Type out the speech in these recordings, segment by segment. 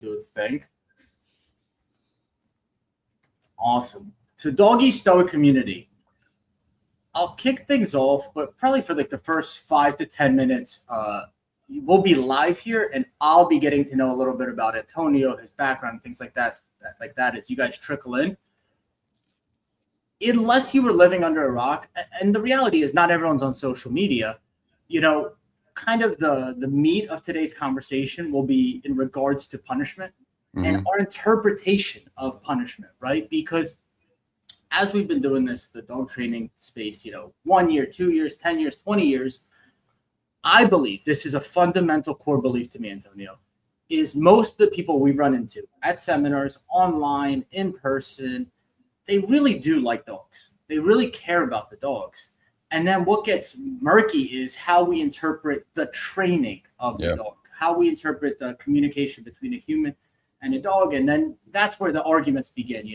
do its thing. Awesome. So Doggie Stoic community. I'll kick things off, but probably for like the first 5 to 10 minutes, we'll be live here, and I'll be getting to know a little bit about Antonio, his background, things like that as you guys trickle in. Unless you were living under a rock, and the reality is not everyone's on social media, kind of the meat of today's conversation will be in regards to punishment and our interpretation of punishment, right? Because as we've been doing this, the dog training space, 1 year, 2 years, 10 years, 20 years, I believe this is a fundamental core belief to me, Antonio, is most of the people we run into at seminars, online, in person, they really do like dogs. They really care about the dogs. And then what gets murky is how we interpret the training of the dog, how we interpret the communication between a human and a dog. And then that's where the arguments begin.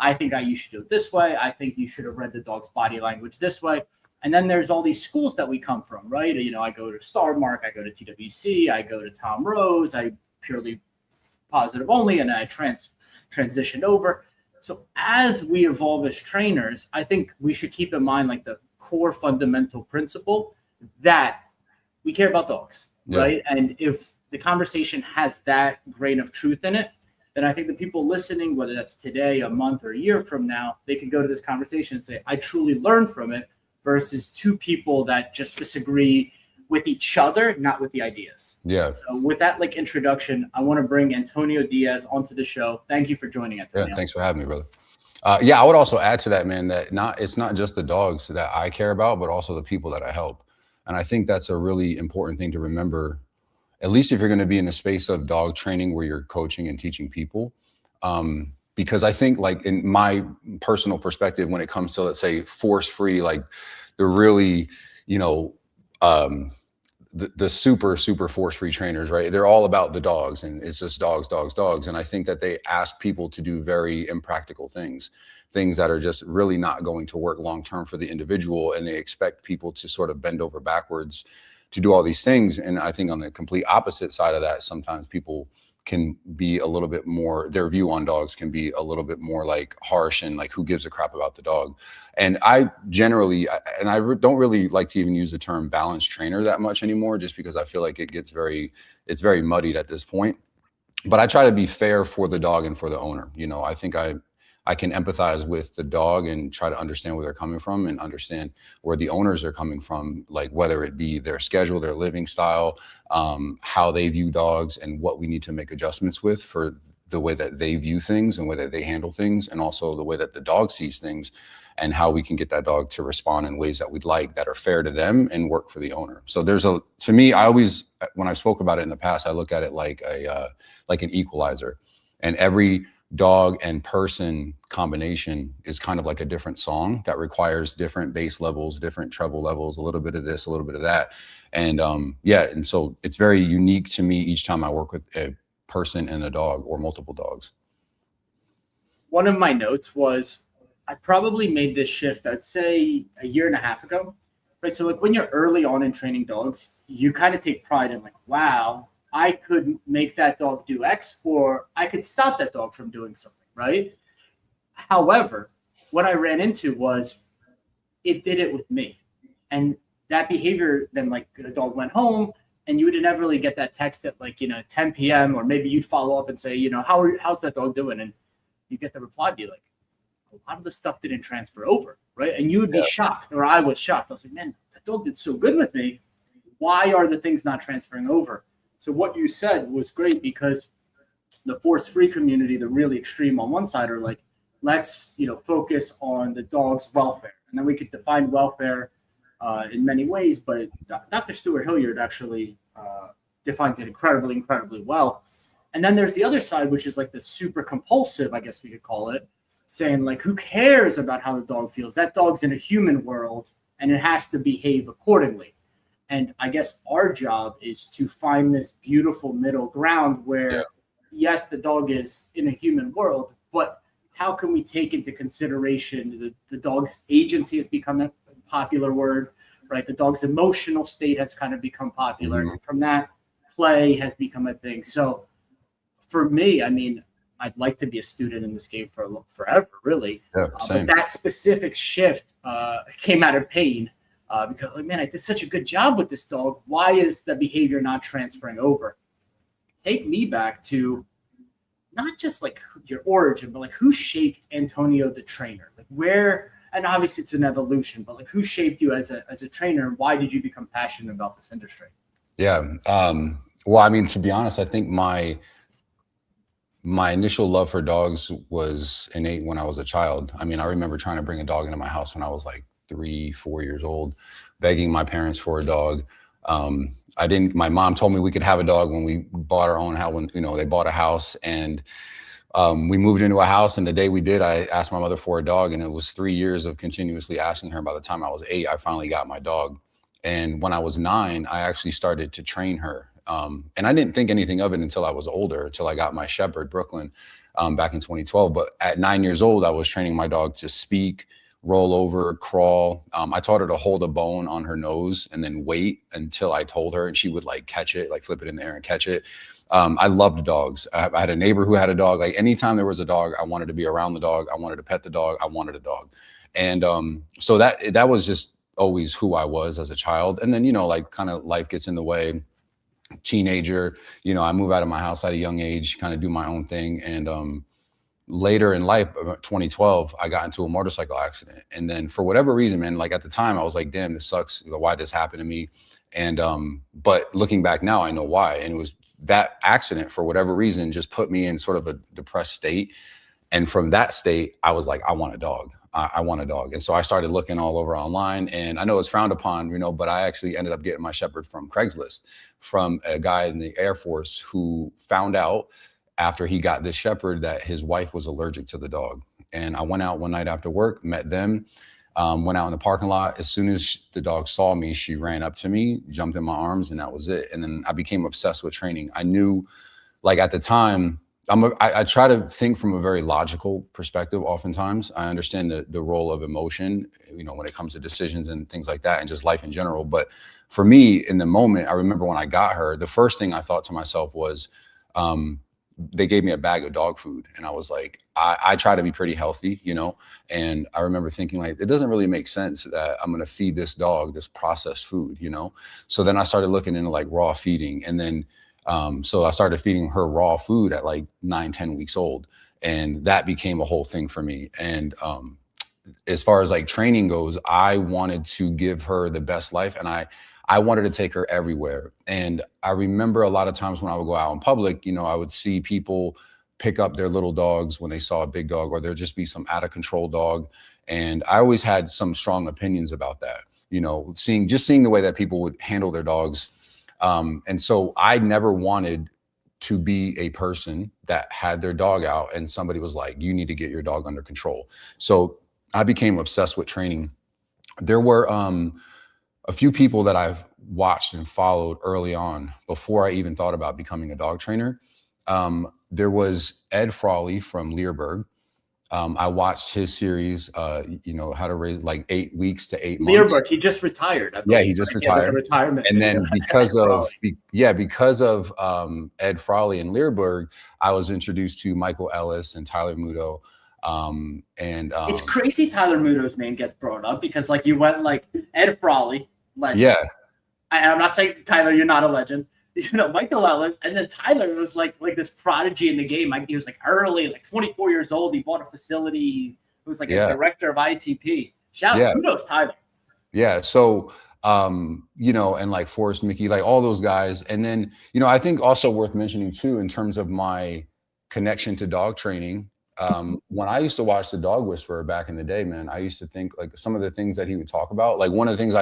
I think you should do it this way. I think you should have read the dog's body language this way. And then there's all these schools that we come from, right? I go to Starmark, I go to TWC, I go to Tom Rose, I purely positive only, and I transitioned over. So as we evolve as trainers, I think we should keep in mind like the core fundamental principle that we care about dogs, right? And if the conversation has that grain of truth in it, then I think the people listening, whether that's today, a month, or a year from now, they can go to this conversation and say, I truly learned from it, versus two people that just disagree with each other, not with the ideas. Yeah. So with that introduction, I want to bring Antonio Diaz onto the show. Thank you for joining, Antonio. Yeah, thanks for having me, brother. I would also add to that, man, that it's not just the dogs that I care about, but also the people that I help. And I think that's a really important thing to remember, at least if you're going to be in the space of dog training where you're coaching and teaching people. Because I think in my personal perspective, when it comes to, let's say, force-free, the really, the super force-free trainers, right? They're all about the dogs, and it's just dogs. And I think that they ask people to do very impractical things that are just really not going to work long-term for the individual. And they expect people to sort of bend over backwards to do all these things. And I think on the complete opposite side of that, sometimes people can be a little bit more, their view on dogs can be a little bit more harsh and who gives a crap about the dog. And I generally, and I don't really like to even use the term balanced trainer that much anymore, just because I feel like it's very muddied at this point. But I try to be fair for the dog and for the owner. I think I can empathize with the dog and try to understand where they're coming from and understand where the owners are coming from, whether it be their schedule, their living style, how they view dogs, and what we need to make adjustments with for the way that they view things and the way that they handle things, and also the way that the dog sees things, and how we can get that dog to respond in ways that we'd like, that are fair to them and work for the owner. So to me, I always, when I spoke about it in the past, I look at it like an equalizer, and every dog and person combination is kind of like a different song that requires different bass levels, different treble levels, a little bit of this, a little bit of that. And and so it's very unique to me each time I work with a person and a dog, or multiple dogs. One of my notes was I probably made this shift, I'd say a year and a half ago, right? So when you're early on in training dogs, you kind of take pride in wow, I could make that dog do X, or I could stop that dog from doing something, right? However, what I ran into was it did it with me. And that behavior, then the dog went home, and you would never really get that text at 10 p.m. or maybe you'd follow up and say, how's that dog doing? And you get the reply, be like, a lot of the stuff didn't transfer over, right? And you would be shocked, or I was shocked. I was like, man, that dog did so good with me. Why are the things not transferring over? So what you said was great, because the force-free community, the really extreme on one side, are let's focus on the dog's welfare, and then we could define welfare in many ways. But Dr. Stuart Hilliard actually defines it incredibly well. And then there's the other side, which is the super compulsive, I guess we could call it, saying who cares about how the dog feels? That dog's in a human world, and it has to behave accordingly. And I guess our job is to find this beautiful middle ground where, yes, the dog is in a human world, but how can we take into consideration the dog's agency has become a popular word, right? The dog's emotional state has kind of become popular. And from that, play has become a thing. So for me, I mean, I'd like to be a student in this game for forever, really. Yeah, But that specific shift came out of pain because, like, man, I did such a good job with this dog. Why is the behavior not transferring over? Take me back to not just like your origin, but like who shaped Antonio the trainer? Like where, and obviously it's an evolution, but like who shaped you as a trainer, and why did you become passionate about this industry? Yeah. Well, I mean, to be honest, I think my initial love for dogs was innate when I was a child. I mean, I remember trying to bring a dog into my house when I was like 3-4 years old, begging my parents for a dog. My mom told me we could have a dog when we bought our own house, when, they bought a house, and we moved into a house, and the day we did, I asked my mother for a dog, and it was 3 years of continuously asking her. By the time I was 8, I finally got my dog. And when I was 9, I actually started to train her. And I didn't think anything of it until I was older, until I got my Shepherd, Brooklyn, back in 2012. But at 9 years old, I was training my dog to speak, roll over, crawl. I taught her to hold a bone on her nose and then wait until I told her, and she would like catch it, like flip it in the air and catch it. I loved dogs. I had a neighbor who had a dog. Like anytime there was a dog, I wanted to be around the dog. I wanted to pet the dog. I wanted a dog. And so that was just always who I was as a child. And then, like kind of life gets in the way. Teenager, I move out of my house at a young age, kind of do my own thing. And later in life, 2012, I got into a motorcycle accident. And then for whatever reason, man, like at the time I was like, damn, this sucks. Why did this happen to me? And but looking back now, I know why. And it was that accident, for whatever reason, just put me in sort of a depressed state. And from that state, I was like, I want a dog. I want a dog. And so I started looking all over online, and I know it's frowned upon, but I actually ended up getting my Shepherd from Craigslist, from a guy in the Air Force who found out after he got this Shepherd that his wife was allergic to the dog. And I went out one night after work, met them, went out in the parking lot. As soon as the dog saw me, she ran up to me, jumped in my arms, and that was it. And then I became obsessed with training. I knew, like at the time, I try to think from a very logical perspective. Oftentimes I understand the role of emotion, when it comes to decisions and things like that, and just life in general. But for me, in the moment, I remember when I got her, the first thing I thought to myself was, they gave me a bag of dog food. And I was like, I try to be pretty healthy, and I remember thinking like, it doesn't really make sense that I'm going to feed this dog this processed food, So then I started looking into like raw feeding. And then so I started feeding her raw food at like 9-10 weeks old. And that became a whole thing for me. And as far as like training goes, I wanted to give her the best life. And I wanted to take her everywhere. And I remember a lot of times when I would go out in public, I would see people pick up their little dogs when they saw a big dog, or there'd just be some out of control dog. And I always had some strong opinions about that, seeing the way that people would handle their dogs. And so I never wanted to be a person that had their dog out and somebody was like, you need to get your dog under control. So I became obsessed with training. There were a few people that I've watched and followed early on before I even thought about becoming a dog trainer. There was Ed Frawley from Learburg. I watched his series, how to raise like 8 weeks to 8 months. Learburg, he just retired. Yeah, he just retired. Retirement. And then because of Ed Frawley and Learburg, I was introduced to Michael Ellis and Tyler Muto. It's crazy Tyler Muto's name gets brought up because like you went like Ed Frawley, legend. Yeah. I'm not saying Tyler, you're not a legend. Michael Ellis, and then Tyler was like this prodigy in the game. He was like early, like 24 years old. He bought a facility. He was like a director of IACP. Shout out, who knows Tyler? Yeah. So, and like Forrest Mickey, like all those guys. And then, I think also worth mentioning too, in terms of my connection to dog training. When I used to watch The Dog Whisperer back in the day, man, I used to think like some of the things that he would talk about. Like one of the things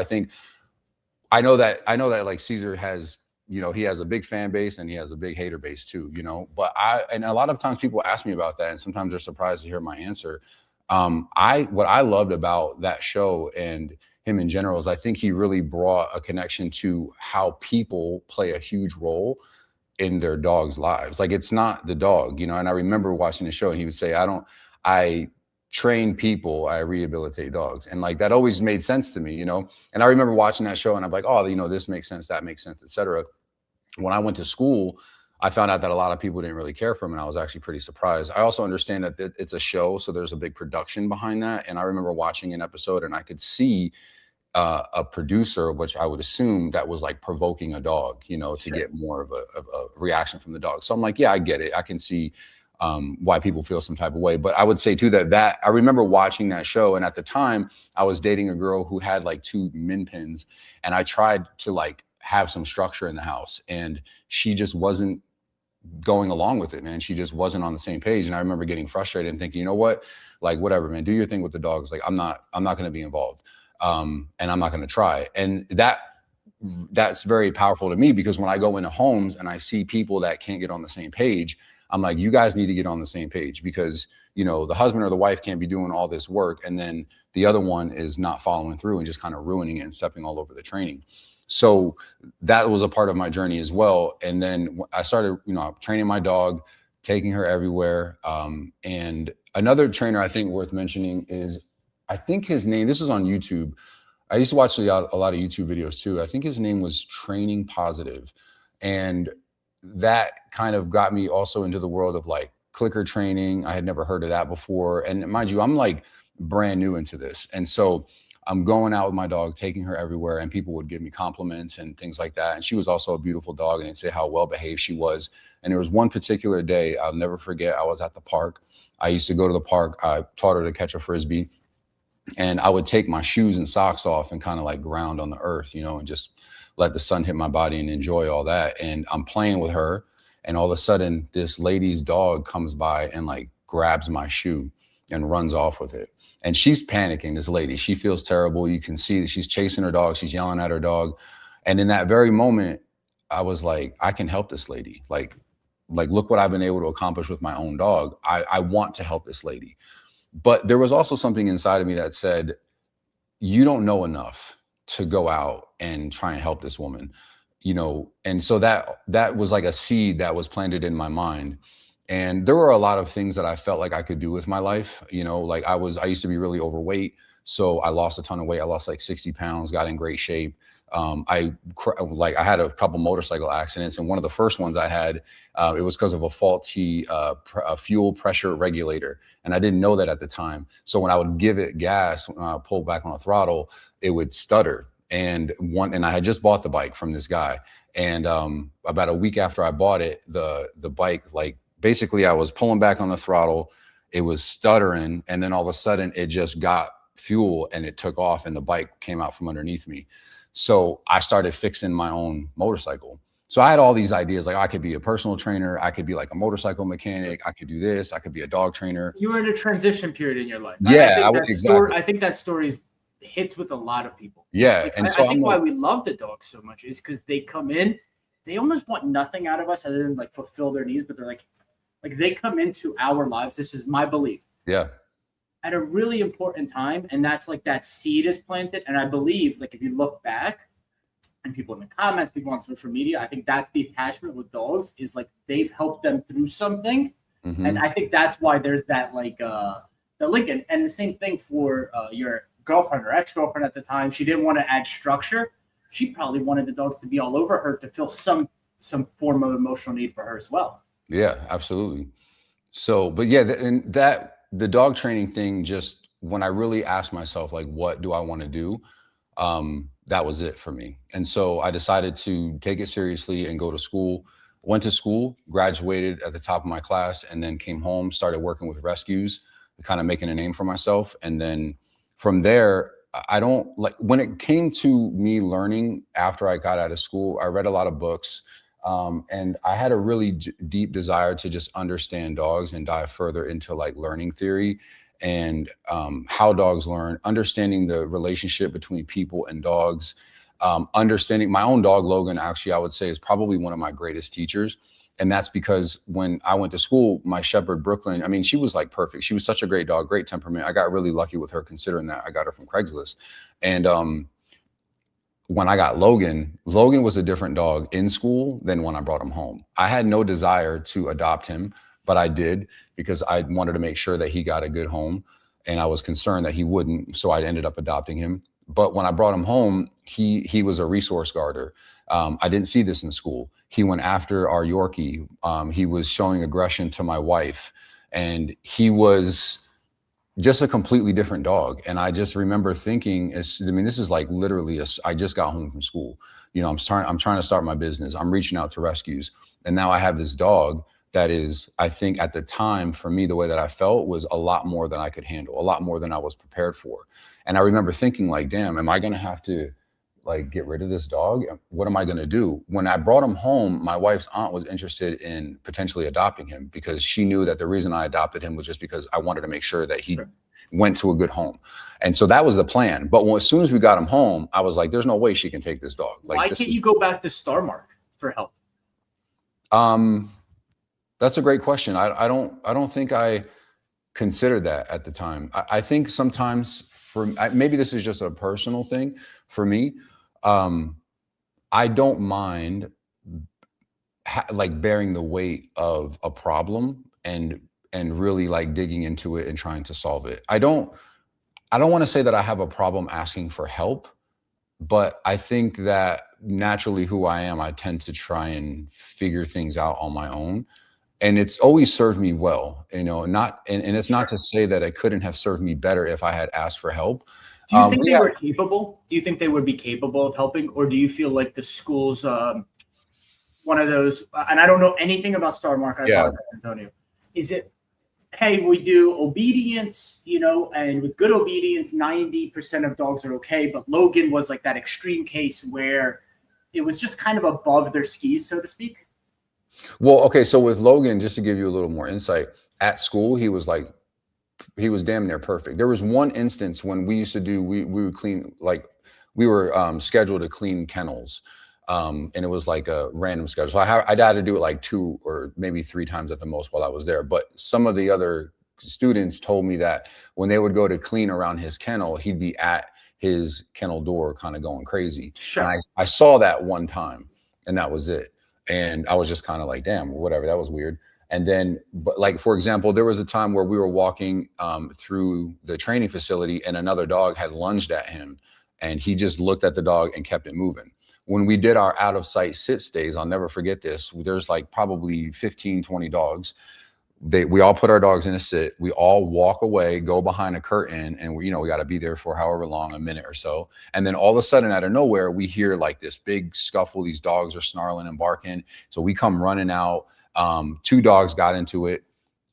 I know that like Caesar has, he has a big fan base and he has a big hater base too, but and a lot of times people ask me about that and sometimes they're surprised to hear my answer. What I loved about that show and him in general is I think he really brought a connection to how people play a huge role in their dogs' lives. Like it's not the dog, and I remember watching the show and he would say, I train people, I rehabilitate dogs. And like, that always made sense to me, and I remember watching that show and I'm like, oh, this makes sense, that makes sense, etc. When I went to school, I found out that a lot of people didn't really care for him, and I was actually pretty surprised. I also understand that it's a show, so there's a big production behind that. And I remember watching an episode, and I could see a producer, which I would assume that was like provoking a dog, you know, to get more of a reaction from the dog. So I'm like, yeah, I get it. I can see why people feel some type of way. But I would say too that I remember watching that show, and at the time I was dating a girl who had like 2 min pins, and I tried to like have some structure in the house, and she just wasn't going along with it, man. She just wasn't on the same page. And I remember getting frustrated and thinking, you know what, like, whatever, man, do your thing with the dogs. Like, I'm not going to be involved. And I'm not going to try. And that's very powerful to me, because when I go into homes and I see people that can't get on the same page, I'm like, you guys need to get on the same page, because, you know, the husband or the wife can't be doing all this work, and then the other one is not following through and just kind of ruining it and stepping all over the training. So that was a part of my journey as well. And then I started, you know, training my dog, taking her everywhere. And another trainer I think worth mentioning is, I think his name, this is on YouTube. I used to watch a lot of YouTube videos too. I think his name was Training Positive. And that kind of got me also into the world of like clicker training. I had never heard of that before. And mind you, I'm like brand new into this. And so I'm going out with my dog, taking her everywhere, and people would give me compliments and things like that. And she was also a beautiful dog, and they'd say how well behaved she was. And there was one particular day I'll never forget. I was at the park. I used to go to the park. I taught her to catch a Frisbee, and I would take my shoes and socks off and kind of like ground on the earth, you know, and just let the sun hit my body and enjoy all that. And I'm playing with her, and all of a sudden this lady's dog comes by and like grabs my shoe and runs off with it. And she's panicking, this lady. She feels terrible. You can see that she's chasing her dog. She's yelling at her dog. And in that very moment, I was like, I can help this lady. Like, look what I've been able to accomplish with my own dog. I want to help this lady. But there was also something inside of me that said, you don't know enough to go out and try and help this woman, you know? And so that was like a seed that was planted in my mind. And there were a lot of things that I felt like I could do with my life. You know, like I used to be really overweight. So I lost a ton of weight. I lost like 60 pounds, got in great shape. I had a couple motorcycle accidents. And one of the first ones I had, it was because of a faulty fuel pressure regulator. And I didn't know that at the time. So when I would give it gas, when I pull back on a throttle, it would stutter. And I had just bought the bike from this guy. And about a week after I bought it, the bike, like, basically I was pulling back on the throttle, it was stuttering, and then all of a sudden it just got fuel and it took off, and the bike came out from underneath me. So I started fixing my own motorcycle. So I had all these ideas, like I could be a personal trainer, I could be like a motorcycle mechanic, I could do this, I could be a dog trainer. You were in a transition period in your life. Yeah, I think that story hits with a lot of people. Yeah. Like, And I so think why we love the dogs so much is because they come in, they almost want nothing out of us other than like fulfill their needs, but they're like they come into our lives. This is my belief. Yeah. At a really important time. And that's like that seed is planted. And I believe, like, if you look back and people in the comments, people on social media, I think that's the attachment with dogs is like they've helped them through something. Mm-hmm. And I think that's why there's that like the link. And the same thing for your girlfriend or ex-girlfriend at the time. She didn't want to add structure. She probably wanted the dogs to be all over her to fill some form of emotional need for her as well. Yeah, absolutely. So, but yeah, and the dog training thing, just when I really asked myself, like, what do I want to do? That was it for me. And so I decided to take it seriously and go to school. Went to school, graduated at the top of my class, and then came home, started working with rescues, kind of making a name for myself. And then from there, when it came to me learning after I got out of school, I read a lot of books. And I had a really deep desire to just understand dogs and dive further into like learning theory and how dogs learn, understanding the relationship between people and dogs, understanding my own dog, Logan, actually, I would say is probably one of my greatest teachers. And that's because when I went to school, my shepherd, Brooklyn, I mean, she was like perfect. She was such a great dog, great temperament. I got really lucky with her considering that I got her from Craigslist. And when I got Logan was a different dog in school than when I brought him home. I had no desire to adopt him, but I did because I wanted to make sure that he got a good home, and I was concerned that he wouldn't, so I ended up adopting him. But when I brought him home, he was a resource guarder. I didn't see this in school. He went after our Yorkie. He was showing aggression to my wife, and he was just a completely different dog. And I just remember thinking, this is like literally, I just got home from school. I'm trying to start my business. I'm reaching out to rescues. And now I have this dog that is, I think at the time for me, the way that I felt was a lot more than I could handle, a lot more than I was prepared for. And I remember thinking like, damn, am I going to have to like get rid of this dog? What am I going to do? When I brought him home, my wife's aunt was interested in potentially adopting him because she knew that the reason I adopted him was just because I wanted to make sure that he went to a good home. And so that was the plan. But as soon as we got him home, I was like, there's no way she can take this dog. Like, why can't you go back to Star Mark for help? That's a great question. I don't think I considered that at the time. I think sometimes maybe this is just a personal thing for me. I don't mind like bearing the weight of a problem and really like digging into it and trying to solve it. I don't want to say that I have a problem asking for help, but I think that naturally who I am, I tend to try and figure things out on my own. And it's always served me well, and it's not to say that it couldn't have served me better if I had asked for help. Do you think they were capable? Do you think they would be capable of helping? Or do you feel like the school's one of those, and I don't know anything about Star Mark, I apologize, Antonio. Is it, hey, we do obedience, and with good obedience, 90% of dogs are okay. But Logan was like that extreme case where it was just kind of above their skis, so to speak. Well, okay. So with Logan, just to give you a little more insight, at school, he was damn near perfect. There was one instance when we used to we would clean, like we were scheduled to clean kennels. And it was like a random schedule. So I had to do it like 2 or maybe 3 times at the most while I was there. But some of the other students told me that when they would go to clean around his kennel, he'd be at his kennel door kind of going crazy. Sure. And I saw that one time, and that was it. And I was just kind of like, damn, whatever, that was weird. And then, but like, for example, there was a time where we were walking through the training facility and another dog had lunged at him, and he just looked at the dog and kept it moving. When we did our out of sight sit stays, I'll never forget this. There's like probably 15, 20 dogs. We all put our dogs in a sit. We all walk away, go behind a curtain, and we got to be there for however long, a minute or so. And then all of a sudden, out of nowhere, we hear like this big scuffle. These dogs are snarling and barking. So we come running out. 2 dogs got into it,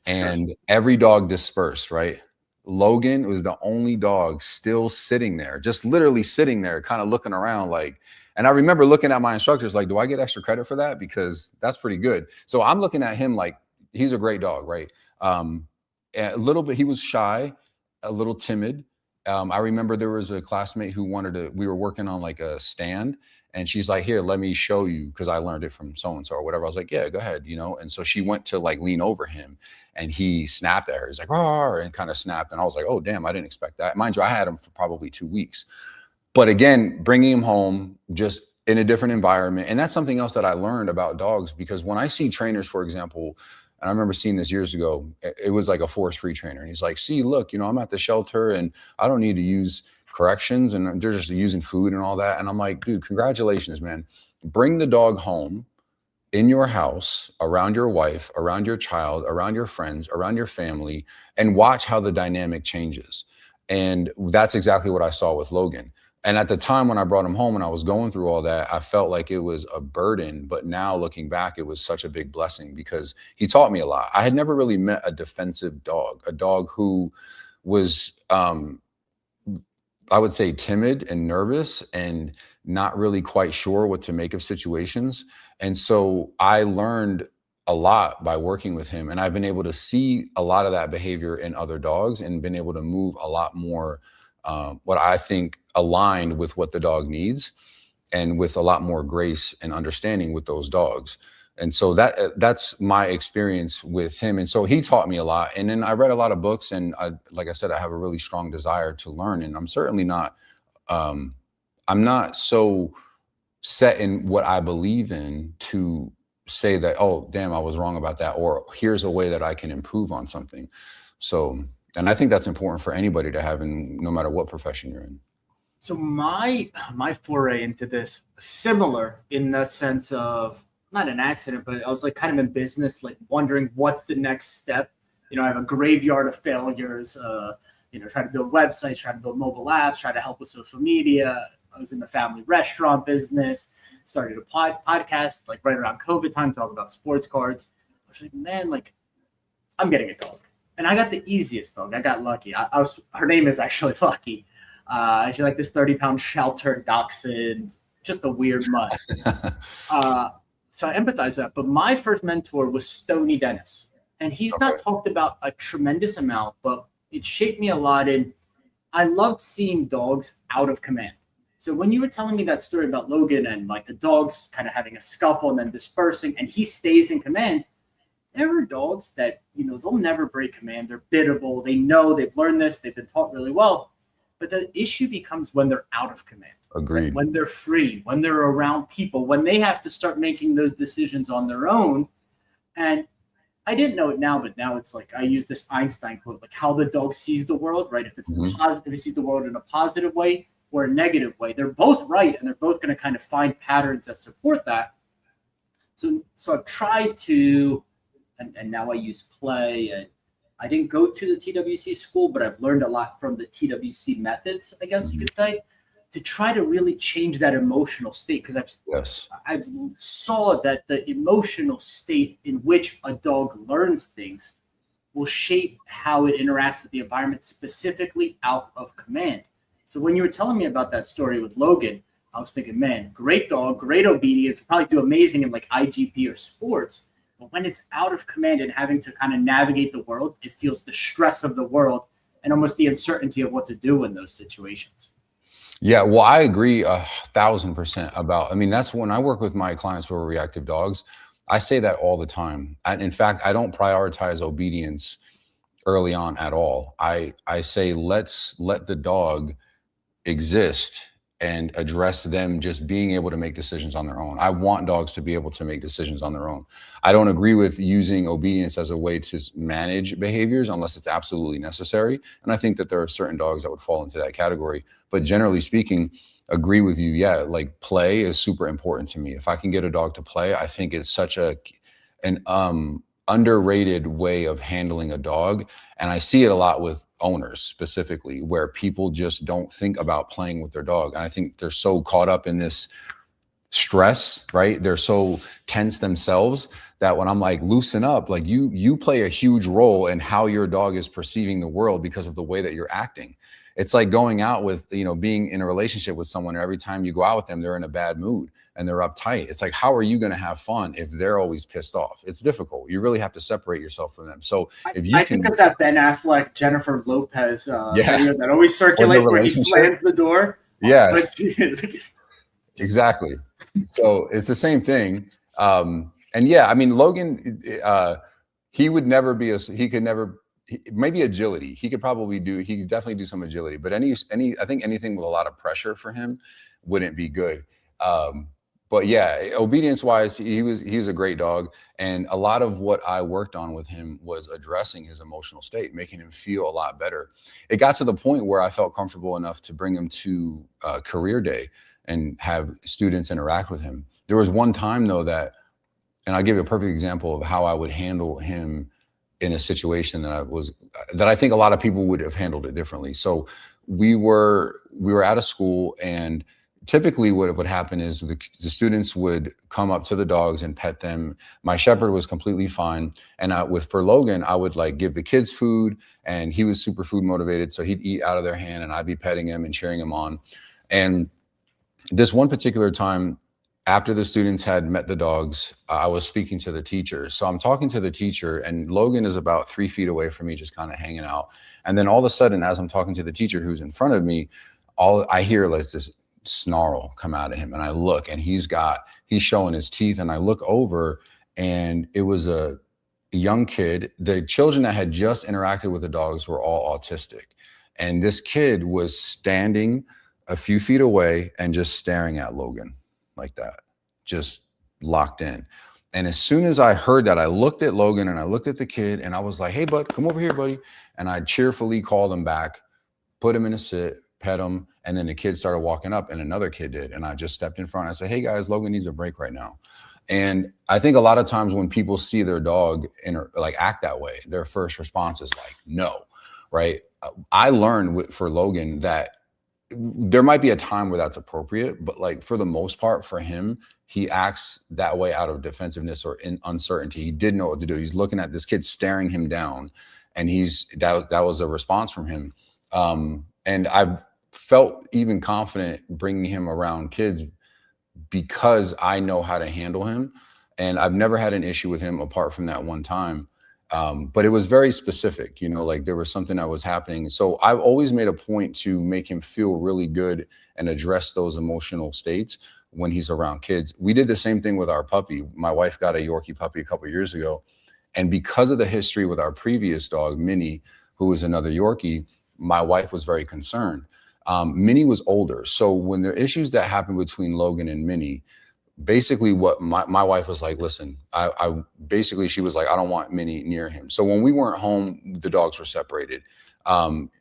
and every dog dispersed, right? Logan was the only dog still sitting there, just literally sitting there, kind of looking around like. And I remember looking at my instructors like, do I get extra credit for that? Because that's pretty good. So I'm looking at him like, he's a great dog, right? A little bit, he was shy, a little timid. I remember there was a classmate who we were working on like a stand, and she's like, here, let me show you, because I learned it from so-and-so or whatever. I was like, yeah, go ahead, And so she went to like lean over him, and he snapped at her. He's like, "Rawr," and kind of snapped. And I was like, oh, damn, I didn't expect that. Mind you, I had him for probably 2 weeks. But again, bringing him home just in a different environment. And that's something else that I learned about dogs, because when I see trainers, for example, and I remember seeing this years ago, it was like a force-free trainer. And he's like, see, look, I'm at the shelter and I don't need to use corrections, and they're just using food and all that. And I'm like, dude, congratulations, man. Bring the dog home in your house, around your wife, around your child, around your friends, around your family, and watch how the dynamic changes. And that's exactly what I saw with Logan. And at the time when I brought him home and I was going through all that, I felt like it was a burden. But now looking back, it was such a big blessing because he taught me a lot. I had never really met a defensive dog, a dog who was, I would say, timid and nervous and not really quite sure what to make of situations. And so I learned a lot by working with him. And I've been able to see a lot of that behavior in other dogs and been able to move a lot more what I think aligned with what the dog needs, and with a lot more grace and understanding with those dogs. And so that's my experience with him. And so he taught me a lot. And then I read a lot of books, and like I said, I have a really strong desire to learn. And I'm certainly not, I'm not so set in what I believe in to say that, oh, damn, I was wrong about that, or here's a way that I can improve on something. So, and I think that's important for anybody to have, in no matter what profession you're in. So my foray into this, similar in the sense of, not an accident, but I was like kind of in business, like wondering what's the next step. I have a graveyard of failures, trying to build websites, trying to build mobile apps, trying to help with social media. I was in the family restaurant business, started a podcast like right around COVID time, talking about sports cards. I was like, man, like I'm getting a dog. And I got the easiest dog. I got lucky. Her name is actually Lucky. She's like this 30-pound sheltered dachshund, just a weird mutt. So I empathize with that. But my first mentor was Stoney Dennis. And he's not talked about a tremendous amount, but it shaped me a lot. And I loved seeing dogs out of command. So when you were telling me that story about Logan and like the dogs kind of having a scuffle and then dispersing and he stays in command, there are dogs that, they'll never break command. They're biddable. They know, they've learned this. They've been taught really well. But the issue becomes when they're out of command. Agreed. When they're free, when they're around people, when they have to start making those decisions on their own. And I didn't know it now, but now it's like I use this Einstein quote, like how the dog sees the world, right? If it's positive, if he sees the world in a positive way or a negative way, they're both right, and they're both going to kind of find patterns that support that. So I've tried to, and now I use play. And I didn't go to the TWC school, but I've learned a lot from the TWC methods, I guess you could say, to try to really change that emotional state. Because I've saw that the emotional state in which a dog learns things will shape how it interacts with the environment, specifically out of command. So when you were telling me about that story with Logan, I was thinking, man, great dog, great obedience, probably do amazing in like IGP or sports. But when it's out of command and having to kind of navigate the world, it feels the stress of the world and almost the uncertainty of what to do in those situations. Yeah, well, I agree 1,000% about, that's when I work with my clients who are reactive dogs. I say that all the time. In fact, I don't prioritize obedience early on at all. I say, let's let the dog exist and address them just being able to make decisions on their own. I want dogs to be able to make decisions on their own. I don't agree with using obedience as a way to manage behaviors unless it's absolutely necessary. And I think that there are certain dogs that would fall into that category. But generally speaking, agree with you. Yeah, like play is super important to me. If I can get a dog to play, I think it's such an underrated way of handling a dog. And I see it a lot with owners specifically, where people just don't think about playing with their dog. And I think they're so caught up in this stress, right? They're so tense themselves that when I'm like, loosen up, like you play a huge role in how your dog is perceiving the world because of the way that you're acting. It's like going out with, being in a relationship with someone, and every time you go out with them, they're in a bad mood and they're uptight. It's like, how are you going to have fun if they're always pissed off? It's difficult. You really have to separate yourself from them. So if you think of that Ben Affleck, Jennifer Lopez video that always circulates where he slams the door. Yeah, exactly. So it's the same thing. And yeah, Logan, he would never be maybe agility. He could definitely do some agility, but I think anything with a lot of pressure for him wouldn't be good. But yeah, obedience wise, he was a great dog. And a lot of what I worked on with him was addressing his emotional state, making him feel a lot better. It got to the point where I felt comfortable enough to bring him to career day and have students interact with him. There was one time though and I'll give you a perfect example of how I would handle him in a situation that I think a lot of people would have handled it differently. So we were at a school, and typically what would happen is the students would come up to the dogs and pet them. My shepherd was completely fine. And for Logan, I would like give the kids food, and he was super food motivated. So he'd eat out of their hand and I'd be petting him and cheering him on. And this one particular time, after the students had met the dogs, I was speaking to the teacher. So I'm talking to the teacher, and Logan is about 3 feet away from me, just kind of hanging out. And then all of a sudden, as I'm talking to the teacher who's in front of me, I hear like this snarl come out of him. And I look, and he's showing his teeth. And I look over, and it was a young kid. The children that had just interacted with the dogs were all autistic. And this kid was standing a few feet away and just staring at Logan like that, just locked in. And as soon as I heard that, I looked at Logan and I looked at the kid, and I was like, hey, bud, come over here, buddy. And I cheerfully called him back, put him in a sit, pet him. And then the kid started walking up, and another kid did. And I just stepped in front. I said, hey guys, Logan needs a break right now. And I think a lot of times when people see their dog act that way, their first response is like, no, right? I learned for Logan that there might be a time where that's appropriate, but like for the most part for him, he acts that way out of defensiveness or in uncertainty. He didn't know what to do. He's looking at this kid staring him down, and that was a response from him. And I've felt even confident bringing him around kids because I know how to handle him, and I've never had an issue with him apart from that one time. But it was very specific, like there was something that was happening. So I've always made a point to make him feel really good and address those emotional states when he's around kids. We did the same thing with our puppy. My wife got a Yorkie puppy a couple of years ago. And because of the history with our previous dog, Minnie, who was another Yorkie, my wife was very concerned. Minnie was older. So when there are issues that happened between Logan and Minnie, basically what my wife was like, listen, she was like, I don't want Minnie near him. So when we weren't home, the dogs were separated.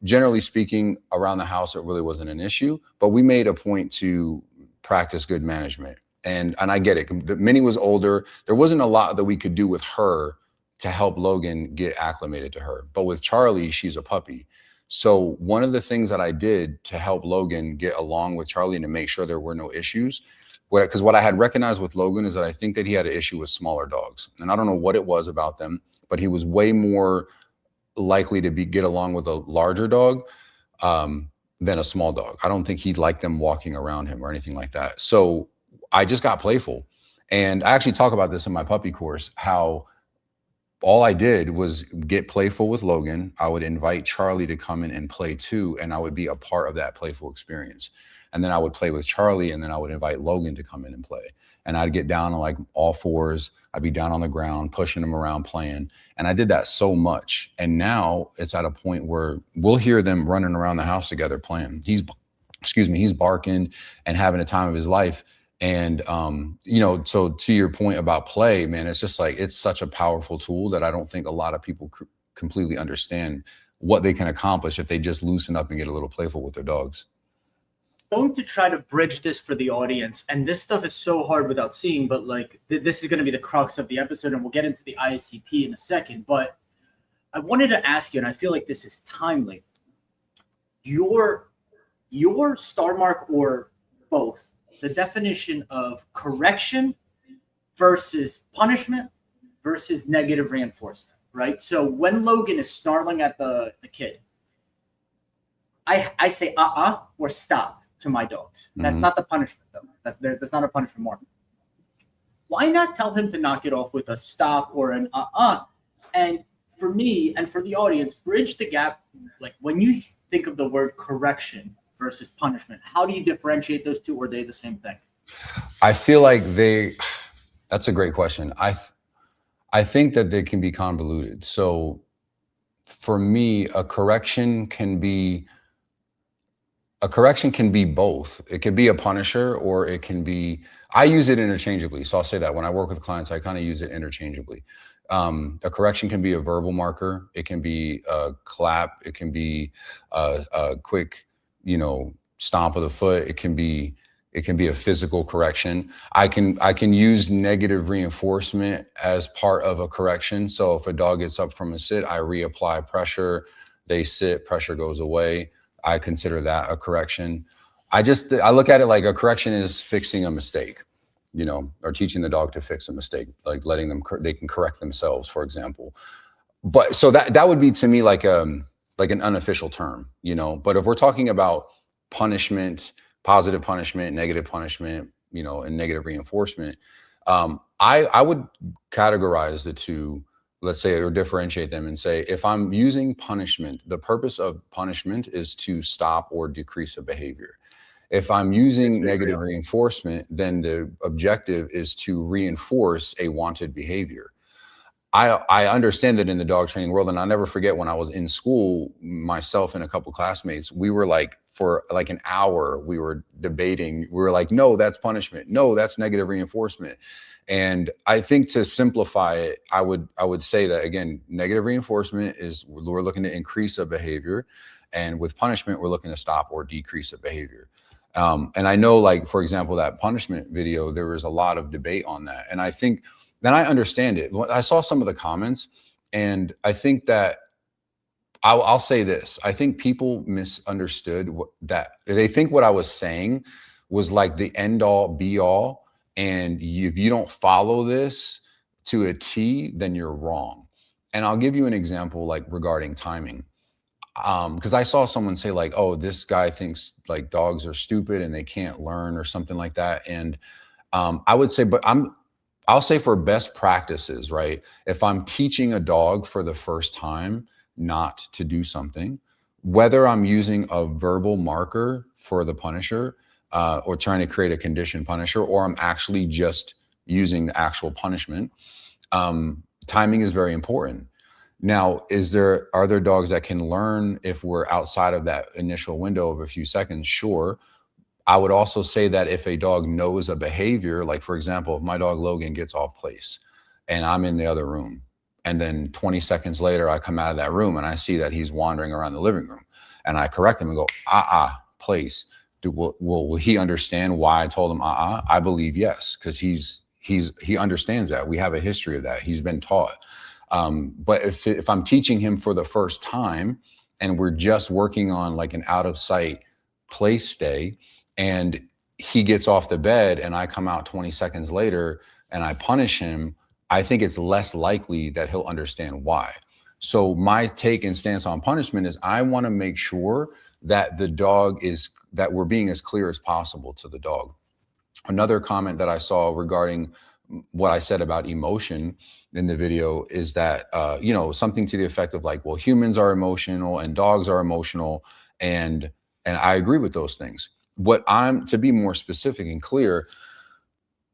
Generally speaking, around the house, it really wasn't an issue, but we made a point to practice good management. And I get it. Minnie was older. There wasn't a lot that we could do with her to help Logan get acclimated to her. But with Charlie, she's a puppy. So one of the things that I did to help Logan get along with Charlie and to make sure there were no issues, because what I had recognized with Logan is that I think that he had an issue with smaller dogs. And I don't know what it was about them, but he was way more likely to get along with a larger dog than a small dog. I don't think he'd like them walking around him or anything like that. So I just got playful. And I actually talk about this in my puppy course, how all I did was get playful with Logan. I would invite Charlie to come in and play too, and I would be a part of that playful experience. And then I would play with Charlie, and then I would invite Logan to come in and play. And I'd get down on like all fours. I'd be down on the ground, pushing him around, playing. And I did that so much. And now it's at a point where we'll hear them running around the house together playing. He's barking and having a time of his life. And, so to your point about play, man, it's just like, it's such a powerful tool that I don't think a lot of people completely understand what they can accomplish if they just loosen up and get a little playful with their dogs. I'm going to try to bridge this for the audience. And this stuff is so hard without seeing, but like this is going to be the crux of the episode, and we'll get into the IACP in a second. But I wanted to ask you, and I feel like this is timely, your star mark or both, the definition of correction versus punishment versus negative reinforcement, right? So when Logan is snarling at the kid, I say or stop to my dogs. That's not the punishment, though. That's not a punishment mark. Why not tell him to knock it off with a stop or an And for me and for the audience, bridge the gap. Like when you think of the word correction versus punishment, how do you differentiate those two? Or are they the same thing? I feel like that's a great question. I think that they can be convoluted. So for me, a correction can be both. It could be a punisher, or it can be, I use it interchangeably. So I'll say that when I work with clients, I kind of use it interchangeably. A correction can be a verbal marker. It can be a clap. It can be a quick, stomp of the foot. It can be a physical correction. I can use negative reinforcement as part of a correction. So if a dog gets up from a sit, I reapply pressure. They sit, pressure goes away. I consider that a correction. I look at it like a correction is fixing a mistake, or teaching the dog to fix a mistake, like letting them, they can correct themselves, for example. But so that would be to me like an unofficial term, but if we're talking about punishment, positive punishment, negative punishment, and negative reinforcement, I would categorize the two, let's say, or differentiate them and say, if I'm using punishment, the purpose of punishment is to stop or decrease a behavior. If I'm using negative reinforcement, then the objective is to reinforce a wanted behavior. I understand that in the dog training world, and I'll never forget when I was in school, myself and a couple classmates, we were like, for like an hour, we were debating. We were like, no, that's punishment. No, that's negative reinforcement. And I think to simplify it, I would say that, again, negative reinforcement is we're looking to increase a behavior. And with punishment, we're looking to stop or decrease a behavior. And I know, like, for example, that punishment video, there was a lot of debate on that. And I think then I understand it. I saw some of the comments, and I think that I'll say this. I think people misunderstood that they think what I was saying was like the end all be all. And if you don't follow this to a T, then you're wrong. And I'll give you an example, like regarding timing. Because I saw someone say like, oh, this guy thinks like dogs are stupid and they can't learn or something like that. And I would say, I'll say for best practices, right? If I'm teaching a dog for the first time not to do something, whether I'm using a verbal marker for the punisher or trying to create a conditioned punisher, or I'm actually just using the actual punishment, timing is very important. Now, are there dogs that can learn if we're outside of that initial window of a few seconds? Sure. I would also say that if a dog knows a behavior, like for example, if my dog Logan gets off place and I'm in the other room, and then 20 seconds later, I come out of that room and I see that he's wandering around the living room, and I correct him and go, place. Will he understand why I told him, I believe yes, because he understands that. We have a history of that. He's been taught. But if I'm teaching him for the first time and we're just working on like an out of sight place stay, and he gets off the bed and I come out 20 seconds later and I punish him, I think it's less likely that he'll understand why. So my take and stance on punishment is I want to make sure that that we're being as clear as possible to the dog. Another comment that I saw regarding what I said about emotion in the video is that, something to the effect of like, well, humans are emotional and dogs are emotional. And I agree with those things. To be more specific and clear,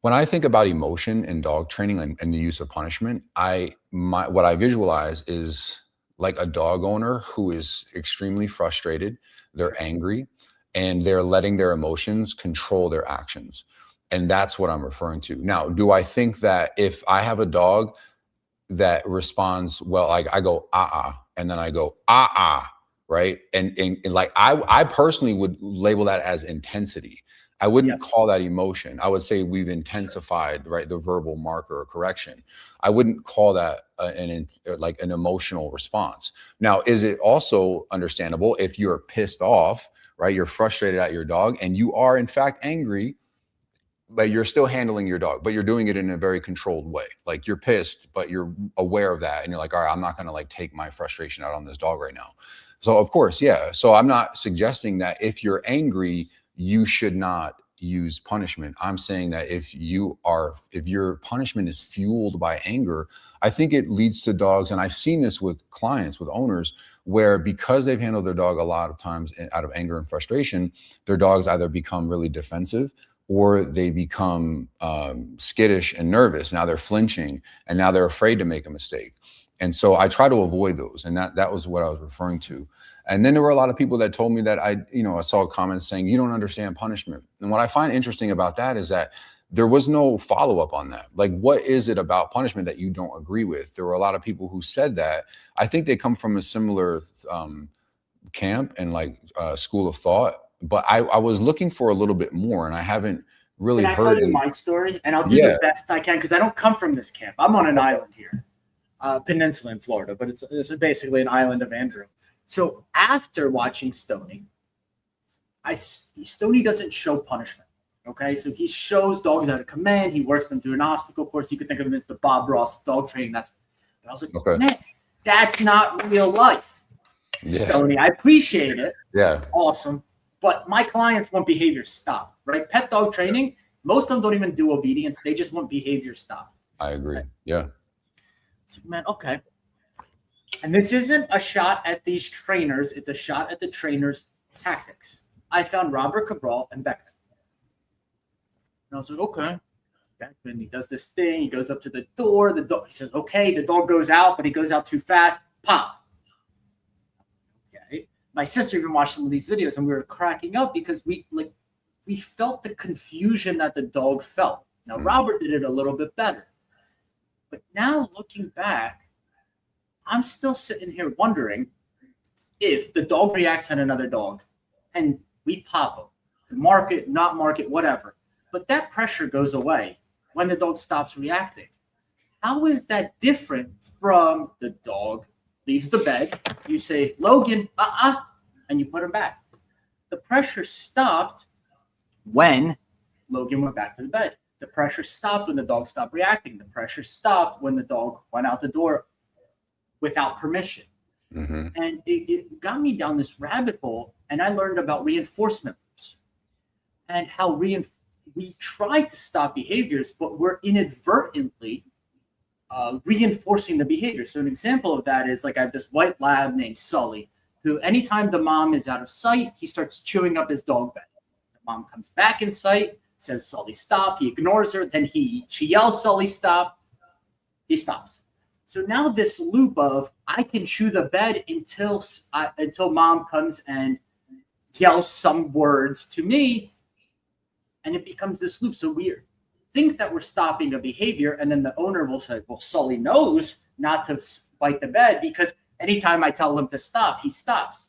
when I think about emotion in dog training and the use of punishment, what I visualize is like a dog owner who is extremely frustrated, they're angry, and they're letting their emotions control their actions. And that's what I'm referring to. Now, do I think that if I have a dog that responds, well, like I go, and then I go, right? And like, I personally would label that as intensity. I wouldn't call that emotion. I would say we've intensified, right, the verbal marker or correction. I wouldn't call that an emotional response. Now, is it also understandable if you're pissed off, right? You're frustrated at your dog and you are in fact angry, but you're still handling your dog, but you're doing it in a very controlled way. Like you're pissed, but you're aware of that. And you're like, all right, I'm not going to like take my frustration out on this dog right now. So of course, yeah. So I'm not suggesting that if you're angry, you should not use punishment. I'm saying that if your punishment is fueled by anger, I think it leads to dogs. And I've seen this with clients, with owners, where because they've handled their dog a lot of times out of anger and frustration, their dogs either become really defensive or they become skittish and nervous. Now they're flinching and now they're afraid to make a mistake. And so I try to avoid those. And that was what I was referring to. And then there were a lot of people that told me that I saw comments saying, you don't understand punishment. And what I find interesting about that is that there was no follow-up on that. Like, what is it about punishment that you don't agree with? There were a lot of people who said that. I think they come from a similar camp and school of thought. But I was looking for a little bit more, and I haven't really heard. Can I tell you my story? And I'll do the best I can, because I don't come from this camp. I'm on an island here, peninsula in Florida, but it's basically an island of Andrew. So after watching Stoney, Stoney doesn't show punishment. Okay, so he shows dogs out of command. He works them through an obstacle course. You could think of him as the Bob Ross of dog training. But I was like, man, that's not real life. Yeah. Stoney, I appreciate it. Yeah, awesome. But my clients want behavior stopped, right? Pet dog training, most of them don't even do obedience. They just want behavior stopped. I agree. Yeah. It's like, man, okay. And this isn't a shot at these trainers. It's a shot at the trainers' tactics. I found Robert Cabral and Beckman. And I was like, okay. Beckman, he does this thing. He goes up to the door. The dog, he says, okay. The dog goes out, but he goes out too fast. Pop. Okay. My sister even watched some of these videos, and we were cracking up because we felt the confusion that the dog felt. Now, Robert did it a little bit better. But now looking back, I'm still sitting here wondering if the dog reacts at another dog and we pop him. mark it, not mark it, whatever. But that pressure goes away when the dog stops reacting. How is that different from the dog leaves the bed, you say, Logan, and you put him back. The pressure stopped when Logan went back to the bed. The pressure stopped when the dog stopped reacting. The pressure stopped when the dog went out the door without permission. Mm-hmm. And it got me down this rabbit hole, and I learned about reinforcement loops and how we try to stop behaviors, but we're inadvertently reinforcing the behavior. So an example of that is, like, I have this white lab named Sully, who anytime the mom is out of sight, he starts chewing up his dog bed. The mom comes back in sight, says, Sully, stop. He ignores her. Then she yells, Sully, stop. He stops. So now this loop of I can chew the bed until mom comes and yells some words to me, and it becomes this loop. So we think that we're stopping a behavior, and then the owner will say, well, Sully knows not to bite the bed because anytime I tell him to stop, he stops.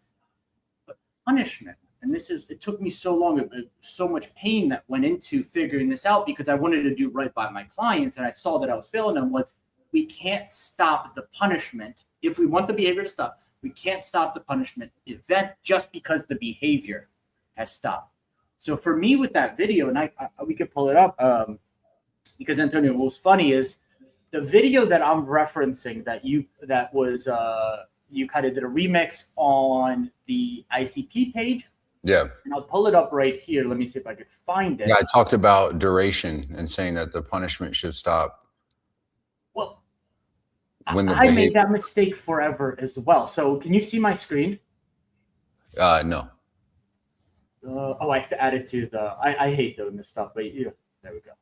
But punishment, and it took me so long, so much pain that went into figuring this out because I wanted to do right by my clients, and I saw that I was failing them. We can't stop the punishment. If we want the behavior to stop, we can't stop the punishment event just because the behavior has stopped. So for me with that video, and we could pull it up because Antonio, what was funny is the video that I'm referencing you kind of did a remix on the ICP page. Yeah. And I'll pull it up right here. Let me see if I could find it. Yeah, I talked about duration and saying that the punishment should stop. Well, when I made that mistake forever as well. So can you see my screen? No. I have to add it to the. I hate doing this stuff, but there we go.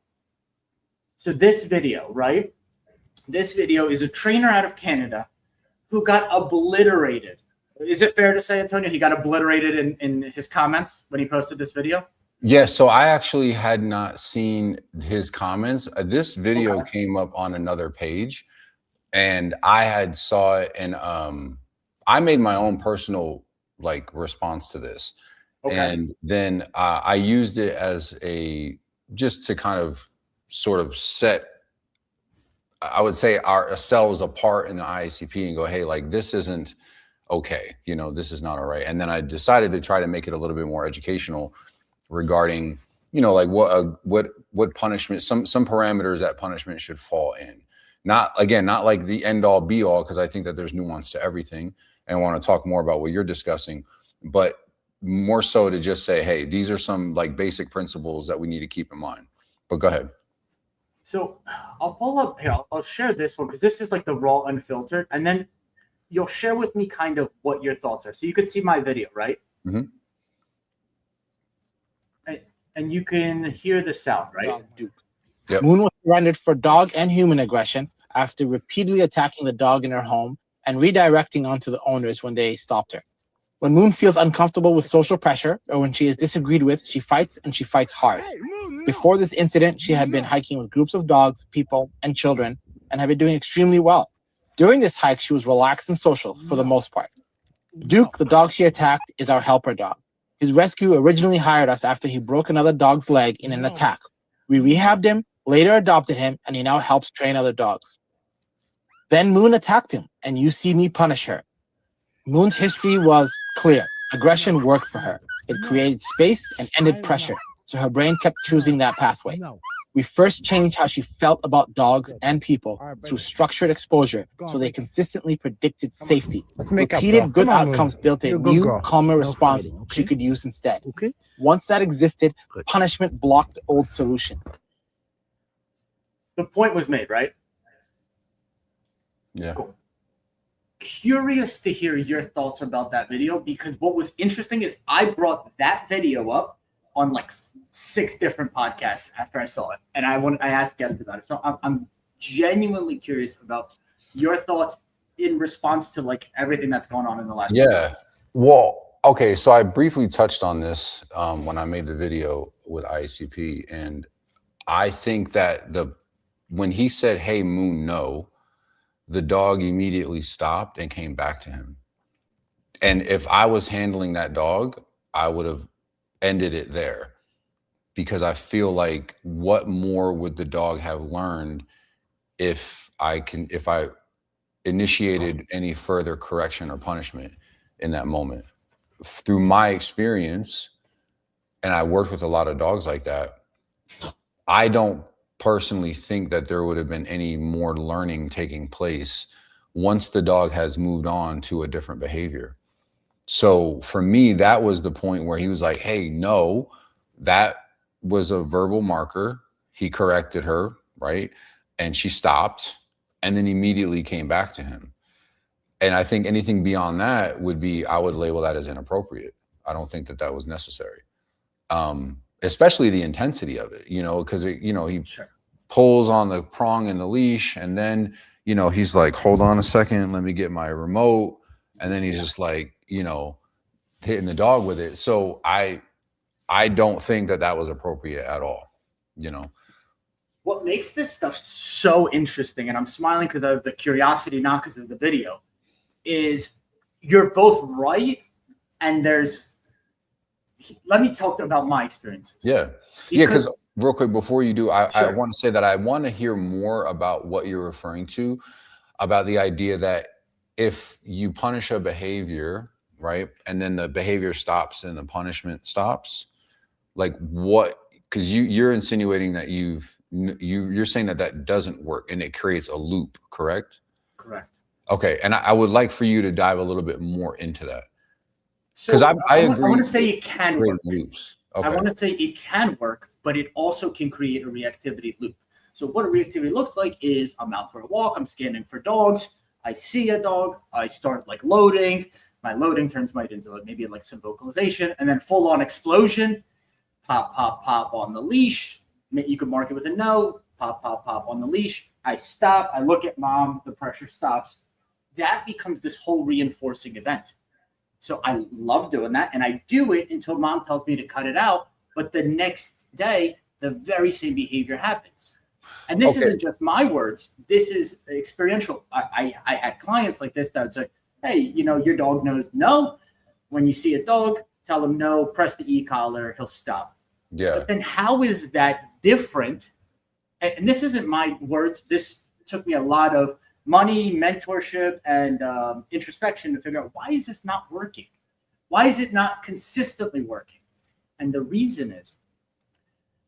So this video, right? This video is a trainer out of Canada who got obliterated. Is it fair to say, Antonio, he got obliterated in his comments when he posted this video? Yes. So I actually had not seen his comments. This video came up on another page, and I had saw it, and I made my own personal response to this. Okay. And then I used it as just to kind of sort of set, I would say, ourselves apart in the IACP and go, hey, this isn't okay. This is not all right. And then I decided to try to make it a little bit more educational regarding, what punishment, some parameters that punishment should fall in. Not like the end all be all, because I think that there's nuance to everything. And I want to talk more about what you're discussing, but more so to just say, hey, these are some basic principles that we need to keep in mind. But go ahead. So I'll pull up here. I'll share this one because this is the raw unfiltered. And then you'll share with me kind of what your thoughts are. So you could see my video, right? Mm-hmm. And you can hear the sound, right? Yep. Moon was surrendered for dog and human aggression after repeatedly attacking the dog in her home and redirecting onto the owners when they stopped her. When Moon feels uncomfortable with social pressure or when she is disagreed with, she fights, and she fights hard. Before this incident, she had been hiking with groups of dogs, people, and children, and had been doing extremely well. During this hike, she was relaxed and social for the most part. Duke, the dog she attacked, is our helper dog. His rescue originally hired us after he broke another dog's leg in an attack. We rehabbed him, later adopted him, and he now helps train other dogs. Then Moon attacked him, and you see me punish her. Moon's history was clear. Aggression worked for her. It created space and ended pressure, so her brain kept choosing that pathway. We first changed how she felt about dogs and people through structured exposure, so they consistently predicted safety. Repeated good outcomes built a new, calmer response she could use instead. Once that existed, punishment blocked the old solution. The point was made, right? Yeah. Cool. Curious to hear your thoughts about that video, because what was interesting is I brought that video up on 6 different podcasts after I saw it, and I asked guests about it. So I'm genuinely curious about your thoughts in response to everything that's going on in the last. Yeah. Well, okay. So I briefly touched on this when I made the video with IACP, and I think that when he said, "Hey, Moon, no," the dog immediately stopped and came back to him. And if I was handling that dog, I would have ended it there, because I feel like what more would the dog have learned if I initiated any further correction or punishment in that moment. Through my experience, and I worked with a lot of dogs like that, I don't personally think that there would have been any more learning taking place once the dog has moved on to a different behavior. So for me, that was the point where he was like, hey, no, that was a verbal marker. He corrected her, right? And she stopped and then immediately came back to him. And I think anything beyond that would be, I would label that as inappropriate. I don't think that that was necessary. Especially the intensity of it, because he pulls on the prong in the leash, and then, he's like, hold on a second, let me get my remote. And then he's just like, hitting the dog with it. So I don't think that that was appropriate at all, What makes this stuff so interesting, and I'm smiling because of the curiosity, not because of the video, is you're both right. And let me talk about my experiences. Yeah. Because real quick, before you do, I want to say that I want to hear more about what you're referring to, about the idea that if you punish a behavior, right, and then the behavior stops and the punishment stops, like what, because you're insinuating that you're saying that doesn't work and it creates a loop, correct? Correct. Okay. And I would like for you to dive a little bit more into that. Because I agree. I want to say it can work. Loops. Okay. I want to say it can work, but it also can create a reactivity loop. So what a reactivity looks like is I'm out for a walk, I'm scanning for dogs, I see a dog, I start like loading, my loading turns into maybe like some vocalization, and then full on explosion, pop, pop, pop on the leash. You could mark it with a no, pop, pop, pop on the leash. I stop, I look at mom, the pressure stops. That becomes this whole reinforcing event. So I love doing that, and I do it until mom tells me to cut it out. But the next day, the very same behavior happens. And this isn't just my words. This is experiential. I had clients like this that would say, hey, your dog knows no. When you see a dog, tell him no, press the e-collar, he'll stop. Yeah. But then how is that different? And this isn't my words. This took me a lot of money, mentorship, and introspection to figure out, why is this not working? Why is it not consistently working? And the reason is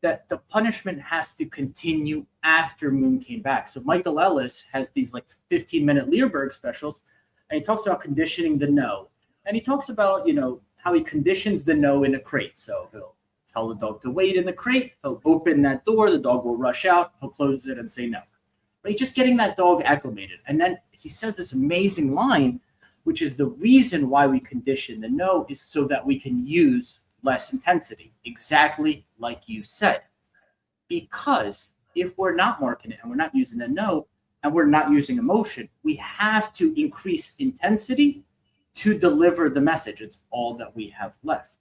that the punishment has to continue after Moon came back. So Michael Ellis has these like 15-minute Learberg specials, and he talks about conditioning the no. And he talks about, how he conditions the no in a crate. So he'll tell the dog to wait in the crate. He'll open that door. The dog will rush out. He'll close it and say no. Right? Just getting that dog acclimated. And then he says this amazing line, which is the reason why we condition the no is so that we can use less intensity, exactly like you said. Because if we're not marking it and we're not using the no and we're not using emotion, we have to increase intensity to deliver the message. It's all that we have left.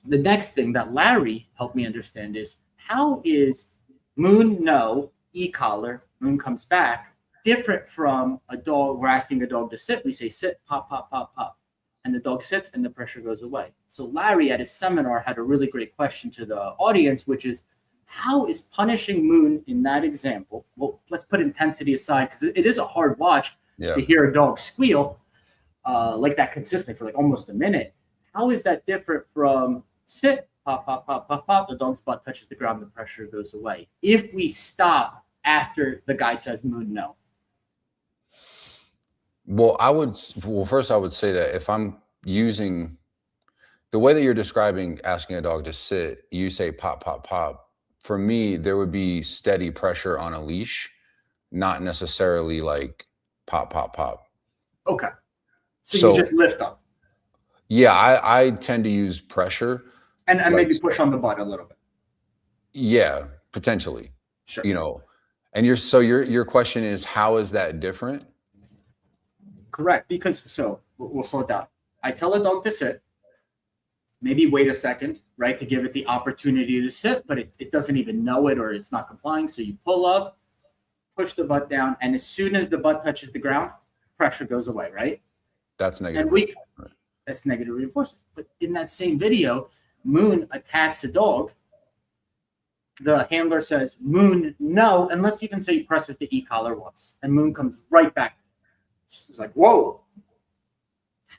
The next thing that Larry helped me understand is, how is Moon no, e-collar, Moon comes back, different from a dog? We're asking a dog to sit. We say sit, pop, pop, pop, pop. And the dog sits and the pressure goes away. So Larry at his seminar had a really great question to the audience, which is, how is punishing Moon in that example? Well, let's put intensity aside, because it is a hard watch to hear a dog squeal like that consistently for like almost a minute. How is that different from sit, pop, pop, pop, pop, pop, the dog's butt touches the ground, the pressure goes away, if we stop after the guy says Moon no? Well, first I would say that if I'm using the way that you're describing asking a dog to sit, you say pop, pop, pop. For me, there would be steady pressure on a leash, not necessarily like pop, pop, pop. Okay. So you just lift up. Yeah, I tend to use pressure. And maybe push on the butt a little bit. Yeah, potentially. Sure. And your question is, how is that different? Correct. Because we'll slow it down. I tell a dog to sit, maybe wait a second, right, to give it the opportunity to sit, but it doesn't even know it or it's not complying. So you pull up, push the butt down, and as soon as the butt touches the ground, pressure goes away, right? That's negative. And That's negative reinforcement. But in that same video, Moon attacks a dog. The handler says, Moon, no. And let's even say he presses the e-collar once. And Moon comes right back. It's like, whoa.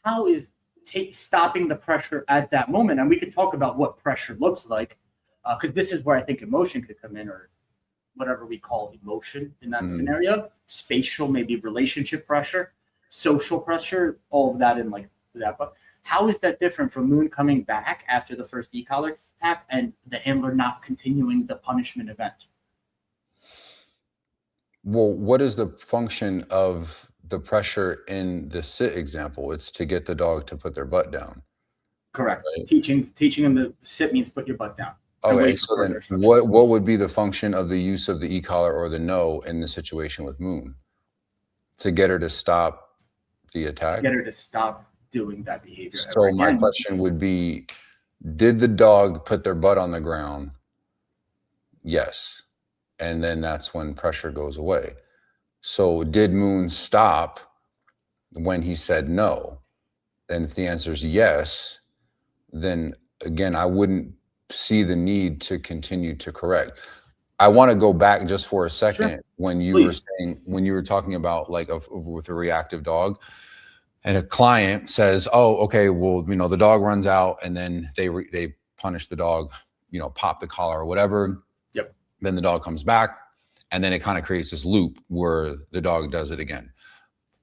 How is stopping the pressure at that moment? And we could talk about what pressure looks like, because this is where I think emotion could come in, or whatever we call emotion in that scenario. Spatial, maybe relationship pressure, social pressure, all of that in like that. But how is that different from Moon coming back after the first e-collar tap and the handler not continuing the punishment event? Well, what is the function of the pressure in the sit example? It's to get the dog to put their butt down. Correct. Right? Teaching them to sit means put your butt down. Okay, so then what would be the function of the use of the e-collar or the no in the situation with Moon? To get her to stop the attack? Get her to stop doing that behavior. So my question would be, did the dog put their butt on the ground? Yes. And then that's when pressure goes away. So did Moon stop when he said no? And if the answer is yes, then again, I wouldn't see the need to continue to correct. I want to go back just for a second. Sure. When you were talking about like with a reactive dog, and a client says, oh, okay, well, the dog runs out, and then they punish the dog, pop the collar or whatever. Yep. Then the dog comes back, and then it kind of creates this loop where the dog does it again.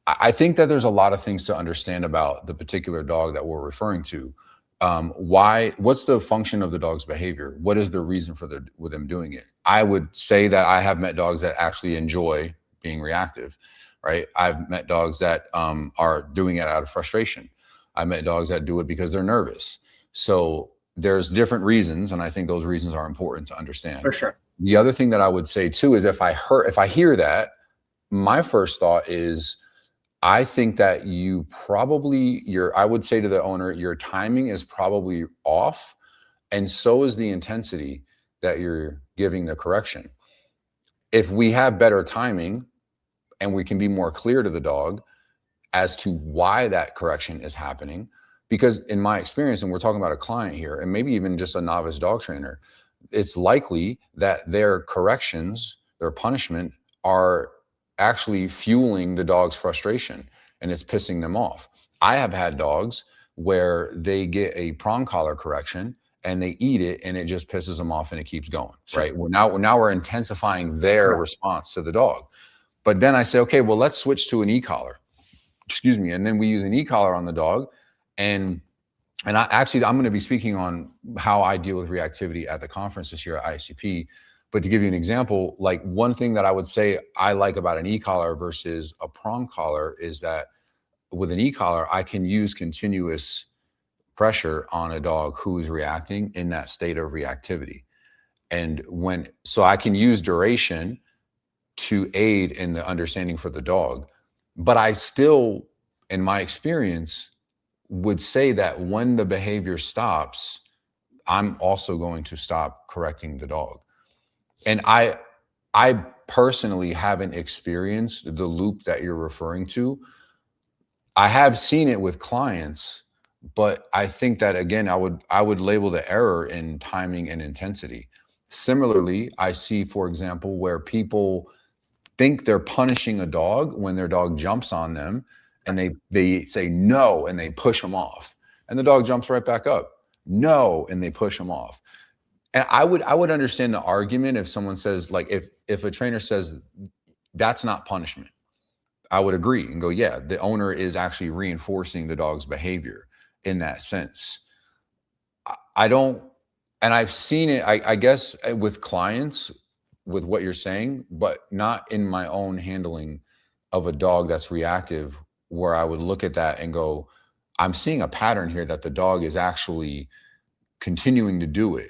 I think that there's a lot of things to understand about the particular dog that we're referring to. What's the function of the dog's behavior? What is the reason for them doing it? I would say that I have met dogs that actually enjoy being reactive, right? I've met dogs that are doing it out of frustration. I met dogs that do it because they're nervous. So there's different reasons, and I think those reasons are important to understand. For sure. The other thing that I would say too is if I hear that, my first thought is, I think that I would say to the owner, your timing is probably off, and so is the intensity that you're giving the correction. If we have better timing and we can be more clear to the dog as to why that correction is happening, because in my experience, and we're talking about a client here, and maybe even just a novice dog trainer, it's likely that their corrections, their punishment, are actually fueling the dog's frustration, and it's pissing them off. I have had dogs where they get a prong collar correction and they eat it, and it just pisses them off, and it keeps going. Sure. Right? Now we're intensifying their response to the dog. But then I say, okay, well, let's switch to an e-collar. Excuse me. And then we use an e-collar on the dog, and I'm going to be speaking on how I deal with reactivity at the conference this year at IACP. But to give you an example, like one thing that I would say I like about an e-collar versus a prong collar is that with an e-collar, I can use continuous pressure on a dog who is reacting in that state of reactivity. And so I can use duration to aid in the understanding for the dog. But I still, in my experience, would say that when the behavior stops, I'm also going to stop correcting the dog. And I personally haven't experienced the loop that you're referring to. I have seen it with clients, but I think that, again, I would label the error in timing and intensity. Similarly, I see, for example, where people think they're punishing a dog when their dog jumps on them, and they say no, and they push them off, and the dog jumps right back up. No, and they push them off. And I would understand the argument if someone says, like, if a trainer says that's not punishment, I would agree and go, yeah, the owner is actually reinforcing the dog's behavior in that sense. And I've seen it, I guess, with clients with what you're saying, but not in my own handling of a dog that's reactive, where I would look at that and go, I'm seeing a pattern here that the dog is actually continuing to do it.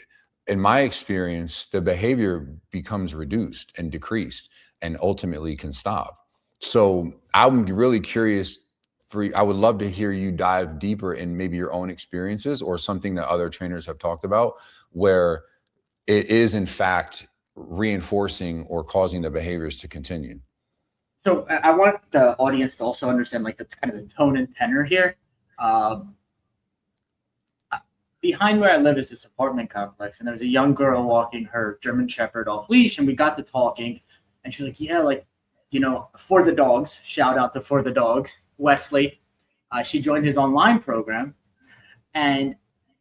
In my experience, the behavior becomes reduced and decreased and ultimately can stop. So I'm really curious I would love to hear you dive deeper in maybe your own experiences or something that other trainers have talked about where it is in fact reinforcing or causing the behaviors to continue. So I want the audience to also understand like the kind of the tone and tenor here. behind where I live is this apartment complex, and there was a young girl walking her German Shepherd off leash, and we got to talking, and she's like, yeah, like, you know, For the Dogs, shout out to For the Dogs, Wesley. She joined his online program, and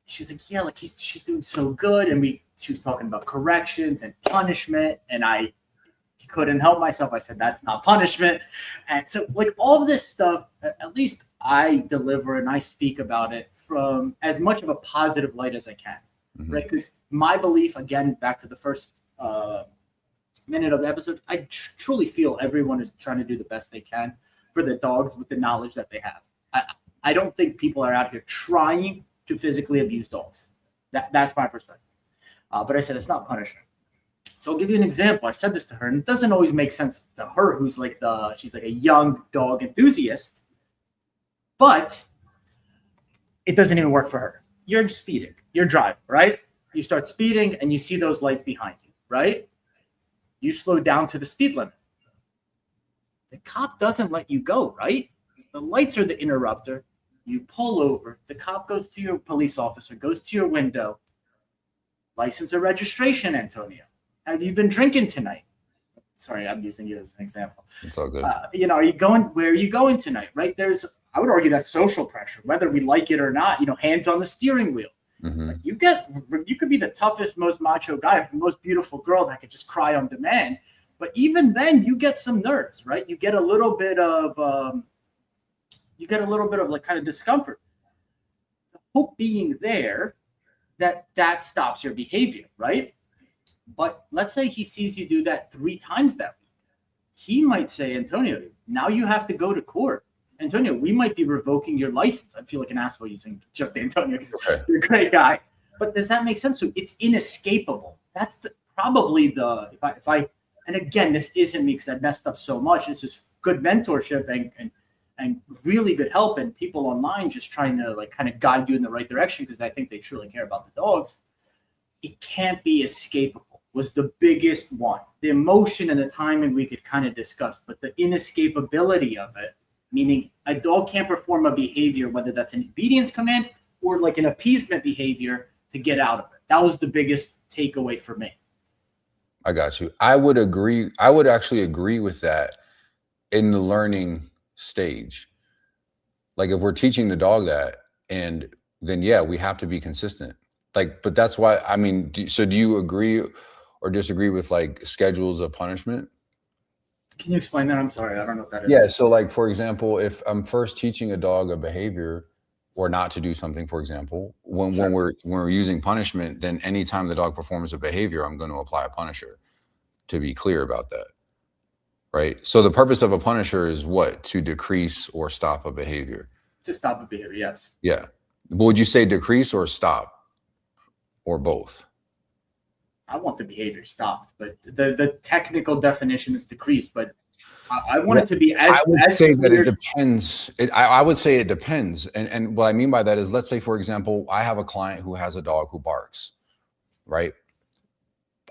she was like, yeah, like she's doing so good. And she was talking about corrections and punishment, and I couldn't help myself. I said, that's not punishment. And so like all of this stuff, at least I deliver and I speak about it from as much of a positive light as I can, right? Because my belief, again, back to the first minute of the episode, I truly feel everyone is trying to do the best they can for the dogs with the knowledge that they have. I don't think people are out here trying to physically abuse dogs. That's my perspective. But I said it's not punishment. So I'll give you an example. I said this to her, and it doesn't always make sense to her, who's like she's like a young dog enthusiast, but it doesn't even work for her. You're speeding, you're driving, right? You start speeding and you see those lights behind you, right? You slow down to the speed limit. The cop doesn't let you go, right? The lights are the interrupter. You pull over. The cop goes to your police officer, goes to your window. License or registration, Antonio. Have you been drinking tonight? Sorry, I'm using you as an example. It's all good. Where are you going tonight? Right? I would argue that's social pressure, whether we like it or not, hands on the steering wheel. Like you could be the toughest, most macho guy, the most beautiful girl that could just cry on demand. But even then you get some nerves, right? You get a little bit of like kind of discomfort. The hope being there that stops your behavior, right? But let's say he sees you do that 3 times that week. He might say, Antonio, now you have to go to court. Antonio, we might be revoking your license. I feel like an asshole using just Antonio. Okay. You're a great guy. But does that make sense? So it's inescapable. That's if I and again, this isn't me because I messed up so much. This is good mentorship and really good help, and people online just trying to like kind of guide you in the right direction because I think they truly care about the dogs. It can't be escapable was the biggest one. The emotion and the timing we could kind of discuss, but the inescapability of it, meaning a dog can't perform a behavior, whether that's an obedience command or like an appeasement behavior, to get out of it. That was the biggest takeaway for me. I got you. I would agree. I would actually agree with that in the learning stage. Like if we're teaching the dog that, and then yeah, we have to be consistent. Like, but that's why, I mean, do you agree or disagree with like schedules of punishment? Can you explain that? I'm sorry, I don't know what that is. Yeah, so like, for example, if I'm first teaching a dog a behavior or not to do something, for example, when we're using punishment, then anytime the dog performs a behavior, I'm going to apply a punisher, to be clear about that, right? So the purpose of a punisher is what? To decrease or stop a behavior. To stop a behavior, yes. Yeah. But would you say decrease or stop? Or both? I want the behavior stopped, but the technical definition is decrease. But I want it to be as. I would say that it depends. I would say it depends, and what I mean by that is, let's say, for example, I have a client who has a dog who barks, right?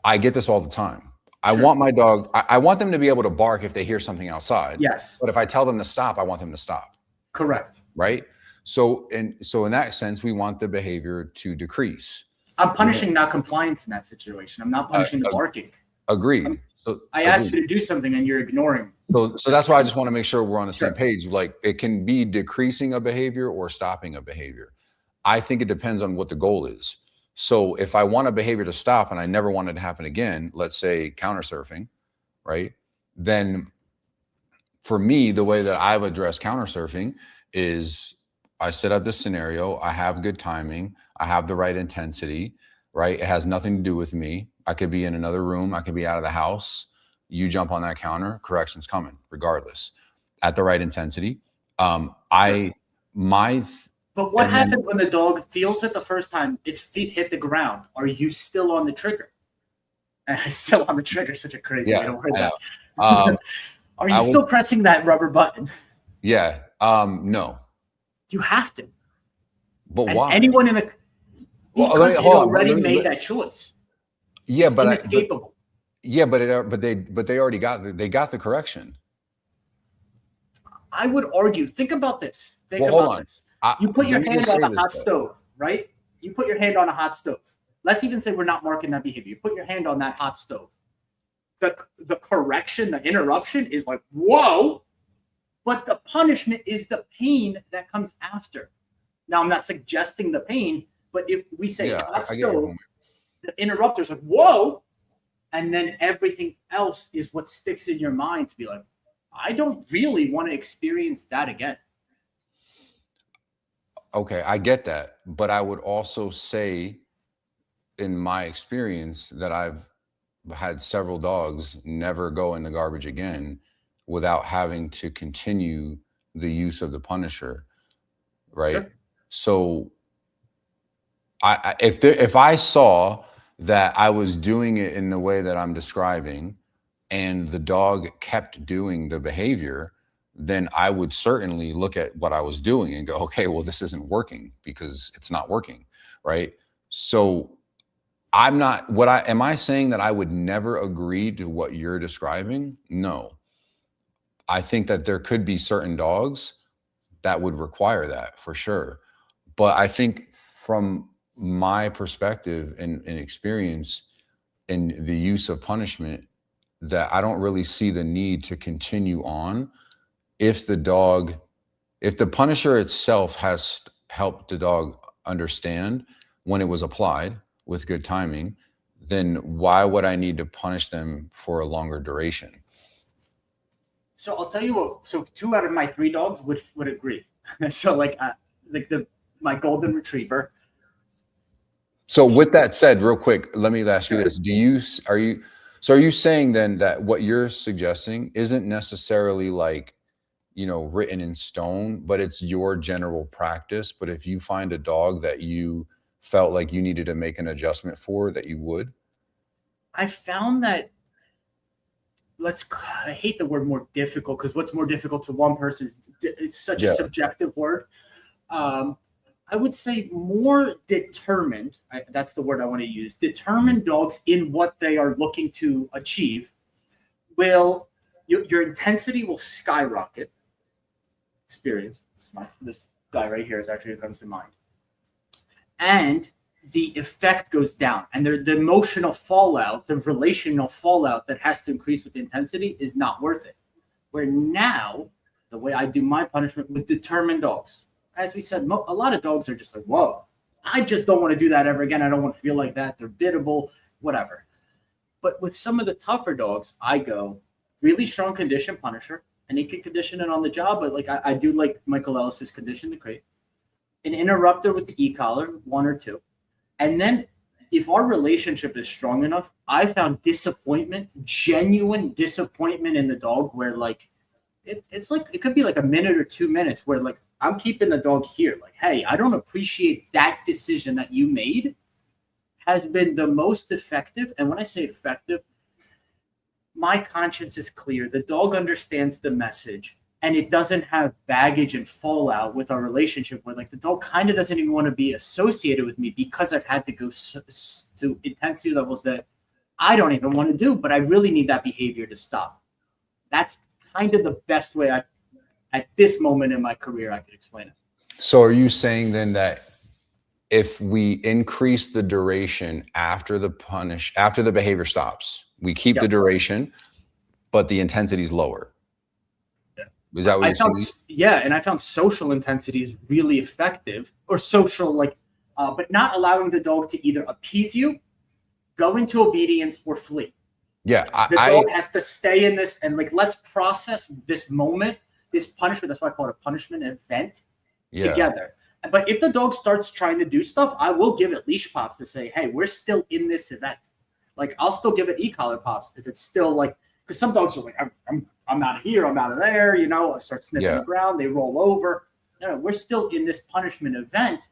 I get this all the time. I want my dog. I want them to be able to bark if they hear something outside. Yes. But if I tell them to stop, I want them to stop. Correct. Right. So in that sense, we want the behavior to decrease. I'm punishing not compliance in that situation. I'm not punishing the barking. Agreed. So I asked you to do something and you're ignoring. So that's why I just want to make sure we're on the same page. Like it can be decreasing a behavior or stopping a behavior. I think it depends on what the goal is. So if I want a behavior to stop and I never want it to happen again, let's say counter surfing, right? Then for me, the way that I've addressed counter surfing is I set up this scenario. I have good timing. I have the right intensity, right? It has nothing to do with me. I could be in another room. I could be out of the house. You jump on that counter, correction's coming regardless at the right intensity. But what happens when the dog feels it the first time, its feet hit the ground? Are you still on the trigger? Still on the trigger, such a crazy way to word that. Are you still pressing that rubber button? Yeah. No. You have to. But why? Anyone in the because you already made that choice. Yeah, it's inescapable. But they already got the correction. I would argue. Think about this. Hold on. You put your hand on a hot stove, right? You put your hand on a hot stove. Let's even say we're not marking that behavior. You put your hand on that hot stove. The correction, the interruption is like, whoa, but the punishment is the pain that comes after. Now, I'm not suggesting the pain, but if we say hot stove, the interrupter's like, whoa, and then everything else is what sticks in your mind to be like, I don't really want to experience that again. Okay, I get that. But I would also say, in my experience, that I've had several dogs never go in the garbage again without having to continue the use of the punisher, right? Sure. So if I saw that I was doing it in the way that I'm describing and the dog kept doing the behavior, then I would certainly look at what I was doing and go, okay, well, this isn't working because it's not working, right? So am I saying that I would never agree to what you're describing? No. I think that there could be certain dogs that would require that for sure. But I think from my perspective and experience in the use of punishment, that I don't really see the need to continue on if the punisher itself has helped the dog understand when it was applied with good timing, then why would I need to punish them for a longer duration? So I'll tell you what. So 2 out of my 3 dogs would agree. So my golden retriever. So with that said, real quick, let me ask you this: are you saying then that what you're suggesting isn't necessarily like, written in stone, but it's your general practice? But if you find a dog that you felt like you needed to make an adjustment for, that you would? I found that, I hate the word more difficult, because what's more difficult to one person it's such a subjective word. I would say more determined, that's the word I want to use, determined dogs in what they are looking to achieve your intensity will skyrocket. Experience. This guy right here is actually who comes to mind. And the effect goes down, and the emotional fallout, the relational fallout that has to increase with the intensity is not worth it. Where now, the way I do my punishment with determined dogs, as we said, a lot of dogs are just like, whoa, I just don't want to do that ever again. I don't want to feel like that. They're biddable, whatever. But with some of the tougher dogs, I go really strong condition punisher, and he can condition it on the job. But I do like Michael Ellis's condition the crate, an interrupter with the e-collar, 1 or 2. And then if our relationship is strong enough, I found genuine disappointment in the dog where it's like, it could be like a minute or 2 minutes where I'm keeping the dog here. Like, hey, I don't appreciate that decision that you made, has been the most effective. And when I say effective, my conscience is clear. The dog understands the message, and it doesn't have baggage and fallout with our relationship where the dog kind of doesn't even want to be associated with me because I've had to go to intensity levels that I don't even want to do, but I really need that behavior to stop. That's kind of the best way at this moment in my career I could explain it. So are you saying then that if we increase the duration after the behavior stops, we keep the duration, but the intensity is lower? Is that what you're saying? Yeah, and I found social intensity is really effective, or social, but not allowing the dog to either appease you, go into obedience, or flee. Yeah, the dog has to stay in this and let's process this moment, this punishment. That's why I call it a punishment event together. But if the dog starts trying to do stuff, I will give it leash pops to say, hey, we're still in this event. I'll still give it e-collar pops if it's still because some dogs are I'm out of here, I'm out of there, I start sniffing the ground, they roll over. No, we're still in this punishment event,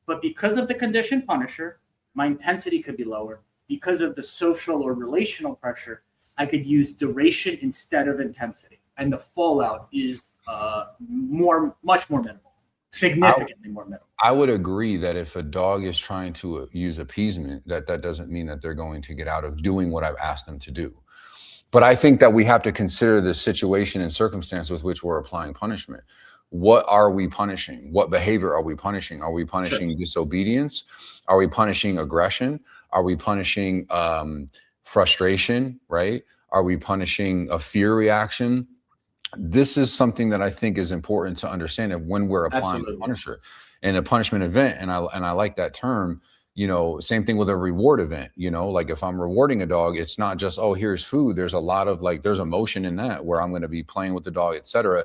but because of the condition punisher, my intensity could be lower. Because of the social or relational pressure, I could use duration instead of intensity, and the fallout is much more minimal, significantly more minimal. I would agree that if a dog is trying to use appeasement, that doesn't mean that they're going to get out of doing what I've asked them to do. But I think that we have to consider the situation and circumstance with which we're applying punishment. what are we punishing? What behavior are we punishing? Are we punishing disobedience? Are we punishing aggression? Are we punishing frustration, right? Are we punishing a fear reaction? This is something that I think is important to understand that when we're applying the punisher in a punishment event. And I like that term, same thing with a reward event, like if I'm rewarding a dog, it's not just, oh, here's food. There's a lot of there's emotion in that where I'm going to be playing with the dog, etc.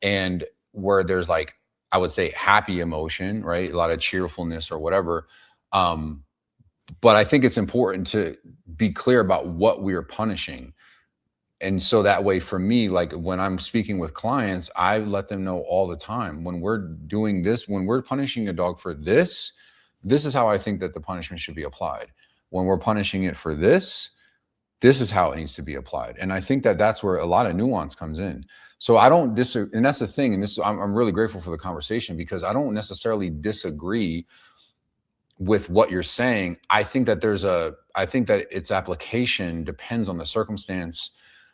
And where there's I would say happy emotion, right? A lot of cheerfulness or whatever. But I think it's important to be clear about what we're punishing. And so that way for me, when I'm speaking with clients, I let them know all the time when we're doing this, when we're punishing a dog for this is how I think that the punishment should be applied. When we're punishing it for this is how it needs to be applied. And I think that that's where a lot of nuance comes in. So I don't disagree. And that's the thing. And I'm really grateful for the conversation because I don't necessarily disagree with what you're saying. I think that its application depends on the circumstance,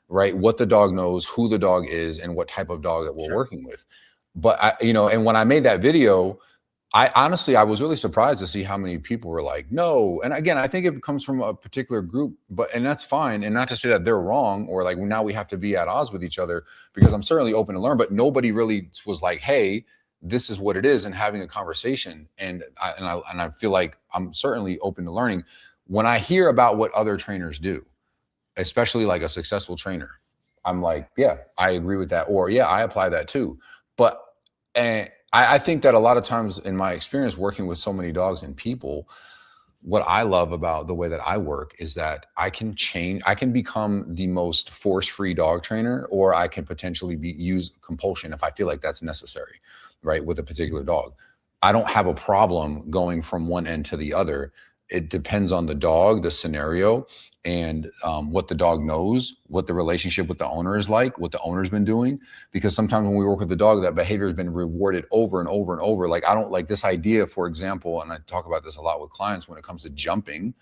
right? What the dog knows, who the dog is, and what type of dog that we're working with. But and when I made that video, I honestly was really surprised to see how many people were like, no. And again, I think it comes from a particular group, and that's fine. And not to say that they're wrong or now we have to be at odds with each other, because I'm certainly open to learn, but nobody really was like, hey, this is what it is, and having a conversation. And I feel like I'm certainly open to learning. When I hear about what other trainers do, especially a successful trainer, I'm like, yeah, I agree with that. Or yeah, I apply that too. But I think that a lot of times in my experience working with so many dogs and people, what I love about the way that I work is that I can become the most force-free dog trainer, or I can potentially use compulsion if I feel like that's necessary, right? With a particular dog. I don't have a problem going from one end to the other. It depends on the dog, the scenario, and what the dog knows, what the relationship with the owner is like, what the owner's been doing. Because sometimes when we work with the dog, that behavior has been rewarded over and over and over. I don't like this idea, for example, and I talk about this a lot with clients when it comes to jumping.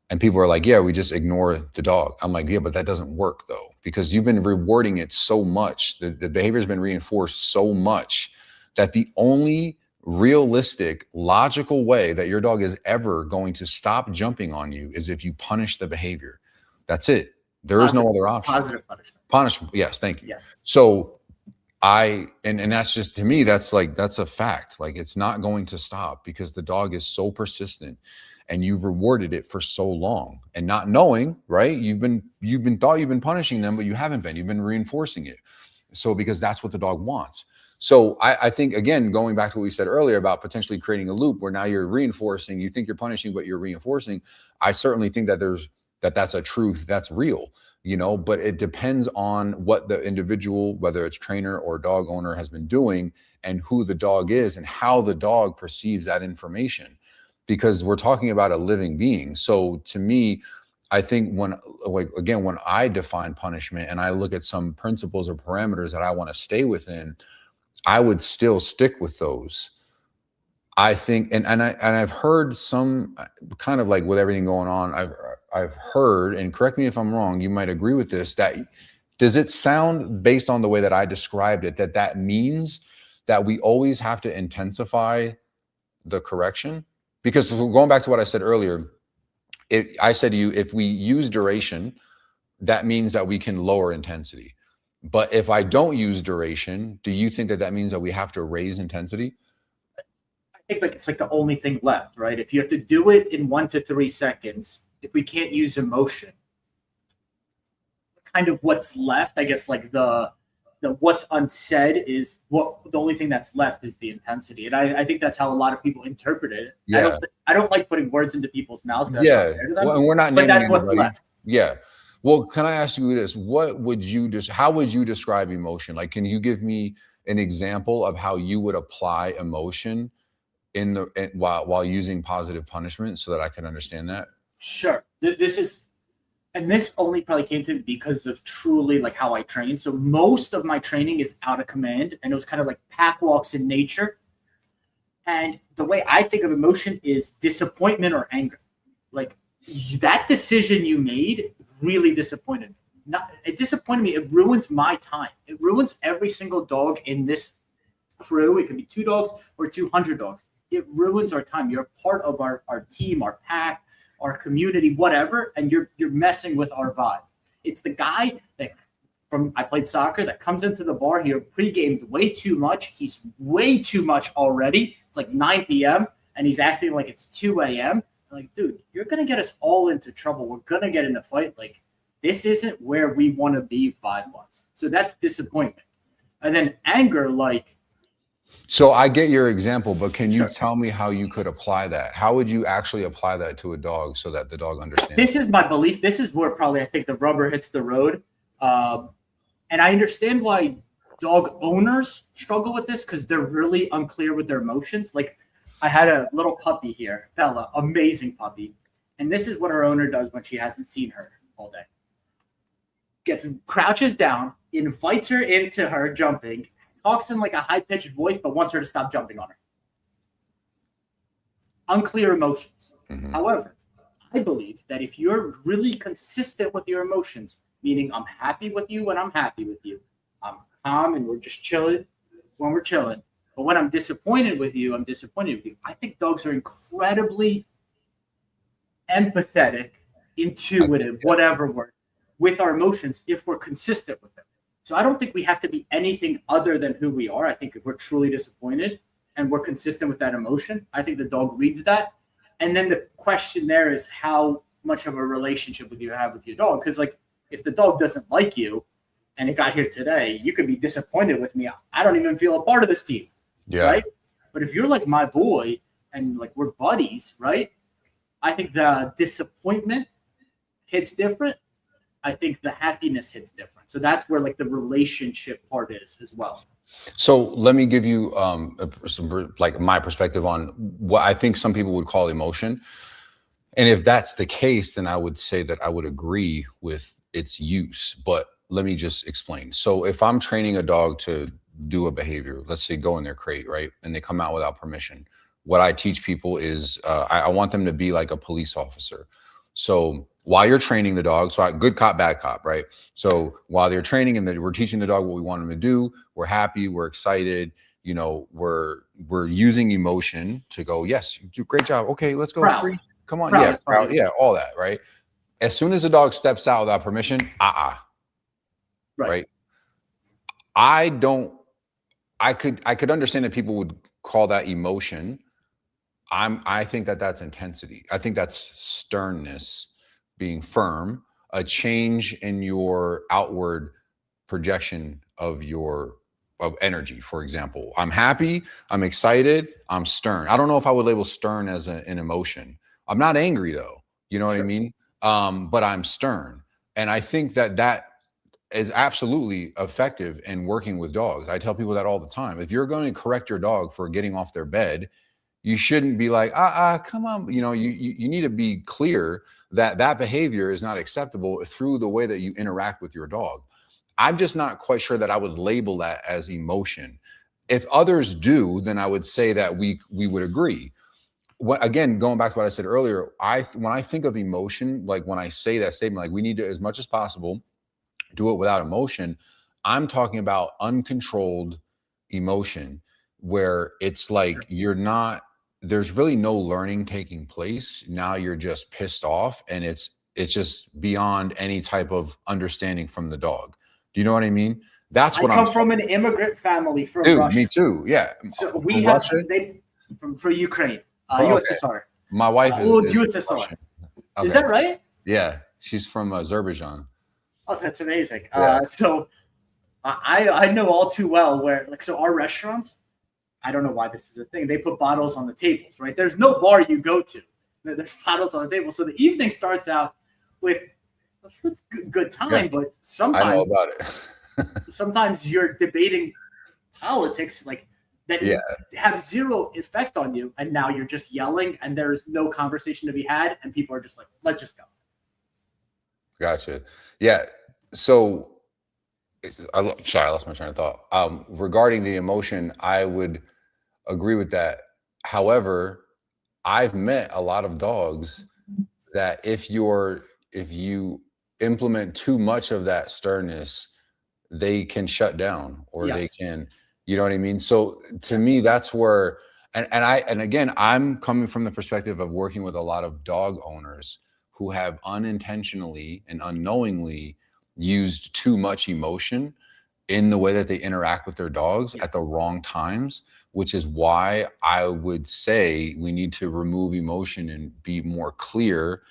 And people are like, yeah, we just ignore the dog. I'm like, yeah, but that doesn't work though, because you've been rewarding it so much. The behavior has been reinforced so much that the only realistic, logical way that your dog is ever going to stop jumping on you is if you punish the behavior. That's it. There is no other option. Positive punishment. Punishment. Yes. Thank you. Yeah. So and that's just, to me, that's a fact. It's not going to stop because the dog is so persistent and you've rewarded it for so long and not knowing, right? You've been punishing them, but you haven't been. You've been reinforcing it. So because that's what the dog wants. So I think, again, going back to what we said earlier about potentially creating a loop where now you're reinforcing, you think you're punishing, but you're reinforcing. I certainly think that that's a truth that's real, but it depends on what the individual, whether it's trainer or dog owner, has been doing and who the dog is and how the dog perceives that information, because we're talking about a living being. So to me, I think when I define punishment and I look at some principles or parameters that I want to stay within, I would still stick with those. I think, and I've heard some kind of with everything going on, I've heard, and correct me if I'm wrong, you might agree with this, that does it sound, based on the way that I described it, that means that we always have to intensify the correction? Because going back to what I said earlier, I said to you, if we use duration, that means that we can lower intensity. But if I don't use duration, do you think that means that we have to raise intensity? I think it's the only thing left, right? If you have to do it in 1 to 3 seconds, if we can't use emotion, kind of what's left, I guess, the what's unsaid is what the only thing that's left is the intensity. And I think that's how a lot of people interpret it. Yeah. I don't like putting words into people's mouths. Yeah. Well, and we're not naming that's what's anybody. left. Yeah. Well, can I ask you this? How would you describe emotion? Can you give me an example of how you would apply emotion while using positive punishment so that I can understand that? Sure. This only probably came to me because of truly how I train. So most of my training is out of command, and it was kind of pack walks in nature. And the way I think of emotion is disappointment or anger. That decision you made really disappointed me. It disappointed me. It ruins my time. It ruins every single dog in this crew. It could be 2 dogs or 200 dogs. It ruins our time. You're part of our team, our pack, our community, whatever, and you're messing with our vibe. It's the guy that I played soccer that comes into the bar here pre-gamed way too much. He's way too much already. It's like 9 p.m. and he's acting like it's 2 a.m. Like, dude, you're gonna get us all into trouble. We're gonna get in a fight. Like, this isn't where we want to be vibe-wise. So that's disappointment. And then anger, like. So I get your example, but can you tell me how you could apply that? How would you actually apply that to a dog so that the dog understands? This is my belief. This is where probably I think the rubber hits the road. And I understand why dog owners struggle with this because they're really unclear with their emotions. Like, I had a little puppy here, Bella, amazing puppy. And this is what her owner does when she hasn't seen her all day. Crouches down, invites her into her jumping, talks in like a high-pitched voice, but wants her to stop jumping on her. Unclear emotions. Mm-hmm. However, I believe that if you're really consistent with your emotions, meaning I'm happy with you when I'm happy with you, I'm calm and we're just chilling when we're chilling, but when I'm disappointed with you, I'm disappointed with you. I think dogs are incredibly empathetic, intuitive, whatever word, with our emotions if we're consistent with them. So I don't think we have to be anything other than who we are. I think if we're truly disappointed and we're consistent with that emotion, I think the dog reads that. And then the question there is how much of a relationship would you have with your dog? Because, like, if the dog doesn't like you and it got here today, you could be disappointed with me. I don't even feel a part of this team. Yeah. Right. But if you're like my boy and like we're buddies, right? I think the disappointment hits different. I think the happiness hits different. So that's where like the relationship part is as well. So let me give you like my perspective on what I think some people would call emotion. And if that's the case, then I would say that I would agree with its use. But let me just explain. So if I'm training a dog to do a behavior, let's say go in their crate, right? And they come out without permission. What I teach people is I want them to be like a police officer. So while you're training the dog, so good cop, bad cop, right? So while they're training and we're teaching the dog what we want them to do, we're happy, we're excited, you know, we're using emotion to go, yes, you do a great job. Okay, let's go. Proud. Free. Come on. Proud. Yeah, proud. Yeah, all that, right? As soon as the dog steps out without permission, right? I could understand that people would call that emotion. I think that that's intensity. I think that's sternness, being firm, a change in your outward projection of energy. For example, I'm happy, I'm excited, I'm stern. I don't know if I would label stern as an emotion. I'm not angry though. You know what I mean? But I'm stern. And I think that is absolutely effective in working with dogs. I tell people that all the time. If you're going to correct your dog for getting off their bed, you shouldn't be like, come on. You know, you need to be clear that behavior is not acceptable through the way that you interact with your dog. I'm just not quite sure that I would label that as emotion. If others do, then I would say that we would agree. Again, going back to what I said earlier, when I think of emotion, like when I say that statement, like we need to, as much as possible, do it without emotion, I'm talking about uncontrolled emotion where it's like there's really no learning taking place. Now you're just pissed off and it's just beyond any type of understanding from the dog. Do you know what I mean? That's what I come from an immigrant family from Russia. Me too. Yeah. So we have from Ukraine. USSR. My wife is USSR. Okay. Is that right? Yeah. She's from Azerbaijan. Oh, that's amazing. Yeah. So I know all too well where, like, so our restaurants, I don't know why this is a thing. They put bottles on the tables, right? There's no bar you go to. There's bottles on the table. So the evening starts out with good time, but sometimes I know about it. sometimes you're debating politics like that have zero effect on you. And now you're just yelling and there's no conversation to be had. And people are just like, let's just go. Gotcha. Yeah. So I lost my train of thought. Regarding the emotion, I would agree with that. However, I've met a lot of dogs that if you implement too much of that sternness, they can shut down or they can You know what I mean? So to me, that's where, and again, I'm coming from the perspective of working with a lot of dog owners who have unintentionally and unknowingly used too much emotion in the way that they interact with their dogs at the wrong times, which is why I would say we need to remove emotion and be more clear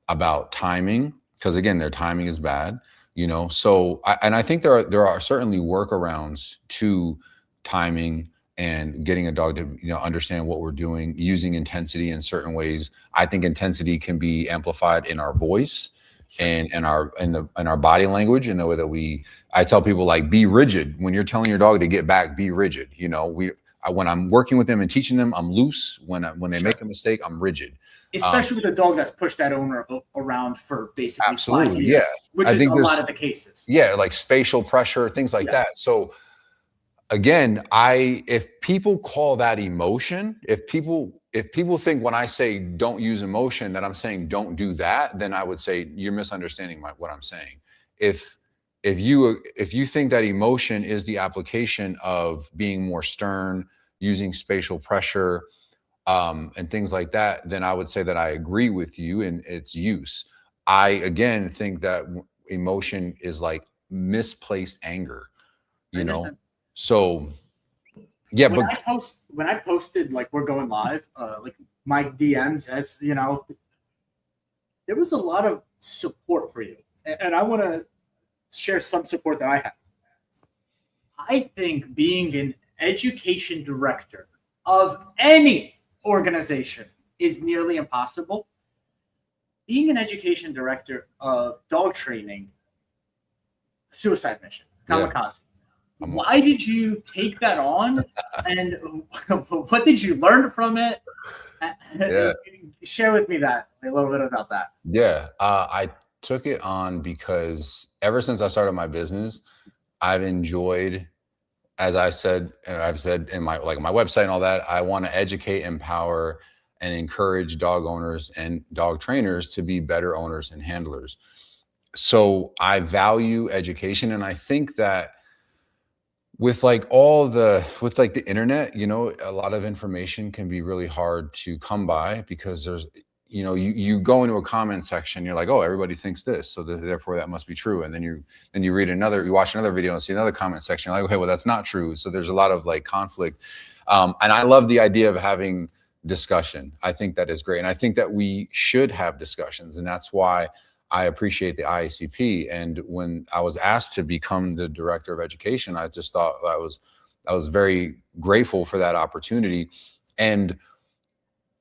about timing, because again, their timing is bad, you know. So I think there are certainly workarounds to timing and getting a dog to, you know, understand what we're doing, using intensity in certain ways. I think intensity can be amplified in our voice and in our body language, in the way that I tell people, like, be rigid when you're telling your dog to get back. Be rigid. You know, when I'm working with them and teaching them, I'm loose. When they make a mistake, I'm rigid. Especially with a dog that's pushed that owner around for basically 5 years, yeah, which is a lot of the cases. Yeah, like spatial pressure, things like that. So again, if people call that emotion, if people think when I say don't use emotion that I'm saying don't do that, then I would say you're misunderstanding what I'm saying. If you think that emotion is the application of being more stern, using spatial pressure, and things like that, then I would say that I agree with you in its use. I, again, think that emotion is like misplaced anger, you know? So yeah, when I posted, like, we're going live, like my DMs, as you know, there was a lot of support for you. And I want to share some support that I have. I think being an education director of any organization is nearly impossible. Being an education director of dog training, suicide mission, kamikaze. Why did you take that on? And what did you learn from it? Share with me a little bit about that. Yeah, I took it on because ever since I started my business, I've enjoyed, as I've said in my website and all that, I want to educate, empower, and encourage dog owners and dog trainers to be better owners and handlers. So I value education, and I think that with the internet, you know, a lot of information can be really hard to come by, because there's, you know, you go into a comment section, you're like, oh, everybody thinks this, so therefore that must be true. And then you you watch another video and see another comment section, you're like, okay, well, that's not true. So there's a lot of like conflict. And I love the idea of having discussion. I think that is great. And I think that we should have discussions. And that's why I appreciate the IACP. And when I was asked to become the director of education, I just thought I was very grateful for that opportunity. And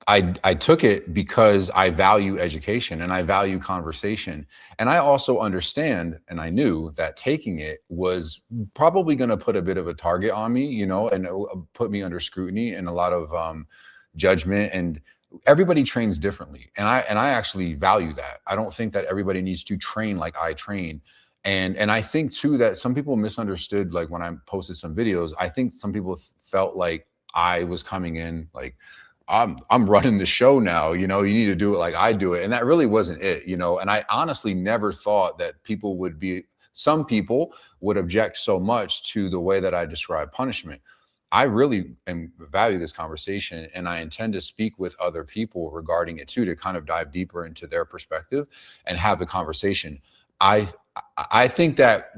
I took it because I value education and I value conversation. And I also understand, and I knew that taking it was probably going to put a bit of a target on me, you know, and put me under scrutiny and a lot of judgment. And everybody trains differently. And I actually value that. I don't think that everybody needs to train like I train. And I think too that some people misunderstood, like when I posted some videos, I think some people felt like I was coming in like, I'm running the show now, you know, you need to do it like I do it. And that really wasn't it, you know. And I honestly never thought that some people would object so much to the way that I describe punishment. I really value this conversation, and I intend to speak with other people regarding it too, to kind of dive deeper into their perspective and have the conversation. I think that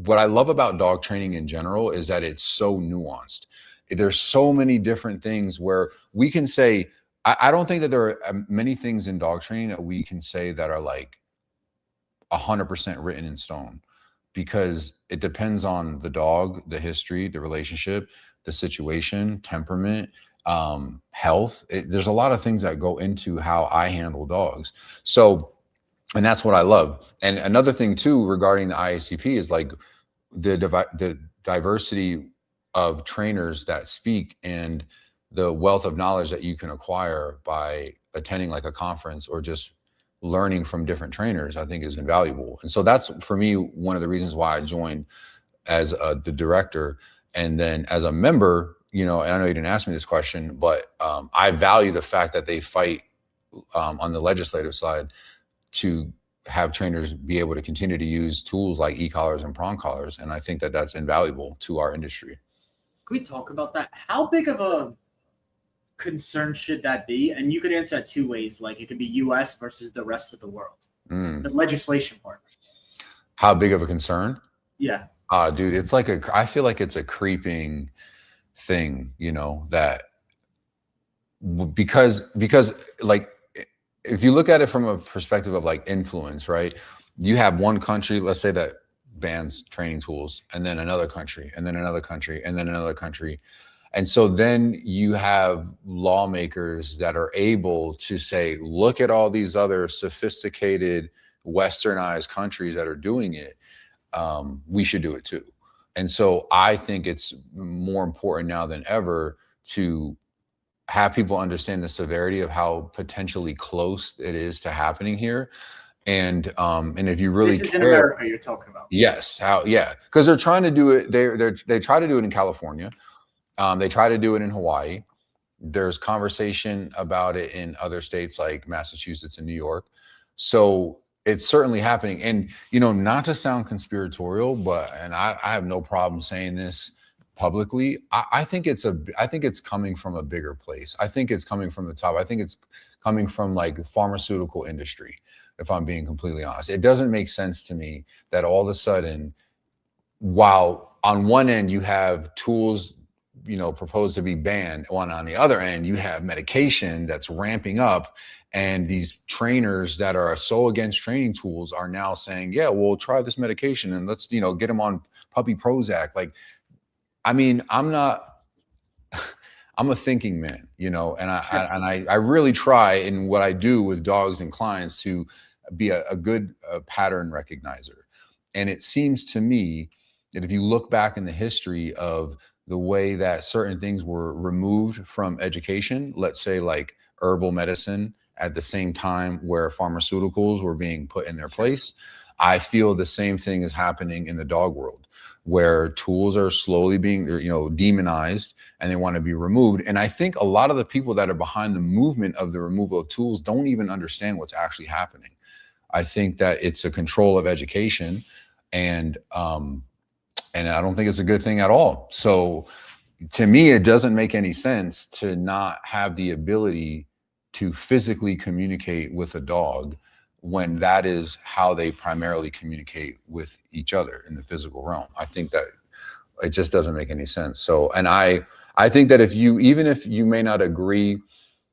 what I love about dog training in general is that it's so nuanced. There's so many different things where we can say, I don't think that there are many things in dog training that we can say that are like 100% written in stone, because it depends on the dog, the history, the relationship, the situation, temperament, health. There's a lot of things that go into how I handle dogs. So, and that's what I love. And another thing too, regarding the IACP, is like the diversity of trainers that speak and the wealth of knowledge that you can acquire by attending like a conference or just learning from different trainers, I think is invaluable. And so that's, for me, one of the reasons why I joined as the director. And then as a member, you know, and I know you didn't ask me this question, but I value the fact that they fight on the legislative side to have trainers be able to continue to use tools like e-collars and prong collars. And I think that that's invaluable to our industry. we talk about that? How big of a concern should that be? And you could answer that two ways. Like, it could be US versus the rest of the world. The legislation part. How big of a concern? Yeah. Dude, it's like I feel like it's a creeping thing, you know, that because like, if you look at it from a perspective of like influence, right? You have one country, let's say, that bans training tools, and then another country, and then another country, and then another country. And so then you have lawmakers that are able to say, look at all these other sophisticated westernized countries that are doing it. We should do it too. And so I think it's more important now than ever to have people understand the severity of how potentially close it is to happening here. And if you really this is care, in America you're talking about. Yes. Because they're trying to do it. They try to do it in California. They try to do it in Hawaii. There's conversation about it in other states like Massachusetts and New York. So it's certainly happening. And, you know, not to sound conspiratorial, but, and I have no problem saying this publicly, I think it's coming from a bigger place. I think it's coming from the top. I think it's coming from like the pharmaceutical industry, if I'm being completely honest. It doesn't make sense to me that all of a sudden, while on one end you have tools, you know, proposed to be banned, on the other end you have medication that's ramping up, and these trainers that are so against training tools are now saying, yeah, we'll try this medication and let's, you know, get them on puppy Prozac. Like, I mean, I'm a thinking man, you know, and I really try in what I do with dogs and clients to be a good pattern recognizer. And it seems to me that if you look back in the history of the way that certain things were removed from education, let's say like herbal medicine, at the same time where pharmaceuticals were being put in their place, I feel the same thing is happening in the dog world, where tools are slowly being, you know, demonized, and they want to be removed. And I think a lot of the people that are behind the movement of the removal of tools don't even understand what's actually happening. I think that it's a control of education, and I don't think it's a good thing at all. So to me, it doesn't make any sense to not have the ability to physically communicate with a dog when that is how they primarily communicate with each other in the physical realm. I think that it just doesn't make any sense. So, and I think that even if you may not agree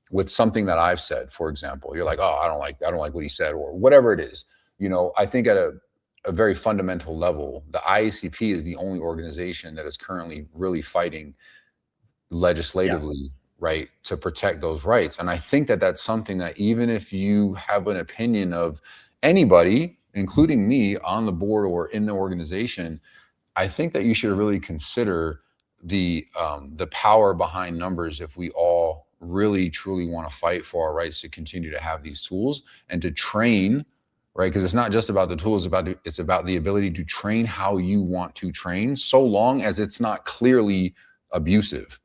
with something that I've said, for example, you're like, oh, I don't like what he said, or whatever it is, you know, I think at a very fundamental level, the IACP is the only organization that is currently really fighting legislatively, right, to protect those rights. And I think that that's something that even if you have an opinion of anybody, including me, on the board or in the organization, I think that you should really consider the power behind numbers if we all really truly want to fight for our rights to continue to have these tools and to train, right? Because it's not just about the tools, it's about the ability to train how you want to train, so long as it's not clearly abusive,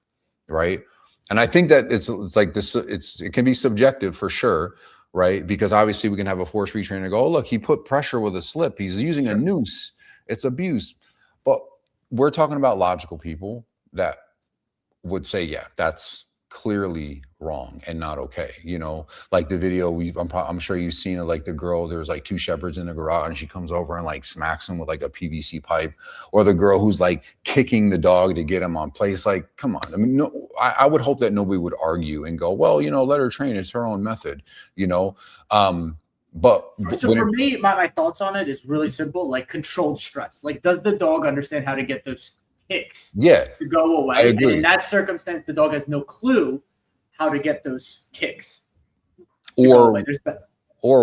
right? And I think that it's like this, it can be subjective for sure, right? Because obviously we can have a force-free trainer go, oh, look, he put pressure with a slip, he's using a noose, it's abuse. But we're talking about logical people that would say, yeah, that's clearly wrong and not okay. You know, like the video I'm sure you've seen it, like the girl, there's like two shepherds in the garage and she comes over and like smacks him with like a PVC pipe, or the girl who's like kicking the dog to get him on place. Like, come on. I mean, no, I would hope that nobody would argue and go, well, you know, let her train, it's her own method, you know. But so for me, my thoughts on it is really simple, like controlled stress. Like, does the dog understand how to get those kicks to go away? And in that circumstance, the dog has no clue how to get those kicks or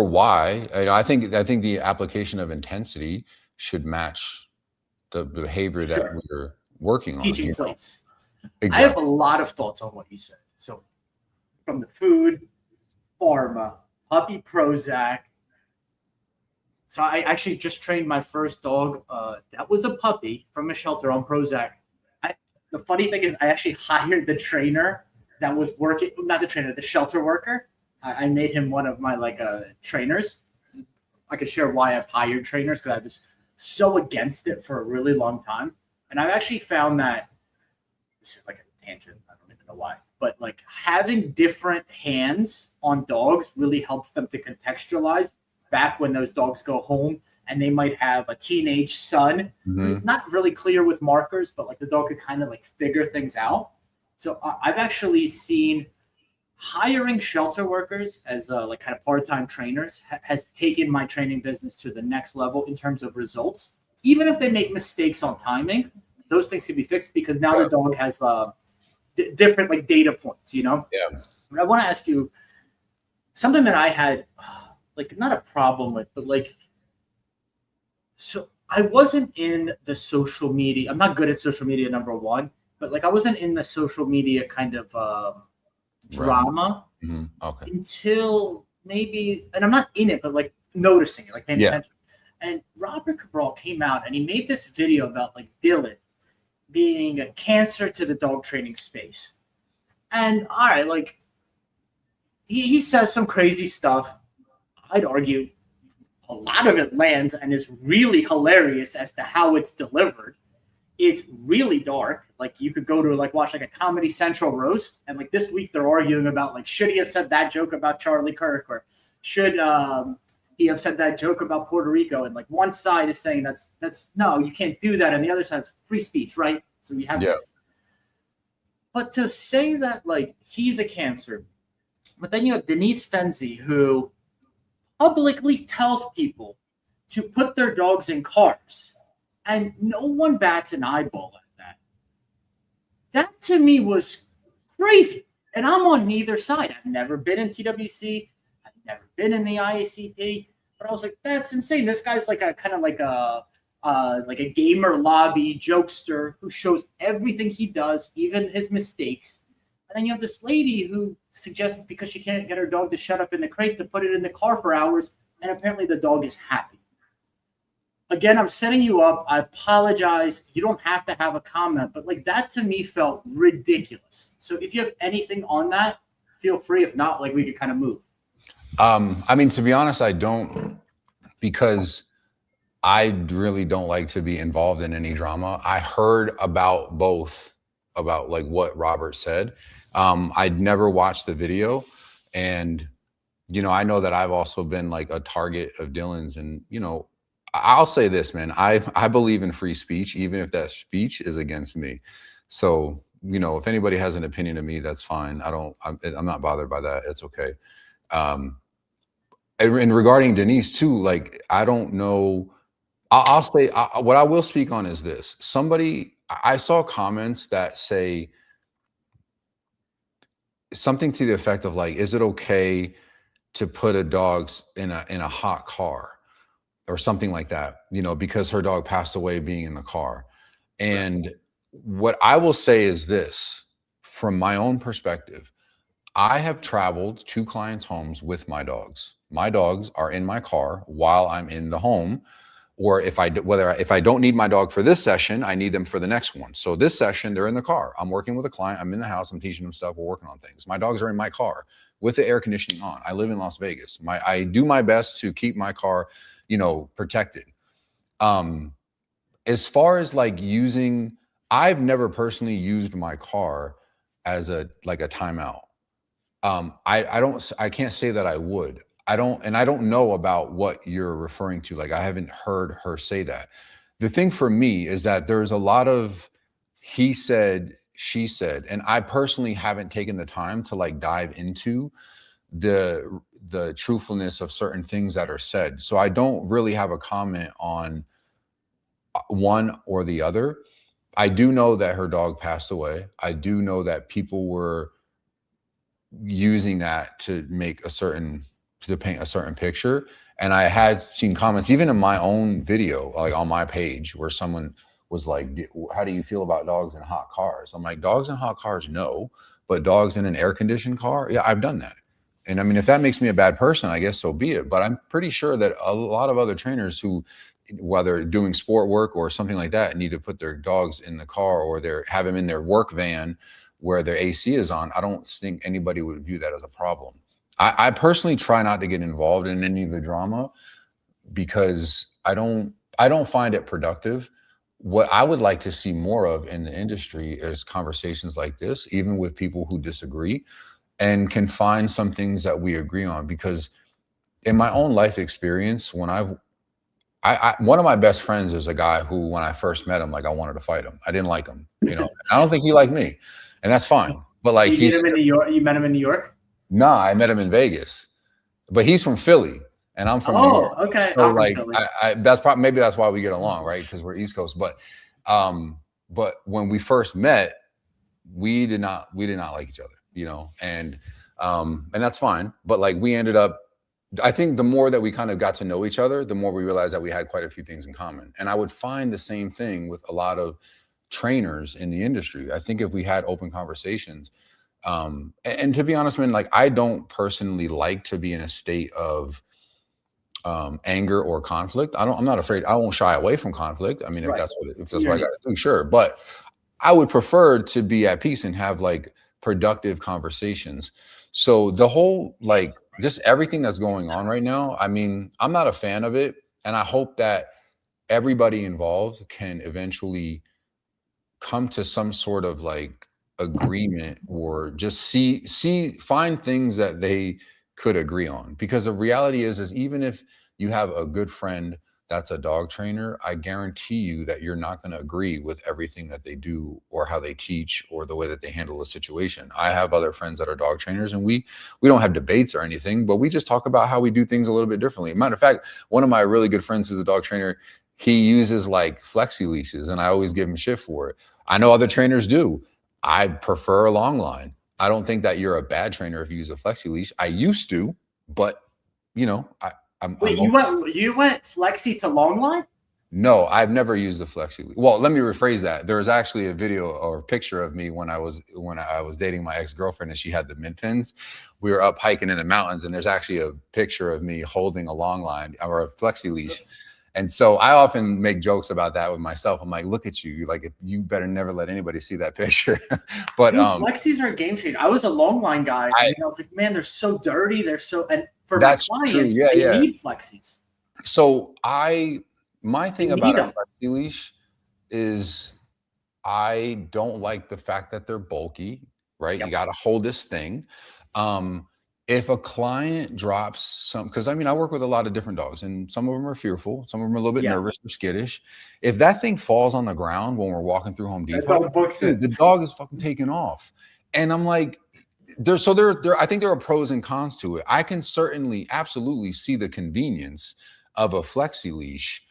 why. I think the application of intensity should match the behavior that we're working on. Teaching plates. Exactly. I have a lot of thoughts on what you said. So from the food, pharma, puppy Prozac. So I actually just trained my first dog. That was a puppy from a shelter on Prozac. The funny thing is I actually hired the trainer that was working, not the trainer, the shelter worker. I made him one of my trainers. I could share why I've hired trainers, because I was so against it for a really long time. And I've actually found that this is like a tangent. I don't even know why, but like having different hands on dogs really helps them to contextualize back when those dogs go home and they might have a teenage son who's not really clear with markers, but like the dog could kind of like figure things out. So I've actually seen hiring shelter workers as like kind of part-time trainers has taken my training business to the next level in terms of results. Even if they make mistakes on timing, those things can be fixed because now the dog has different like data points, you know? Yeah. But I want to ask you something that I had like not a problem with, but like, so I wasn't in the social media. I'm not good at social media, number one, but like I wasn't in the social media kind of drama until maybe, and I'm not in it, but like noticing it, like paying attention. And Robert Cabral came out and he made this video about like Dylan being a cancer to the dog training space. And all right, like he says some crazy stuff. I'd argue a lot of it lands and is really hilarious as to how it's delivered. It's really dark. Like you could go to like watch like a Comedy Central roast, and like this week they're arguing about like should he have said that joke about Charlie Kirk, or should he have said that joke about Puerto Rico? And like one side is saying that's no, you can't do that, and the other side's free speech, right? So we have this. But to say that like he's a cancer, but then you have Denise Fenzi who publicly tells people to put their dogs in cars, and no one bats an eyeball at that. That to me was crazy. And I'm on neither side. I've never been in TWC. I've never been in the IACP. But I was like, that's insane. This guy's like a kind of like a gamer lobby jokester who shows everything he does, even his mistakes. And then you have this lady who suggests because she can't get her dog to shut up in the crate to put it in the car for hours, and apparently the dog is happy. Again, I'm setting you up. I apologize. You don't have to have a comment, but like that to me felt ridiculous. So if you have anything on that, feel free. If not, like we could kind of move. I mean, to be honest, I don't, because I really don't like to be involved in any drama. I heard about both, about like what Robert said. I'd never watched the video, and you know, I know that I've also been like a target of Dylan's, and you know, I'll say this, man, I believe in free speech, even if that speech is against me. So, you know, if anybody has an opinion of me, that's fine. I'm not bothered by that. It's okay. And regarding Denise too, like, I don't know, I'll say what I will speak on is this. I saw comments that say something to the effect of like, is it okay to put a dog in a hot car or something like that, you know, because her dog passed away being in the car. And what I will say is this, from my own perspective, I have traveled to clients' homes with my dogs. My dogs are in my car while I'm in the home, or if I don't need my dog for this session, I need them for the next one. So this session, they're in the car. I'm working with a client. I'm in the house. I'm teaching them stuff. We're working on things. My dogs are in my car with the air conditioning on. I live in Las Vegas. I do my best to keep my car, you know, protected. As far as like using, I've never personally used my car as a timeout. I can't say that I would. I don't know about what you're referring to. Like, I haven't heard her say that. The thing for me is that there's a lot of he said, she said, and I personally haven't taken the time to like dive into the truthfulness of certain things that are said. So I don't really have a comment on one or the other. I do know that her dog passed away. I do know that people were using that to paint a certain picture. And I had seen comments, even in my own video, like on my page, where someone was like, how do you feel about dogs in hot cars? I'm like, dogs in hot cars, no, but dogs in an air-conditioned car, yeah, I've done that. And I mean, if that makes me a bad person, I guess so be it. But I'm pretty sure that a lot of other trainers who, whether doing sport work or something like that, need to put their dogs in the car, or have them in their work van where their AC is on. I don't think anybody would view that as a problem. I personally try not to get involved in any of the drama because I don't find it productive. what I would like to see more of in the industry is conversations like this, even with people who disagree, and can find some things that we agree on. Because in my own life experience, when one of my best friends is a guy who, when I first met him, like I wanted to fight him. I didn't like him, you know. I don't think he liked me, and that's fine. But like, you met him in New York. You met him in New York? Nah, I met him in Vegas, but he's from Philly, and I'm from New York. Okay. So like, that's probably, maybe that's why we get along, right? Because we're East Coast. But when we first met, we did not like each other, you know, and that's fine. But like, we ended up, I think the more that we kind of got to know each other, the more we realized that we had quite a few things in common. And I would find the same thing with a lot of trainers in the industry. I think if we had open conversations, and to be honest, man, like, I don't personally like to be in a state of anger or conflict. I'm not afraid. I won't shy away from conflict. I mean, if that's what I got to do, sure. But I would prefer to be at peace and have like productive conversations. So the whole, like, just everything that's going on right now, I mean, I'm not a fan of it. And I hope that everybody involved can eventually come to some sort of like agreement, or just find things that they could agree on. Because the reality is even if you have a good friend that's a dog trainer, I guarantee you that you're not going to agree with everything that they do or how they teach or the way that they handle a situation. I have other friends that are dog trainers, and we don't have debates or anything, but we just talk about how we do things a little bit differently. Matter of fact, one of my really good friends who's a dog trainer, he uses like flexi leashes, and I always give him shit for it. I know other trainers do. I prefer a long line. I don't think that you're a bad trainer if you use a flexi leash. I used to, but you know, you went flexi to long line? No, I've never used the flexi leash. Well, let me rephrase that. There was actually a video or a picture of me when I was dating my ex-girlfriend, and she had the mint pins. We were up hiking in the mountains, and there's actually a picture of me holding a long line or a flexi leash. And so I often make jokes about that with myself. I'm like, look at you. Like, you better never let anybody see that picture. But dude, flexis are a game changer. I was a long line guy. And I was like, man, they're so dirty. And for my clients, they need flexis. So my thing about a flexi leash is I don't like the fact that they're bulky, right? Yep. You got to hold this thing. If a client drops some, because I mean, I work with a lot of different dogs, and some of them are fearful, some of them are a little bit nervous or skittish. If that thing falls on the ground when we're walking through Home Depot, the dog is fucking taking off. And I'm like, I think there are pros and cons to it. I can absolutely see the convenience of a flexi leash,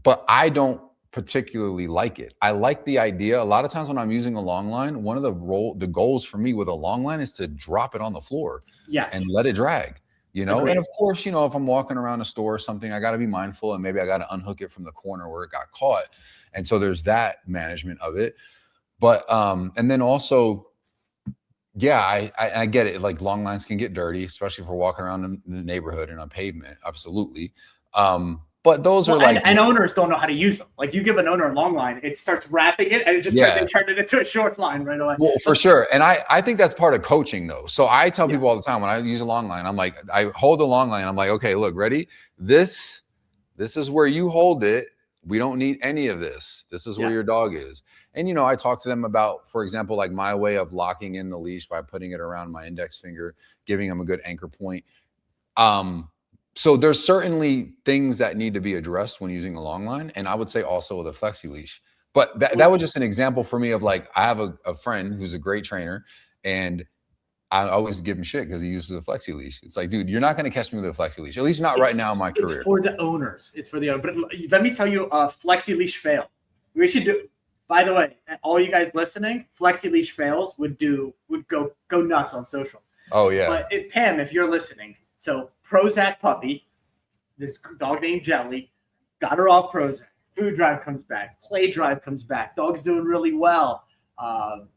but I don't particularly like it. I like the idea. A lot of times when I'm using a long line, one of the goals for me with a long line is to drop it on the floor and let it drag, you know. Agreed. And of course, you know, if I'm walking around a store or something, I got to be mindful, and maybe I got to unhook it from the corner where it got caught. And so there's that management of it. But and then also, I get it. Like, long lines can get dirty, especially if we're walking around in the neighborhood and on pavement. Absolutely. But those are like, and owners don't know how to use them. Like, you give an owner a long line, it starts wrapping it, and it just turn it into a short line right away. Well, for sure. And I think that's part of coaching, though. So I tell people all the time when I use a long line, I'm like, I hold the long line. I'm like, okay, look, ready? This is where you hold it. We don't need any of this. This is where your dog is. And, you know, I talk to them about, for example, like my way of locking in the leash by putting it around my index finger, giving them a good anchor point. So there's certainly things that need to be addressed when using a long line. And I would say also with a flexi leash. But that was just an example for me of, like, I have a friend who's a great trainer, and I always give him shit because he uses a flexi leash. It's like, dude, you're not going to catch me with a flexi leash, at least not right now in my career. It's for the owners. But let me tell you a flexi leash fail. We should do, by the way, all you guys listening, flexi leash fails would go nuts on social. Oh, yeah. But Pam, if you're listening, so Prozac puppy, this dog named Jelly, got her off Prozac. Food drive comes back. Play drive comes back. Dog's doing really well. We're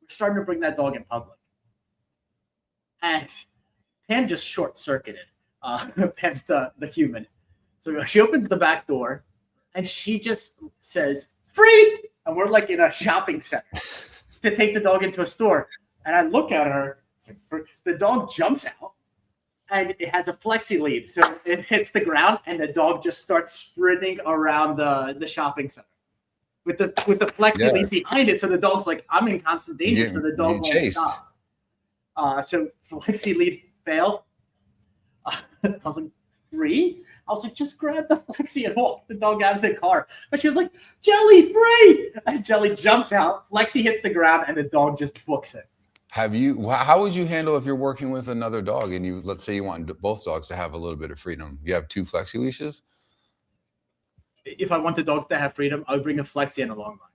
starting to bring that dog in public. And Pam just short-circuited. Pam's the human. So she opens the back door, and she just says, "Free!" And we're like in a shopping center to take the dog into a store. And I look at her. The dog jumps out. And it has a flexi lead, so it hits the ground, and the dog just starts sprinting around the shopping center. with the flexi lead behind it. So the dog's like, I'm in constant danger. So the dog won't stop. So flexi lead fail. I was like, 3? I was like, just grab the flexi and walk the dog out of the car. But she was like, Jelly, free! And Jelly jumps out, flexi hits the ground, and the dog just books it. How would you handle if you're working with another dog and let's say you want both dogs to have a little bit of freedom? You have 2 flexi leashes? If I want the dogs to have freedom, I would bring a flexi and a long line.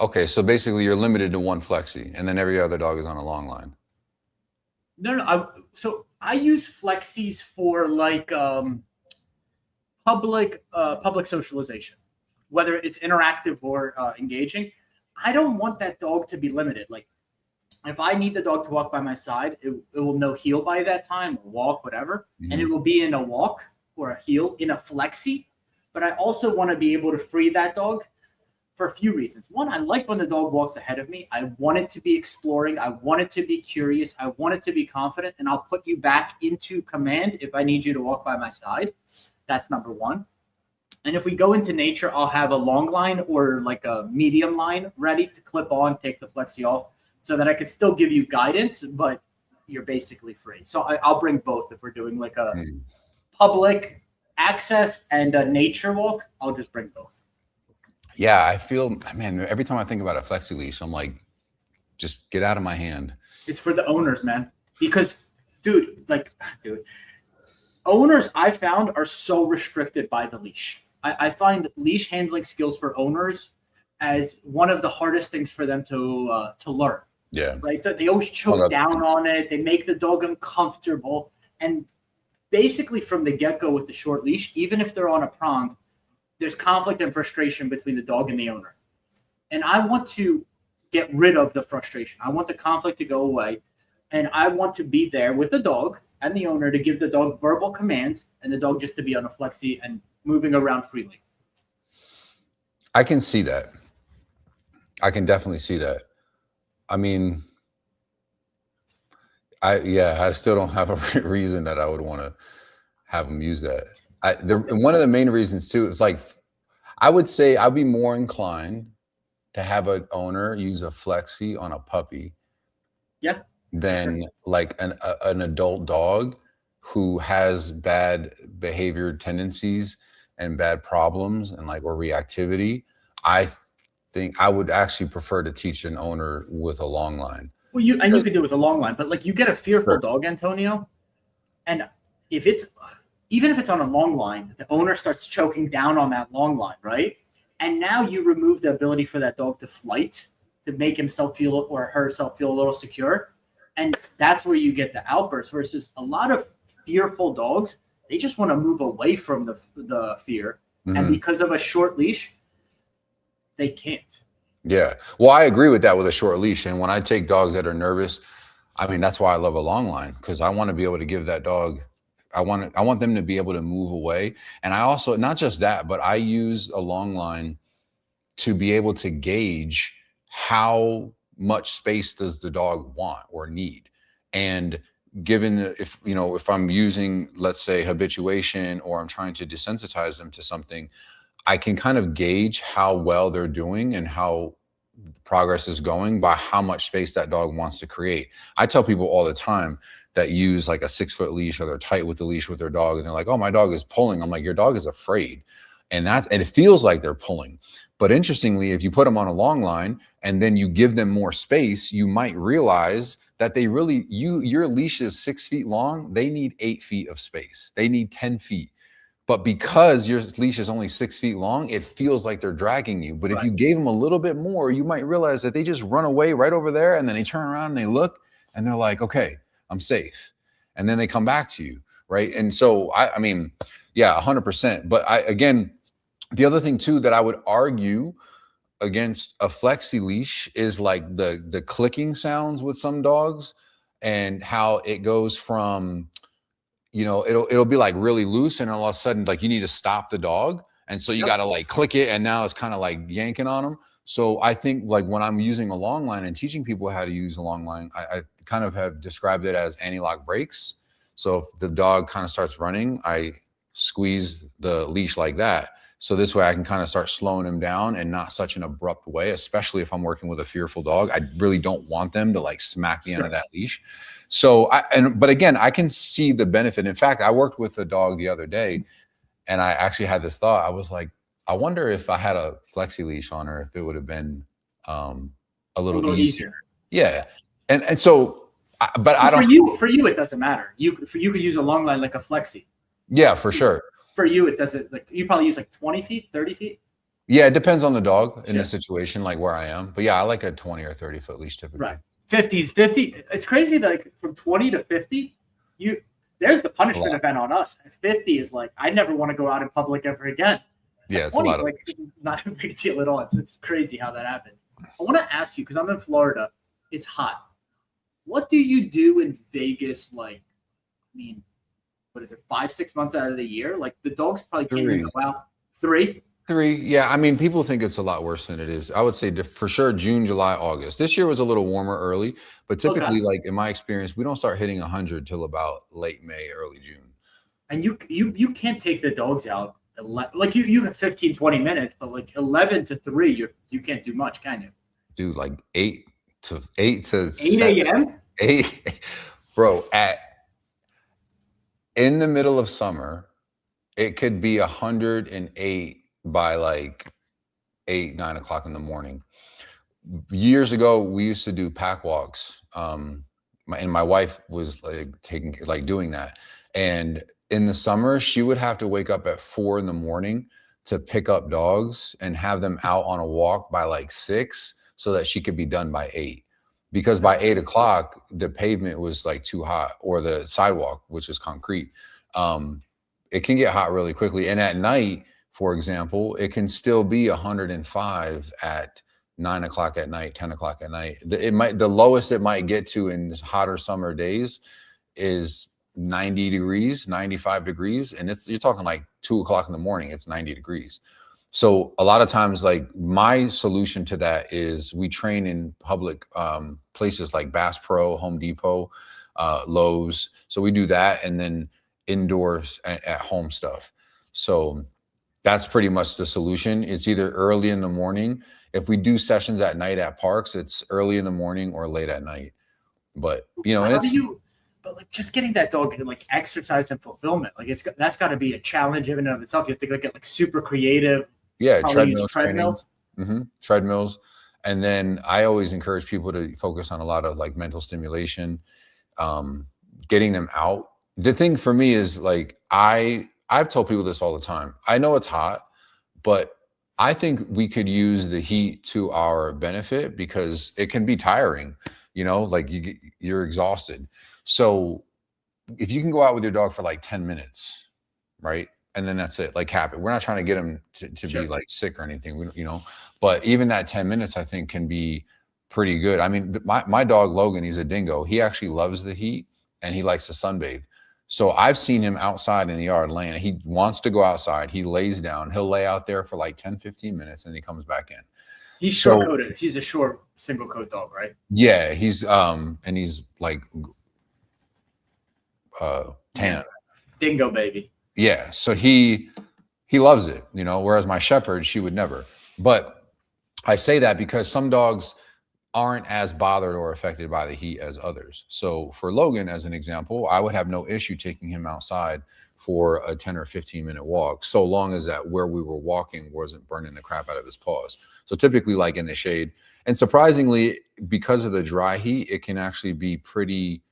Okay, so basically you're limited to 1 flexi, and then every other dog is on a long line. No. So I use flexis for like public socialization, whether it's interactive or engaging. I don't want that dog to be limited. Like, if I need the dog to walk by my side, it will know heel by that time, or walk, whatever, and it will be in a walk or a heel in a flexi. But I also want to be able to free that dog for a few reasons. One, I like when the dog walks ahead of me. I want it to be exploring. I want it to be curious. I want it to be confident. And I'll put you back into command if I need you to walk by my side. That's number one. And if we go into nature, I'll have a long line or like a medium line ready to clip on, take the flexi off, so that I could still give you guidance, but you're basically free. So I'll bring both. If we're doing like a public access and a nature walk, I'll just bring both. Yeah, I feel, man, every time I think about a flexi leash, I'm like, just get out of my hand. It's for the owners, man. Because, dude, owners I found are so restricted by the leash. I find leash handling skills for owners as one of the hardest things for them to learn. Yeah. Right? They always choke down on it. They make the dog uncomfortable. And basically from the get-go with the short leash, even if they're on a prong, there's conflict and frustration between the dog and the owner. And I want to get rid of the frustration. I want the conflict to go away. And I want to be there with the dog and the owner to give the dog verbal commands and the dog just to be on a flexi and moving around freely. I can see that. I can definitely see that. I mean, I still don't have a reason that I would want to have them use that. One of the main reasons too is like, I would say I'd be more inclined to have an owner use a flexi on a puppy, than like an adult dog who has bad behavior tendencies and bad problems and or reactivity. I think I would actually prefer to teach an owner with a long line. Well, you could do it with a long line, but you get a fearful dog, Antonio, and even if it's on a long line, the owner starts choking down on that long line, right? And now you remove the ability for that dog to flight, to make himself feel or herself feel a little secure. And that's where you get the outburst versus a lot of fearful dogs. They just want to move away from the fear. Mm-hmm. And because of a short leash, they can't. Yeah. Well, I agree with that with a short leash. And when I take dogs that are nervous, I mean, that's why I love a long line, because I want to be able to give that dog, I want them to be able to move away. And I also, not just that, but I use a long line to be able to gauge how much space does the dog want or need. And given if I'm using, let's say, habituation, or I'm trying to desensitize them to something, I can kind of gauge how well they're doing and how progress is going by how much space that dog wants to create. I tell people all the time that use like a 6-foot leash, or they're tight with the leash with their dog, and they're like, oh, my dog is pulling. I'm like, your dog is afraid. And it feels like they're pulling. But interestingly, if you put them on a long line and then you give them more space, you might realize that your leash is 6 feet long. They need 8 feet of space. They need 10 feet. But because your leash is only 6 feet long, it feels like they're dragging you. But if you gave them a little bit more, you might realize that they just run away right over there, and then they turn around and they look and they're like, okay, I'm safe. And then they come back to you, right? And so, I mean, yeah, 100%. But again, the other thing too that I would argue against a flexi leash is like the clicking sounds with some dogs, and how it goes from, it'll be like really loose, and all of a sudden like you need to stop the dog, and so you got to like click it, and now it's kind of like yanking on them. So I think like when I'm using a long line and teaching people how to use a long line, I kind of have described it as anti-lock brakes. So if the dog kind of starts running, I squeeze the leash like that. So this way I can kind of start slowing him down and not such an abrupt way, especially if I'm working with a fearful dog. I really don't want them to like smack the end of that leash. So but again, I can see the benefit. In fact, I worked with a dog the other day and I actually had this thought. I was like, I wonder if I had a flexi leash on her, if it would have been a little easier. Yeah. And so, but I don't. For you, it doesn't matter. You could use a long line like a flexi. Yeah, for sure. For you, it doesn't, like, you probably use like 20 feet, 30 feet. Yeah, it depends on the dog in the situation, like where I am. But yeah, I like a 20 or 30 foot leash typically. Right. 50. It's crazy that like from 20 to 50, there's the punishment event on us. 50 is like, I never want to go out in public ever again. Yeah, it's a lot. Like not a big deal at all. It's crazy how that happens. I want to ask you, because I'm in Florida, it's hot. What do you do in Vegas? Like, I mean, what is it, 5-6 months out of the year? Like the dogs probably can't even go out. 3. Yeah, I mean, people think it's a lot worse than it is. I would say for sure June, July, August. This year was a little warmer early, but typically, like in my experience, we don't start hitting 100 till about late May, early June. And you can't take the dogs out. Like you have 15, 20 minutes, but like 11 to 3, you can't do much, can you? Dude, like 8 to 8 a.m. 8, bro. In the middle of summer, it could be 108 by like 8, 9 o'clock in the morning. Years ago, we used to do pack walks. And my wife was like doing that. And in the summer, she would have to wake up at 4 in the morning to pick up dogs and have them out on a walk by like 6 so that she could be done by 8. Because by 8 o'clock, the pavement was like too hot, or the sidewalk, which is concrete. It can get hot really quickly. And at night, for example, it can still be 105 at 9 o'clock at night, 10 o'clock at night. The lowest it might get to in hotter summer days is 90 degrees, 95 degrees. And you're talking like 2 o'clock in the morning, it's 90 degrees. So a lot of times, like my solution to that is we train in public places like Bass Pro, Home Depot, Lowe's. So we do that, and then indoors at home stuff. So that's pretty much the solution. It's either early in the morning. If we do sessions at night at parks, it's early in the morning or late at night. But but like just getting that dog like exercise and fulfillment, like that's got to be a challenge in and of itself. You have to get like super creative. Yeah, treadmills. Treadmills. And then I always encourage people to focus on a lot of like mental stimulation, getting them out. The thing for me is like, I've told people this all the time. I know it's hot, but I think we could use the heat to our benefit because it can be tiring, like you're exhausted. So if you can go out with your dog for like 10 minutes, right? And then that's it, like cap it. We're not trying to get them to be like sick or anything, but even that 10 minutes I think can be pretty good. I mean, my dog Logan, he's a dingo. He actually loves the heat and he likes to sunbathe. So I've seen him outside in the yard laying. He wants to go outside. He lays down. He'll lay out there for like 10, 15 minutes and he comes back in. He's short coated. He's a short single coat dog, right? Yeah, he's and he's like tan. Dingo baby. Yeah, so he loves it, whereas my shepherd, she would never. But I say that because some dogs aren't as bothered or affected by the heat as others. So for Logan, as an example, I would have no issue taking him outside for a 10 or 15-minute walk, so long as that where we were walking wasn't burning the crap out of his paws. So typically like in the shade. And surprisingly, because of the dry heat, it can actually be pretty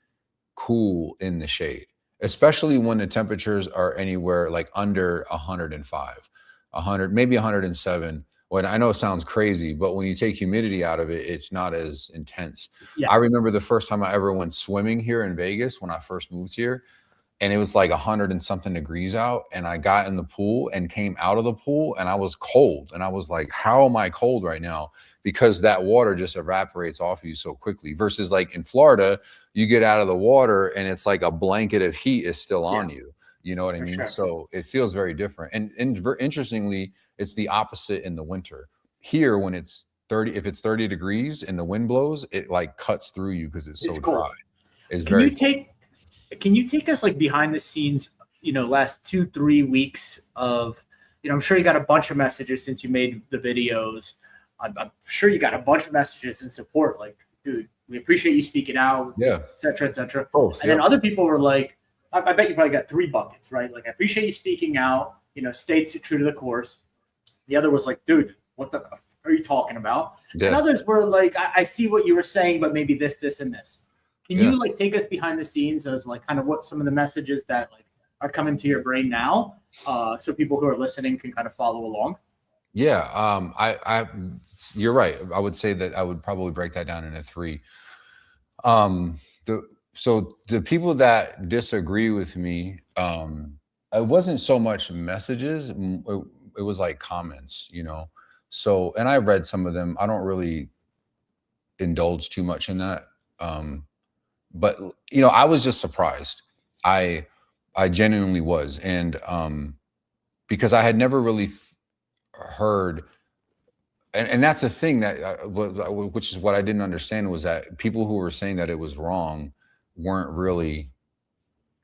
cool in the shade, especially when the temperatures are anywhere like under 105, 100, maybe 107. When I know it sounds crazy, but when you take humidity out of it, it's not as intense. Yeah. I remember the first time I ever went swimming here in Vegas when I first moved here, and it was like 100 and something degrees out. And I got in the pool and came out of the pool and I was cold. And I was like, how am I cold right now? Because that water just evaporates off you so quickly versus like in Florida, you get out of the water and it's like a blanket of heat is still on you. You know what I mean? Sure. So it feels very different. And interestingly, it's the opposite in the winter. Here, when it's 30, if it's 30 degrees and the wind blows, it like cuts through you because it's so dry. It's very cold. Can you take us like behind the scenes, last 2-3 weeks of I'm sure you got a bunch of messages since you made the videos. I'm sure you got a bunch of messages in support, like, dude, we appreciate you speaking out, Yeah. et cetera, et cetera. Both, and then other people were like, I bet you probably got 3 buckets, right? Like, I appreciate you speaking out, stay true to the course. The other was like, dude, what the f are you talking about? Yeah. And others were like, I see what you were saying, but maybe this, and this. Can you like take us behind the scenes as like kind of what some of the messages that like are coming to your brain now, so people who are listening can kind of follow along? Yeah, you're right. I would say that I would probably break that down into 3. So the people that disagree with me, it wasn't so much messages, it was like comments, So, and I read some of them. I don't really indulge too much in that. But I was just surprised. I genuinely was. And because I had never really heard, and that's the thing that which is what I didn't understand, was that people who were saying that it was wrong weren't really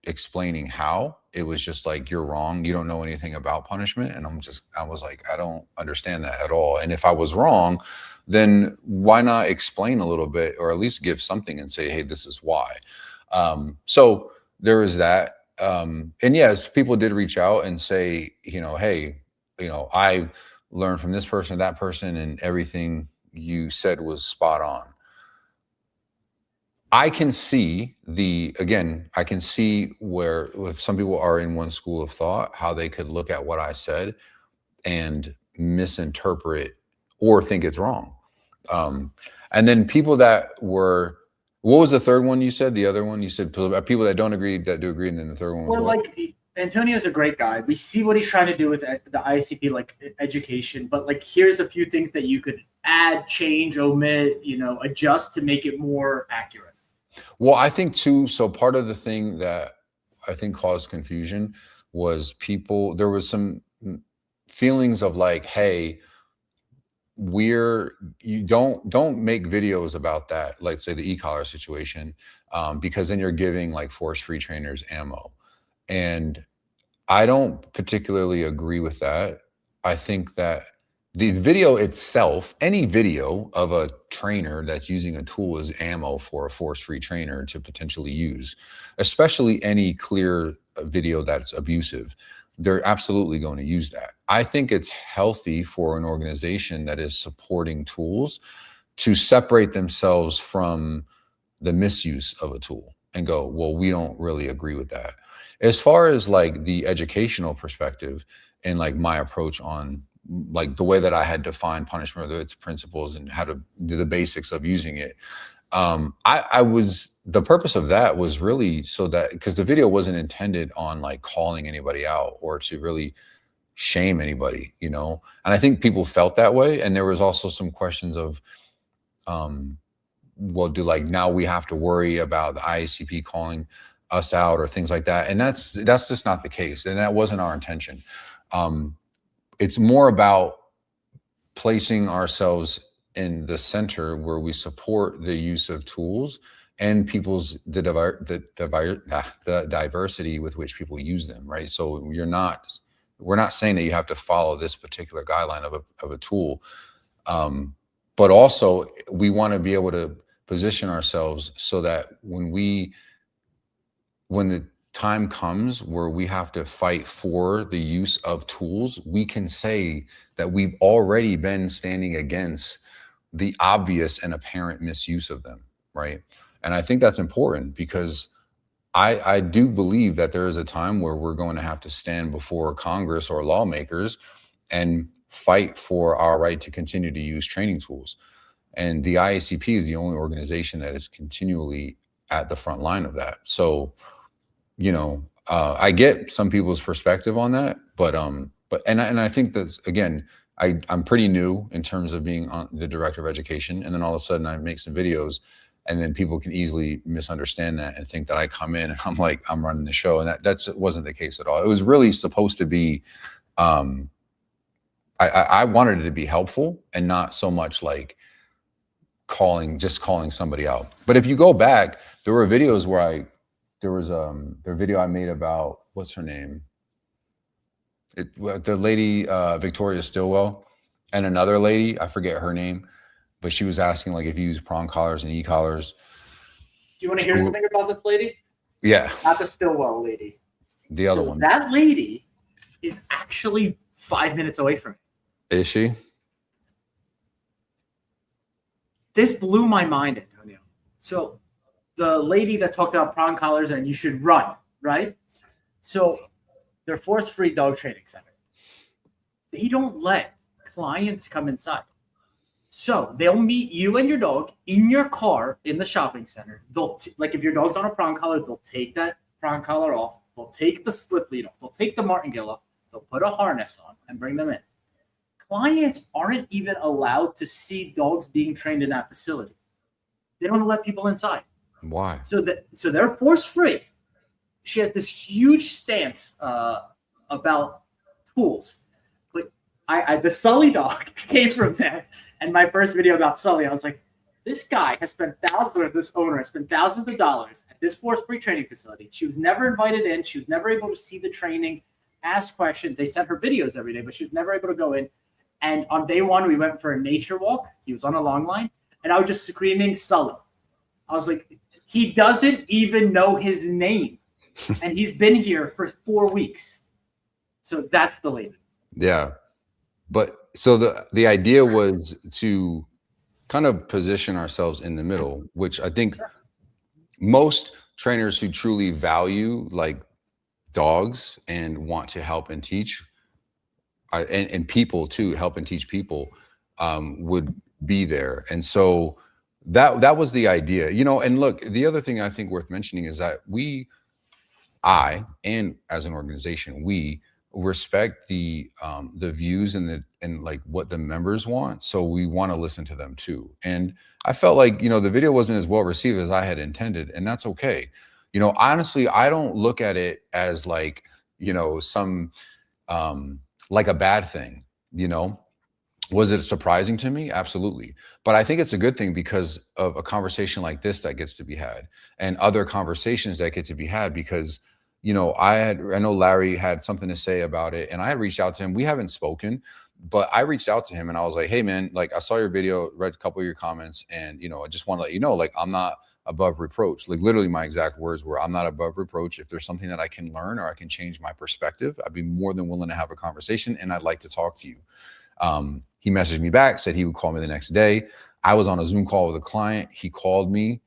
explaining how. It was just like, you're wrong, you don't know anything about punishment. And I was like, I don't understand that at all. And if I was wrong, then why not explain a little bit, or at least give something and say, hey, this is why. So there is that. And yes, people did reach out and say, hey, I learned from this person, that person, and everything you said was spot on. I can see where, if some people are in one school of thought, how they could look at what I said and misinterpret or think it's wrong. And then people that were, what was the third one you said? The other one you said people that don't agree, that do agree, and then the third one was like, Antonio's a great guy. We see what he's trying to do with the IACP, like education, but like, here's a few things that you could add, change, omit, adjust to make it more accurate. Well, I think too, so part of the thing that I think caused confusion was there was some feelings of like, hey, you don't make videos about that, like say the e-collar situation, because then you're giving like force-free trainers ammo. And I don't particularly agree with that. I think that the video itself, any video of a trainer that's using a tool, is ammo for a force-free trainer to potentially use, especially any clear video that's abusive. They're absolutely going to use that. I think it's healthy for an organization that is supporting tools to separate themselves from the misuse of a tool and go, well, we don't really agree with that. As far as like the educational perspective and like my approach on like the way that I had defined punishment, whether its principles and how to do the basics of using it, the purpose of that was really so that, because the video wasn't intended on like calling anybody out or to really shame anybody, and I think people felt that way. And there was also some questions of, well, now we have to worry about the IACP calling us out or things like that. And that's just not the case. And that wasn't our intention. It's more about placing ourselves in the center where we support the use of tools and the diversity with which people use them, right? So we're not saying that you have to follow this particular guideline of a tool, but also we want to be able to position ourselves so that when the time comes where we have to fight for the use of tools, we can say that we've already been standing against the obvious and apparent misuse of them, right? And I think that's important because I do believe that there is a time where we're going to have to stand before Congress or lawmakers and fight for our right to continue to use training tools. And the IACP is the only organization that is continually at the front line of that. So, I get some people's perspective on that, but I think that's, again, I'm pretty new in terms of being the director of education. And then all of a sudden I make some videos and then people can easily misunderstand that and think that I come in and I'm like, I'm running the show. And that wasn't the case at all. It was really supposed to be, I wanted it to be helpful and not so much like just calling somebody out. But if you go back, there were videos where there was a video I made about, what's her name? The lady, Victoria Stillwell, and another lady, I forget her name, but she was asking like if you use prong collars and e-collars. Do you want to hear something about this lady? Yeah. Not the Stillwell lady. The other one. That lady is actually 5 minutes away from me. Is she? This blew my mind, Antonio. So the lady that talked about prong collars and you should run, right? So they're force-free dog training center. They don't let clients come inside. So they'll meet you and your dog in your car in the shopping center. They'll like if your dog's on a prong collar, they'll take that prong collar off. They'll take the slip lead off. They'll take the martingale off. They'll put a harness on and bring them in. Clients aren't even allowed to see dogs being trained in that facility. They don't let people inside. Why? So they're force-free. She has this huge stance about tools. But the Sully dog came from there. And my first video about Sully, I was like, this guy has spent this owner has spent thousands of dollars at this force-free training facility. She was never invited in. She was never able to see the training, ask questions. They sent her videos every day, but she was never able to go in. And on day one, we went for a nature walk. He was on a long line. And I was just screaming, Sully. I was like, he doesn't even know his name. And he's been here for 4 weeks. So that's the lady. Yeah. But so the idea was to kind of position ourselves in the middle, which I think most trainers who truly value like dogs and want to help and teach and people too, help and teach people would be there. And so that was the idea, and look, the other thing I think worth mentioning is that I, and as an organization, we respect the views and like what the members want. So we want to listen to them too. And I felt like, the video wasn't as well received as I had intended, and that's okay. Honestly, I don't look at it as like, some like a bad thing, Was it surprising to me? Absolutely. But I think it's a good thing because of a conversation like this that gets to be had and other conversations that get to be had because, I know Larry had something to say about it and I reached out to him. We haven't spoken, but I reached out to him and I was like, hey man, like I saw your video, read a couple of your comments and, I just want to let you know, like, I'm not above reproach. Like literally my exact words were, I'm not above reproach. If there's something that I can learn or I can change my perspective, I'd be more than willing to have a conversation and I'd like to talk to you. He messaged me back, said he would call me the next day. I was on a Zoom call with a client. He called me.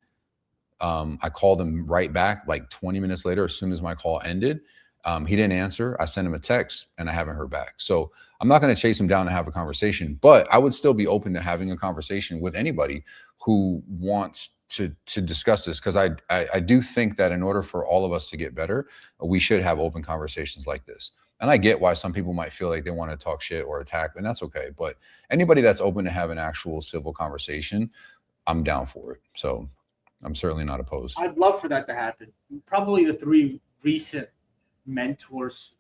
I called him right back like 20 minutes later, as soon as my call ended. He didn't answer. I sent him a text and I haven't heard back. So I'm not going to chase him down and have a conversation, but I would still be open to having a conversation with anybody who wants to discuss this. Cause I do think that in order for all of us to get better, we should have open conversations like this. And I get why some people might feel like they want to talk shit or attack, and that's okay. But anybody that's open to have an actual civil conversation, I'm down for it. So I'm certainly not opposed. I'd love for that to happen. Probably the 3 recent mentors,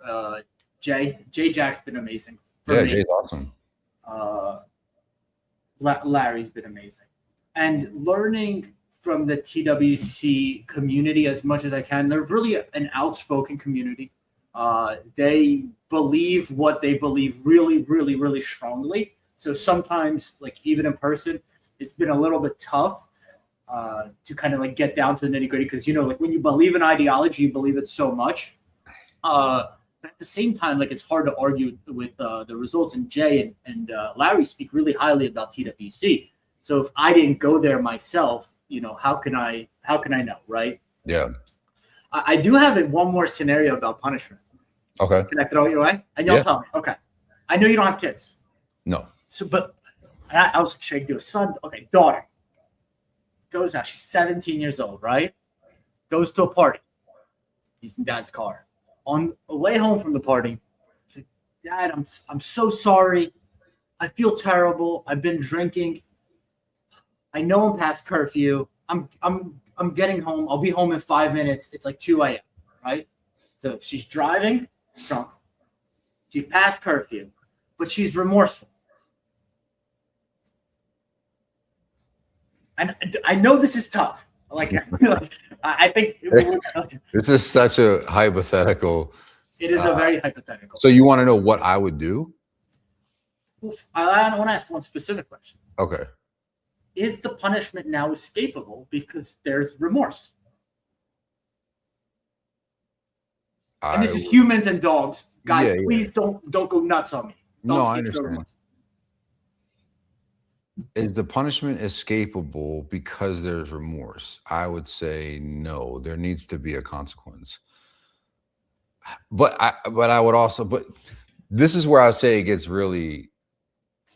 Jay Jack's been amazing. Yeah, Jay's awesome. Larry's been amazing. And learning from the TWC community as much as I can. They're really an outspoken community. They believe what they believe really, really, really strongly. So sometimes, like even in person, it's been a little bit tough to kind of like get down to the nitty gritty because, like when you believe in ideology, you believe it so much. But at the same time, like it's hard to argue with the results. And Jay and Larry speak really highly about TWC. So if I didn't go there myself, how can I know, right? Yeah. I do have one more scenario about punishment. Okay. Can I throw it your way? And you'll tell me. Okay. I know you don't have kids. No. So, but I was like, should I do a son? Okay, daughter. Goes out. She's 17 years old, right? Goes to a party. He's in dad's car. On the way home from the party, she's like, Dad, I'm so sorry. I feel terrible. I've been drinking. I know I'm past curfew. I'm getting home. I'll be home in 5 minutes. It's like 2 a.m., right? So she's driving drunk. She's past curfew, but she's remorseful. And I know this is tough. I think this is such a hypothetical. It is a very hypothetical. So you want to know what I would do? I want to ask one specific question. Okay. Is the punishment now escapable because there's remorse? And this is humans and dogs. Guys, please don't go nuts on me. Dogs I understand. remorse. Is the punishment escapable because there's remorse? I would say no. There needs to be a consequence. But this is where I say it gets really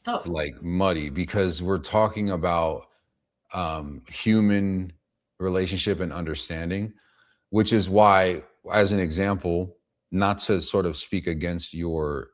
tough, like muddy, because we're talking about human relationship and understanding, which is why, as an example, not to sort of speak against your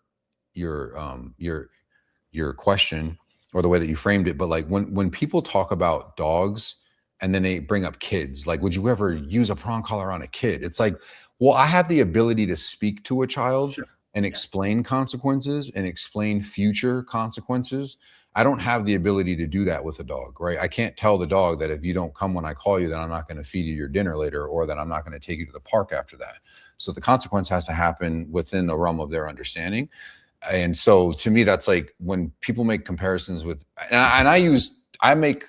question or the way that you framed it, but like when people talk about dogs and then they bring up kids, like, would you ever use a prong collar on a kid? It's like, well, I have the ability to speak to a child and explain consequences and explain future consequences. I don't have the ability to do that with a dog, right? I can't tell the dog that if you don't come when I call you, then I'm not going to feed you your dinner later, or that I'm not going to take you to the park after that. So the consequence has to happen within the realm of their understanding. And so to me, that's like when people make comparisons with, and I make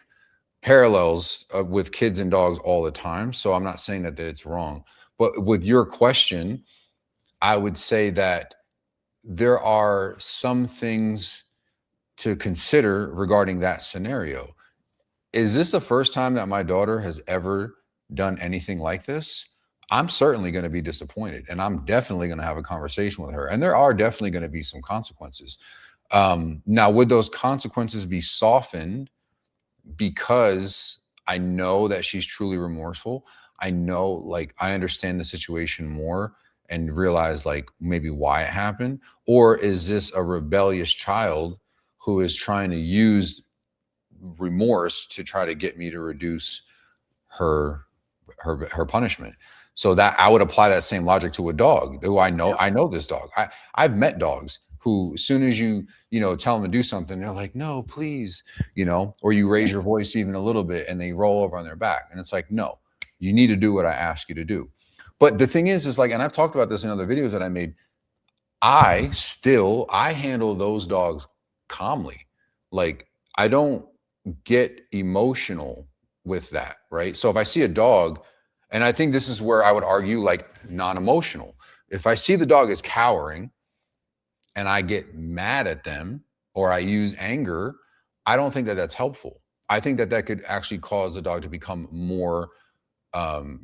parallels with kids and dogs all the time. So I'm not saying that it's wrong, but with your question, I would say that there are some things to consider regarding that scenario. Is this the first time that my daughter has ever done anything like this? I'm certainly going to be disappointed, and I'm definitely going to have a conversation with her. And there are definitely going to be some consequences. Now, would those consequences be softened because I know that she's truly remorseful? I know, like, I understand the situation more and realize like maybe why it happened? Or is this a rebellious child who is trying to use remorse to try to get me to reduce her punishment? So that I would apply that same logic to a dog. Do I know? I know this dog. I've met dogs who, as soon as you tell them to do something, they're like, no, please, or you raise your voice even a little bit and they roll over on their back. And it's like, no, you need to do what I ask you to do. But the thing is like, and I've talked about this in other videos that I made, I handle those dogs calmly. Like, I don't get emotional with that, right? So if I see a dog, and I think this is where I would argue like non-emotional. If I see the dog is cowering and I get mad at them or I use anger, I don't think that that's helpful. I think that that could actually cause the dog to become more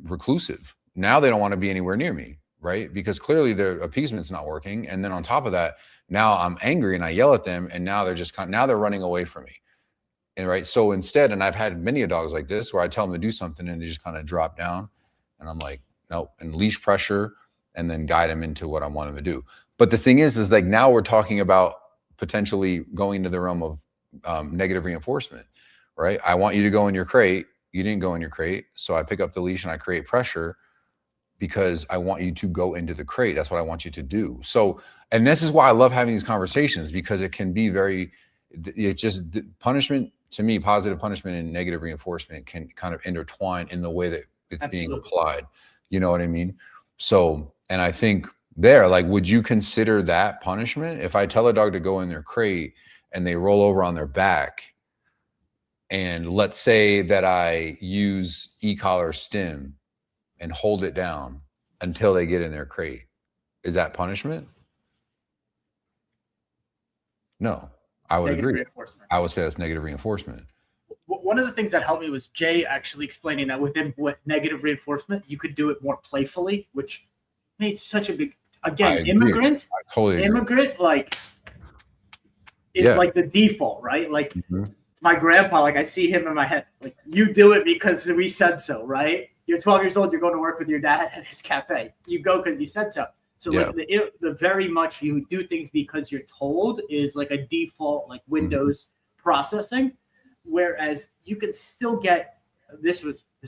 reclusive. Now they don't want to be anywhere near me, right? Because clearly their appeasement's not working. And then on top of that, now I'm angry and I yell at them, and now they're running away from me. And right. So instead, and I've had many dogs like this where I tell them to do something and they just kind of drop down, and I'm like, nope, and leash pressure, and then guide them into what I want them to do. But the thing is like, now we're talking about potentially going into the realm of negative reinforcement, right? I want you to go in your crate. You didn't go in your crate. So I pick up the leash and I create pressure because I want you to go into the crate. That's what I want you to do. So, and this is why I love having these conversations, because it can be punishment, to me, positive punishment and negative reinforcement can kind of intertwine in the way that it's being applied. You know what I mean? So, and I think like, would you consider that punishment? If I tell a dog to go in their crate and they roll over on their back, and let's say that I use e-collar stim and hold it down until they get in their crate, is that punishment? No, I would agree. I would say that's negative reinforcement. One of the things that helped me was Jay actually explaining that with negative reinforcement, you could do it more playfully, which made such a big, again, immigrant, like, it's like the default, right? Like my grandpa, like I see him in my head, like, you do it because we said so, right? You're 12 years old, you're going to work with your dad at his cafe. You go because you said so. So like the very much you do things because you're told is like a default, like Windows processing. Whereas you can still get, this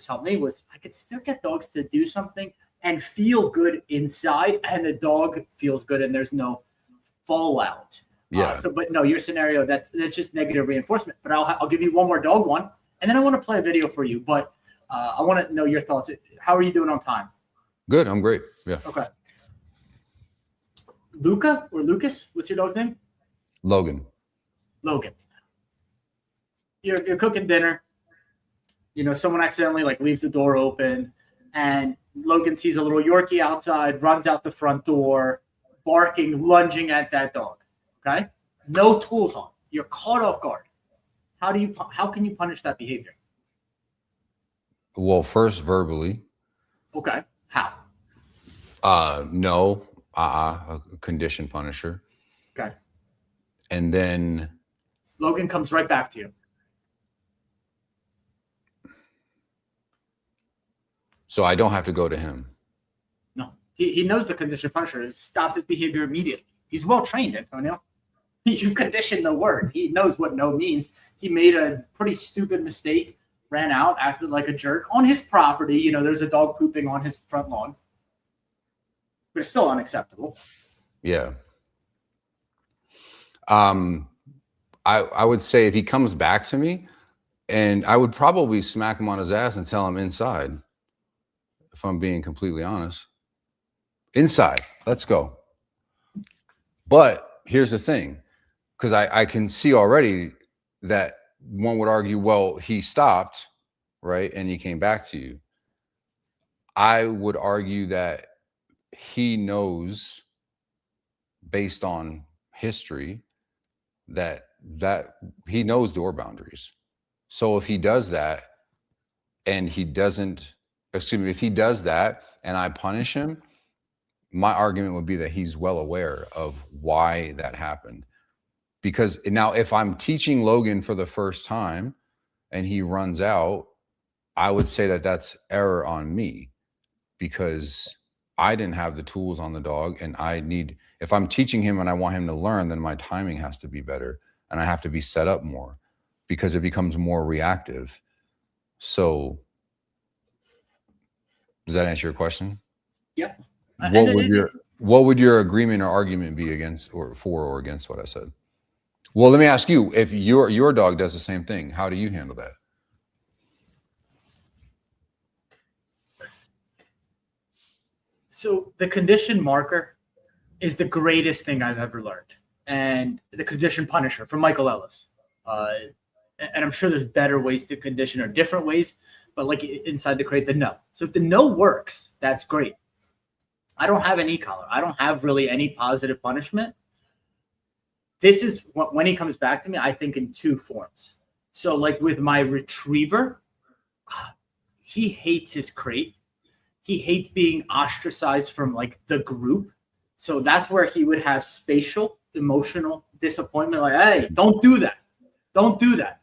helped me, was I could still get dogs to do something and feel good inside, and the dog feels good and there's no fallout. But no, your scenario, that's just negative reinforcement. But I'll give you one more dog one, and then I want to play a video for you. But I want to know your thoughts. How are you doing on time? Good. I'm great. Yeah. Okay. Luca or Lucas? What's your dog's name? Logan. Logan. You're cooking dinner. You know, someone accidentally like leaves the door open, and Logan sees a little Yorkie outside, runs out the front door, barking, lunging at that dog. Okay, no tools on. You're caught off guard. How can you punish that behavior? Well, first verbally. Okay, how? No, a condition punisher. Okay. And then Logan comes right back to you. So I don't have to go to him. No, he knows the condition punisher has stopped his behavior immediately. He's well trained, Antonio. You've conditioned the word. He knows what no means. He made a pretty stupid mistake, ran out, acted like a jerk on his property. You know, there's a dog pooping on his front lawn. But it's still unacceptable. Yeah. I would say if he comes back to me, and I would probably smack him on his ass and tell him inside, if I'm being completely honest. Inside, let's go. But here's the thing, because I can see already that one would argue, well, he stopped, right? And he came back to you. I would argue that he knows, based on history, that he knows door boundaries. So if he does that and he doesn't, if he does that and I punish him, my argument would be that he's well aware of why that happened. Because now if I'm teaching Logan for the first time and he runs out, I would say that that's error on me, because I didn't have the tools on the dog, and if I'm teaching him and I want him to learn, then my timing has to be better and I have to be set up more, because it becomes more reactive. So does that answer your question? Yeah. What would your agreement or argument be against or for or against what I said? Well, let me ask you, if your dog does the same thing, how do you handle that? So the condition marker is the greatest thing I've ever learned. And the condition punisher from Michael Ellis. And I'm sure there's better ways to condition or different ways, but like inside the crate, the no. So if the no works, that's great. I don't have an e-collar. I don't have really any positive punishment. This is when he comes back to me, I think in two forms. So like with my retriever, he hates his crate. He hates being ostracized from like the group. So that's where he would have spatial, emotional disappointment. Like, hey, don't do that. Don't do that.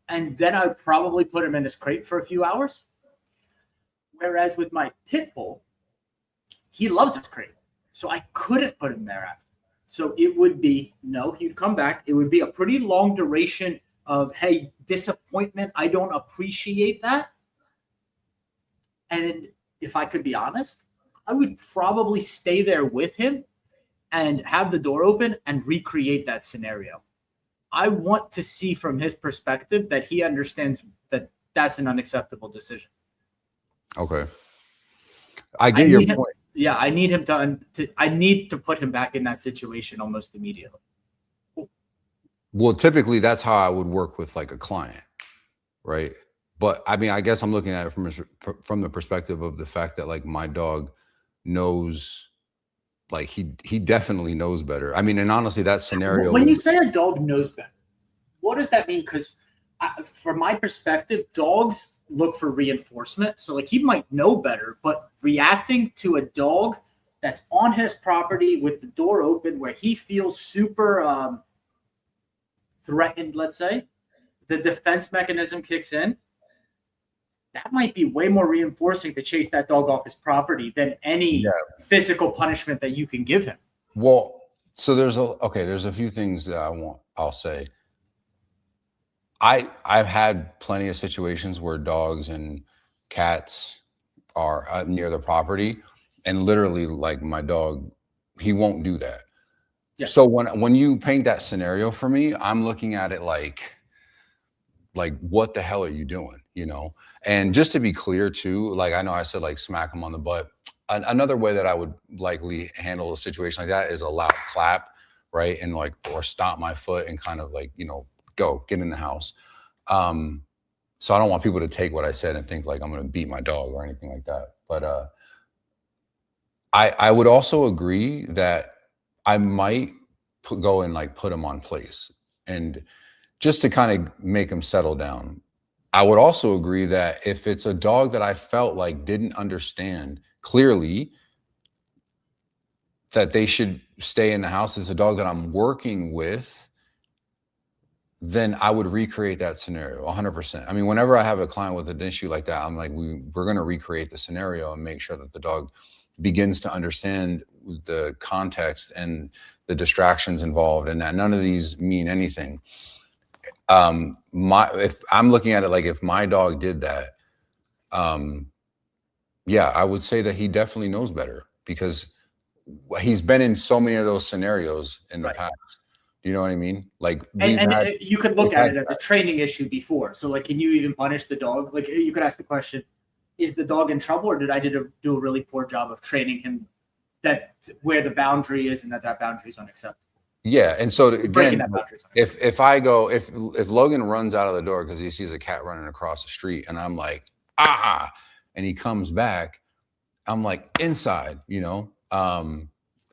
And then I would probably put him in his crate for a few hours. Whereas with my pit bull, he loves his crate. So I couldn't put him there after. So it would be, no, he'd come back. It would be a pretty long duration of, hey, disappointment. I don't appreciate that. And if I could be honest, I would probably stay there with him and have the door open and recreate that scenario. I want to see from his perspective that he understands that that's an unacceptable decision. Okay. I get your point. Yeah, I need him I need to put him back in that situation almost immediately. Well, typically that's how I would work with like a client, right? But I mean, I guess I'm looking at it from the perspective of the fact that like my dog knows, like he definitely knows better. I mean, and honestly, that scenario. When you say a dog knows better, what does that mean? Because from my perspective, dogs look for reinforcement. So like he might know better, but reacting to a dog that's on his property with the door open where he feels super threatened, let's say, the defense mechanism kicks in. That might be way more reinforcing to chase that dog off his property than any physical punishment that you can give him. Well, so there's a few things that I'll say. I've had plenty of situations where dogs and cats are near the property, and literally like my dog, he won't do that. Yeah. So when you paint that scenario for me, I'm looking at it like what the hell are you doing? you know. And just to be clear too, like I know I said like smack him on the butt. Another way that I would likely handle a situation like that is a loud clap, right? And like, or stomp my foot and kind of like, you know, go get in the house. So I don't want people to take what I said and think like I'm going to beat my dog or anything like that. But I would also agree that I might go and like put him on place, and just to kind of make him settle down. I would also agree that if it's a dog that I felt like didn't understand clearly that they should stay in the house, it's a dog that I'm working with, then I would recreate that scenario 100%. I mean, whenever I have a client with an issue like that, I'm like, we're going to recreate the scenario and make sure that the dog begins to understand the context and the distractions involved, and that none of these mean anything. If I'm looking at it like if my dog did that, yeah, I would say that he definitely knows better, because he's been in so many of those scenarios in the past. You know what I mean? Like, and you could look at it as a training issue before. So like, can you even punish the dog? Like, you could ask the question, is the dog in trouble, or did I do a really poor job of training him that where the boundary is and that boundary is unacceptable? Yeah. And so again, if Logan runs out of the door because he sees a cat running across the street and I'm like, and he comes back, I'm like, inside, you know,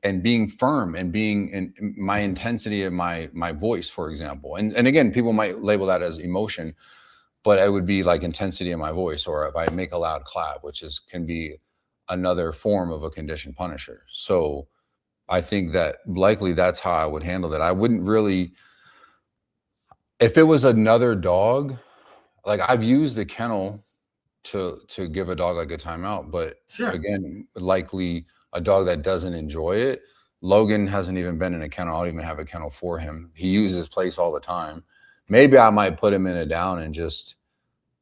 and being firm and being in my intensity of my voice, for example. And again, people might label that as emotion, but it would be like intensity in my voice, or if I make a loud clap, which can be another form of a conditioned punisher. So I think that likely that's how I would handle that. I wouldn't really, if it was another dog, like I've used the kennel to give a dog like a timeout, but again, likely a dog that doesn't enjoy it. Logan hasn't even been in a kennel. I don't even have a kennel for him. He uses place all the time. Maybe I might put him in a down and just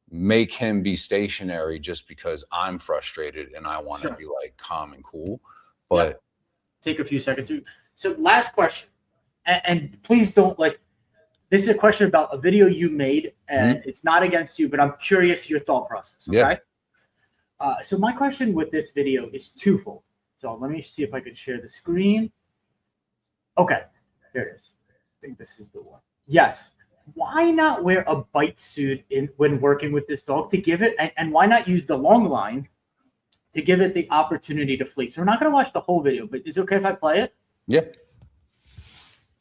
make him be stationary just because I'm frustrated and I want to be like calm and cool. But take a few seconds. So last question, and please don't this is a question about a video you made, and it's not against you, but I'm curious your thought process. Okay. So my question with this video is twofold. So let me see if I can share the screen. Okay, there it is. I think this is the one. Yes. Why not wear a bite suit when working with this dog to give it, and why not use the long line to give it the opportunity to flee? So we're not going to watch the whole video, but is it okay if I play it? Yeah.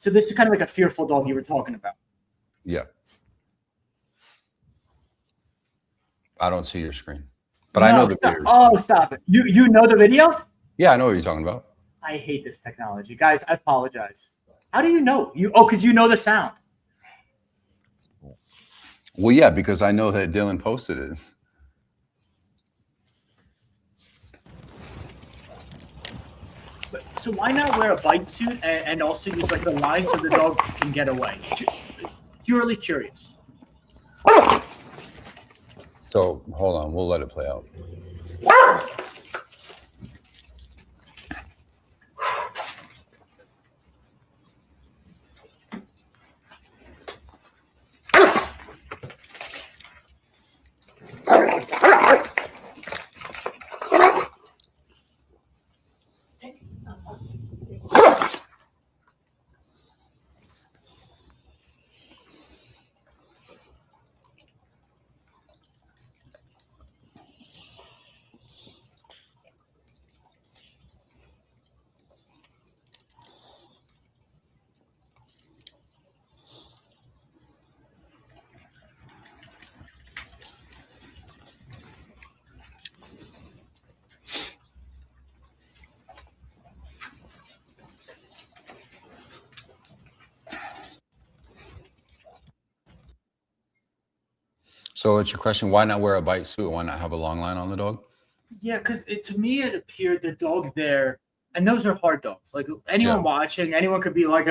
So this is kind of like a fearful dog you were talking about. Yeah. I don't see your screen, but I know the video. Oh, stop it. You know the video? Yeah, I know what you're talking about. I hate this technology. Guys, I apologize. How do you know? Because you know the sound. Well, yeah, because I know that Dylan posted it. So why not wear a bite suit and also use like the line so the dog can get away? Purely curious. So hold on, we'll let it play out. So it's your question, why not wear a bite suit? Why not have a long line on the dog? Yeah, because to me, it appeared the dog there, and those are hard dogs. Like anyone watching, anyone could be like,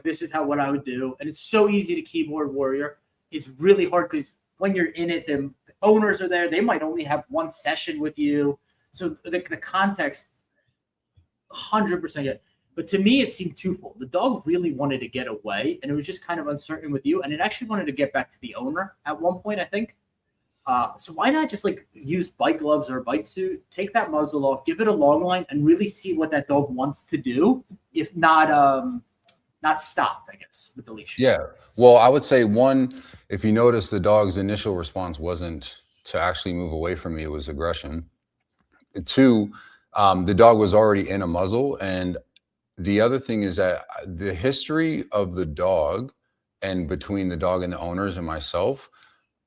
this is what I would do. And it's so easy to keyboard warrior. It's really hard because when you're in it, the owners are there. They might only have one session with you. So the context, 100% yet. But to me, it seemed twofold. The dog really wanted to get away, and it was just kind of uncertain with you. And it actually wanted to get back to the owner at one point, I think. So why not just like use bite gloves or a bite suit, take that muzzle off, give it a long line, and really see what that dog wants to do, if not stopped, I guess, with the leash. Yeah. Well, I would say one, if you notice, the dog's initial response wasn't to actually move away from me, it was aggression. Two, the dog was already in a muzzle. And the other thing is that the history of the dog and between the dog and the owners and myself,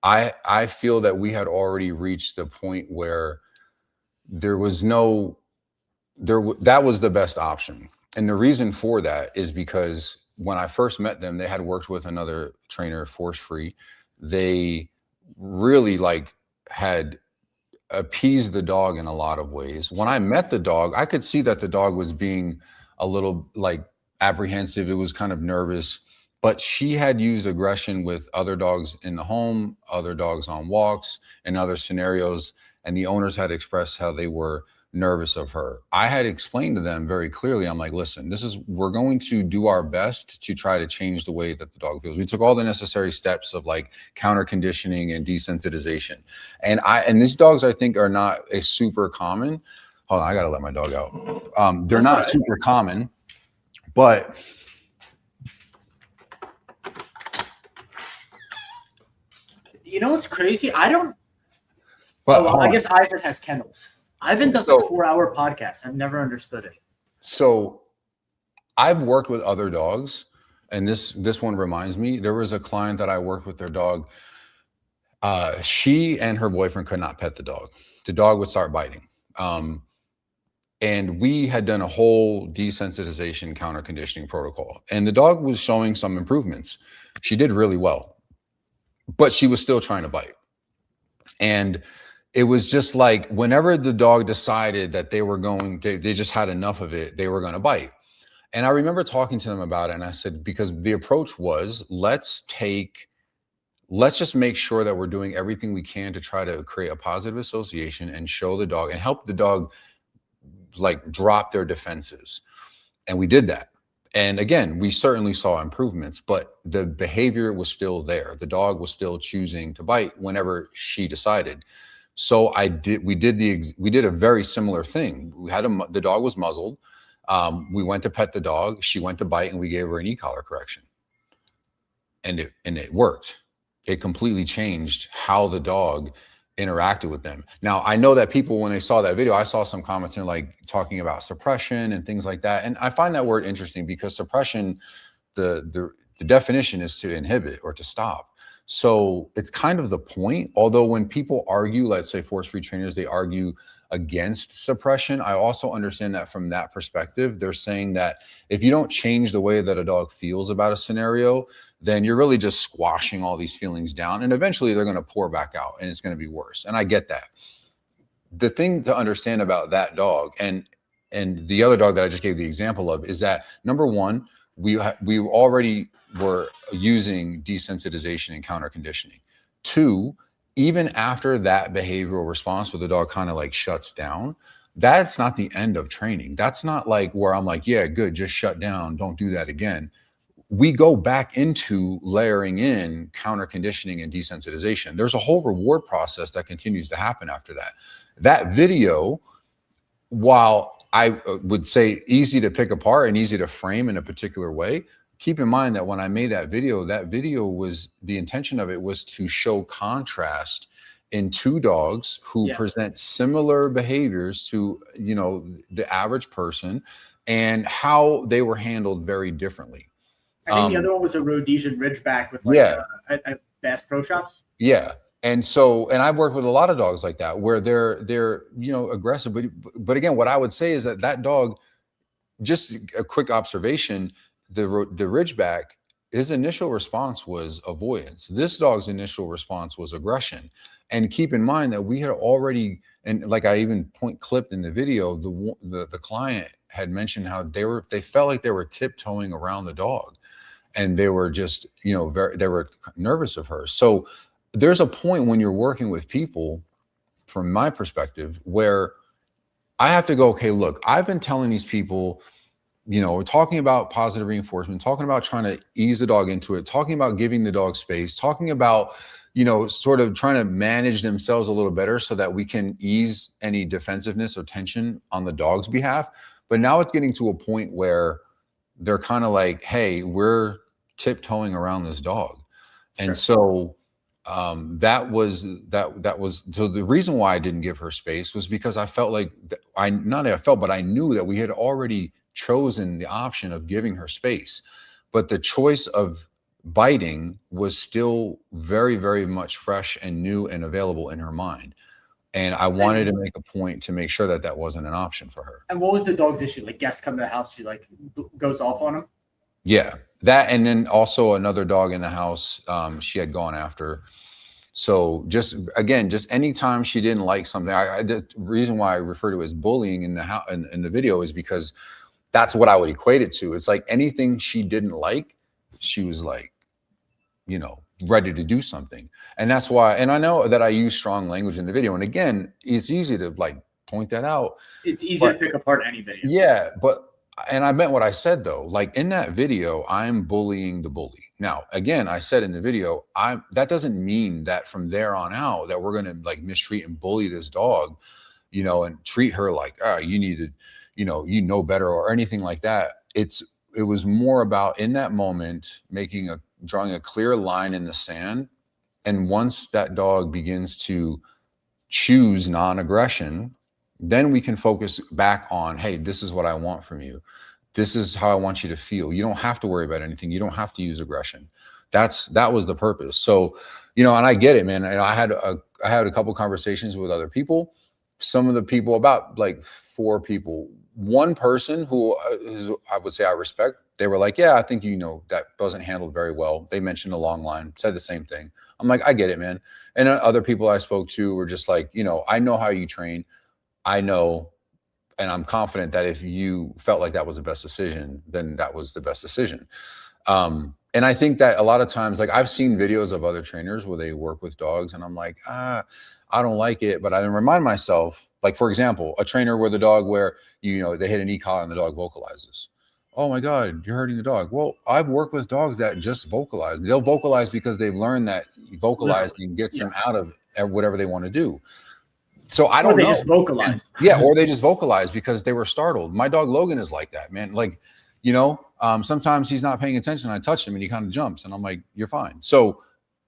I feel that we had already reached the point where there was that was the best option. And the reason for that is because when I first met them, they had worked with another trainer, force free. They really had appeased the dog in a lot of ways. When I met the dog, I could see that the dog was being a little apprehensive. It was kind of nervous. But she had used aggression with other dogs in the home, other dogs on walks, and other scenarios. And the owners had expressed how they were nervous of her. I had explained to them very clearly, I'm like, listen, we're going to do our best to try to change the way that the dog feels. We took all the necessary steps of counter conditioning and desensitization. And these dogs, I think, are not a super common. Hold on, I got to let my dog out. They're not super common, but you know what's crazy? I guess Ivan has kennels. Ivan does 4-hour podcasts. I've never understood it. So I've worked with other dogs, and this one reminds me. There was a client that I worked with, their dog. She and her boyfriend could not pet the dog. The dog would start biting. And we had done a whole desensitization counter conditioning protocol, and the dog was showing some improvements. She did really well, but she was still trying to bite. And it was just whenever the dog decided that they just had enough of it, they were going to bite. And I remember talking to them about it. And I said, because the approach was, let's just make sure that we're doing everything we can to try to create a positive association and show the dog and help the dog drop their defenses. And we did that. And again, we certainly saw improvements, but the behavior was still there. The dog was still choosing to bite whenever she decided. So we did a very similar thing. The dog was muzzled. We went to pet the dog. She went to bite, and we gave her an e-collar correction. And it worked. It completely changed how the dog interacted with them. Now, I know that people, when they saw that video, I saw some comments in talking about suppression and things like that. And I find that word interesting because suppression, the definition is to inhibit or to stop. So it's kind of the point. Although when people argue, let's say force-free trainers, they argue against suppression. I also understand that from that perspective, they're saying that if you don't change the way that a dog feels about a scenario, then you're really just squashing all these feelings down, and eventually they're going to pour back out and it's going to be worse. And I get that. The thing to understand about that dog and the other dog that I just gave the example of is that, number one, we already were using desensitization and counter conditioning. Two, even after that behavioral response where the dog kind of shuts down, that's not the end of training. That's not where I'm yeah, good, just shut down, don't do that again. We go back into layering in counter conditioning and desensitization. There's a whole reward process that continues to happen after that. That video, while I would say easy to pick apart and easy to frame in a particular way, keep in mind that when I made that video was, the intention of it was to show contrast in two dogs who present similar behaviors to, the average person, and how they were handled very differently. I think the other one was a Rhodesian Ridgeback with a Bass Pro Shops. Yeah. And I've worked with a lot of dogs like that where they're aggressive. But again, what I would say is that dog, just a quick observation, the Ridgeback, his initial response was avoidance. This dog's initial response was aggression. And keep in mind that we had already, and I even clipped in the video, the client had mentioned how they felt like they were tiptoeing around the dog. And they were just, they were nervous of her. So there's a point when you're working with people, from my perspective, where I have to go, okay, look, I've been telling these people, we're talking about positive reinforcement, talking about trying to ease the dog into it, talking about giving the dog space, talking about, sort of trying to manage themselves a little better so that we can ease any defensiveness or tension on the dog's behalf. But now it's getting to a point where they're kind of like, hey, we're tiptoeing around this dog. And so that was so the reason why I didn't give her space was because I felt like but I knew that we had already chosen the option of giving her space, but the choice of biting was still very, very much fresh and new and available in her mind. And I wanted to make a point to make sure that that wasn't an option for her. And what was the dog's issue? Like guests come to the house, she like goes off on him? Yeah, that, and then also another dog in the house she had gone after. So just anytime she didn't like something, the reason why I refer to it as bullying in the house in the video is because that's what I would equate it to. It's like anything she didn't like, she was like, ready to do something. And that's why, and I know that I use strong language in the video. And again, it's easy to like point that out. It's easy to pick apart any video. Yeah, and I meant what I said though. Like in that video, I'm bullying the bully. Now, again, I said in the video, that doesn't mean that from there on out that we're going to like mistreat and bully this dog, and treat her like, you need to, better or anything like that. It was more about in that moment, drawing a clear line in the sand. And once that dog begins to choose non-aggression, then we can focus back on, hey, this is what I want from you. This is how I want you to feel. You don't have to worry about anything. You don't have to use aggression. That was the purpose. So, and I get it, man. And I had a couple conversations with other people. Some of the people, about like 4 people, one person who I would say I respect, they were like, yeah, I think, that wasn't handled very well. They mentioned a long line, said the same thing. I'm like, I get it, man. And other people I spoke to were just like, I know how you train. I know, and I'm confident that if you felt like that was the best decision, then that was the best decision. And I think that a lot of times, like I've seen videos of other trainers where they work with dogs and I'm like, I don't like it. But I remind myself, like, for example, a trainer with a dog where, they hit an e-collar and the dog vocalizes. Oh my God, you're hurting the dog. Well, I've worked with dogs that just vocalize. They'll vocalize because they've learned that vocalizing gets them out of whatever they want to do. So I don't know. Or they just vocalize. Yeah, or they just vocalize because they were startled. My dog Logan is like that, man. Like, sometimes he's not paying attention. I touch him and he kind of jumps and I'm like, you're fine. So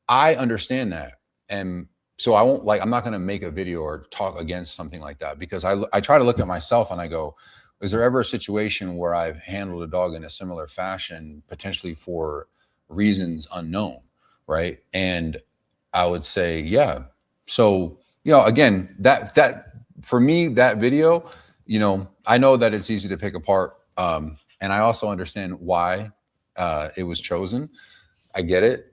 I understand that. And so I'm not going to make a video or talk against something like that because I try to look at myself and I go, is there ever a situation where I've handled a dog in a similar fashion, potentially for reasons unknown, right? And I would say, yeah. So, again, that for me, that video, I know that it's easy to pick apart. And I also understand why it was chosen. I get it.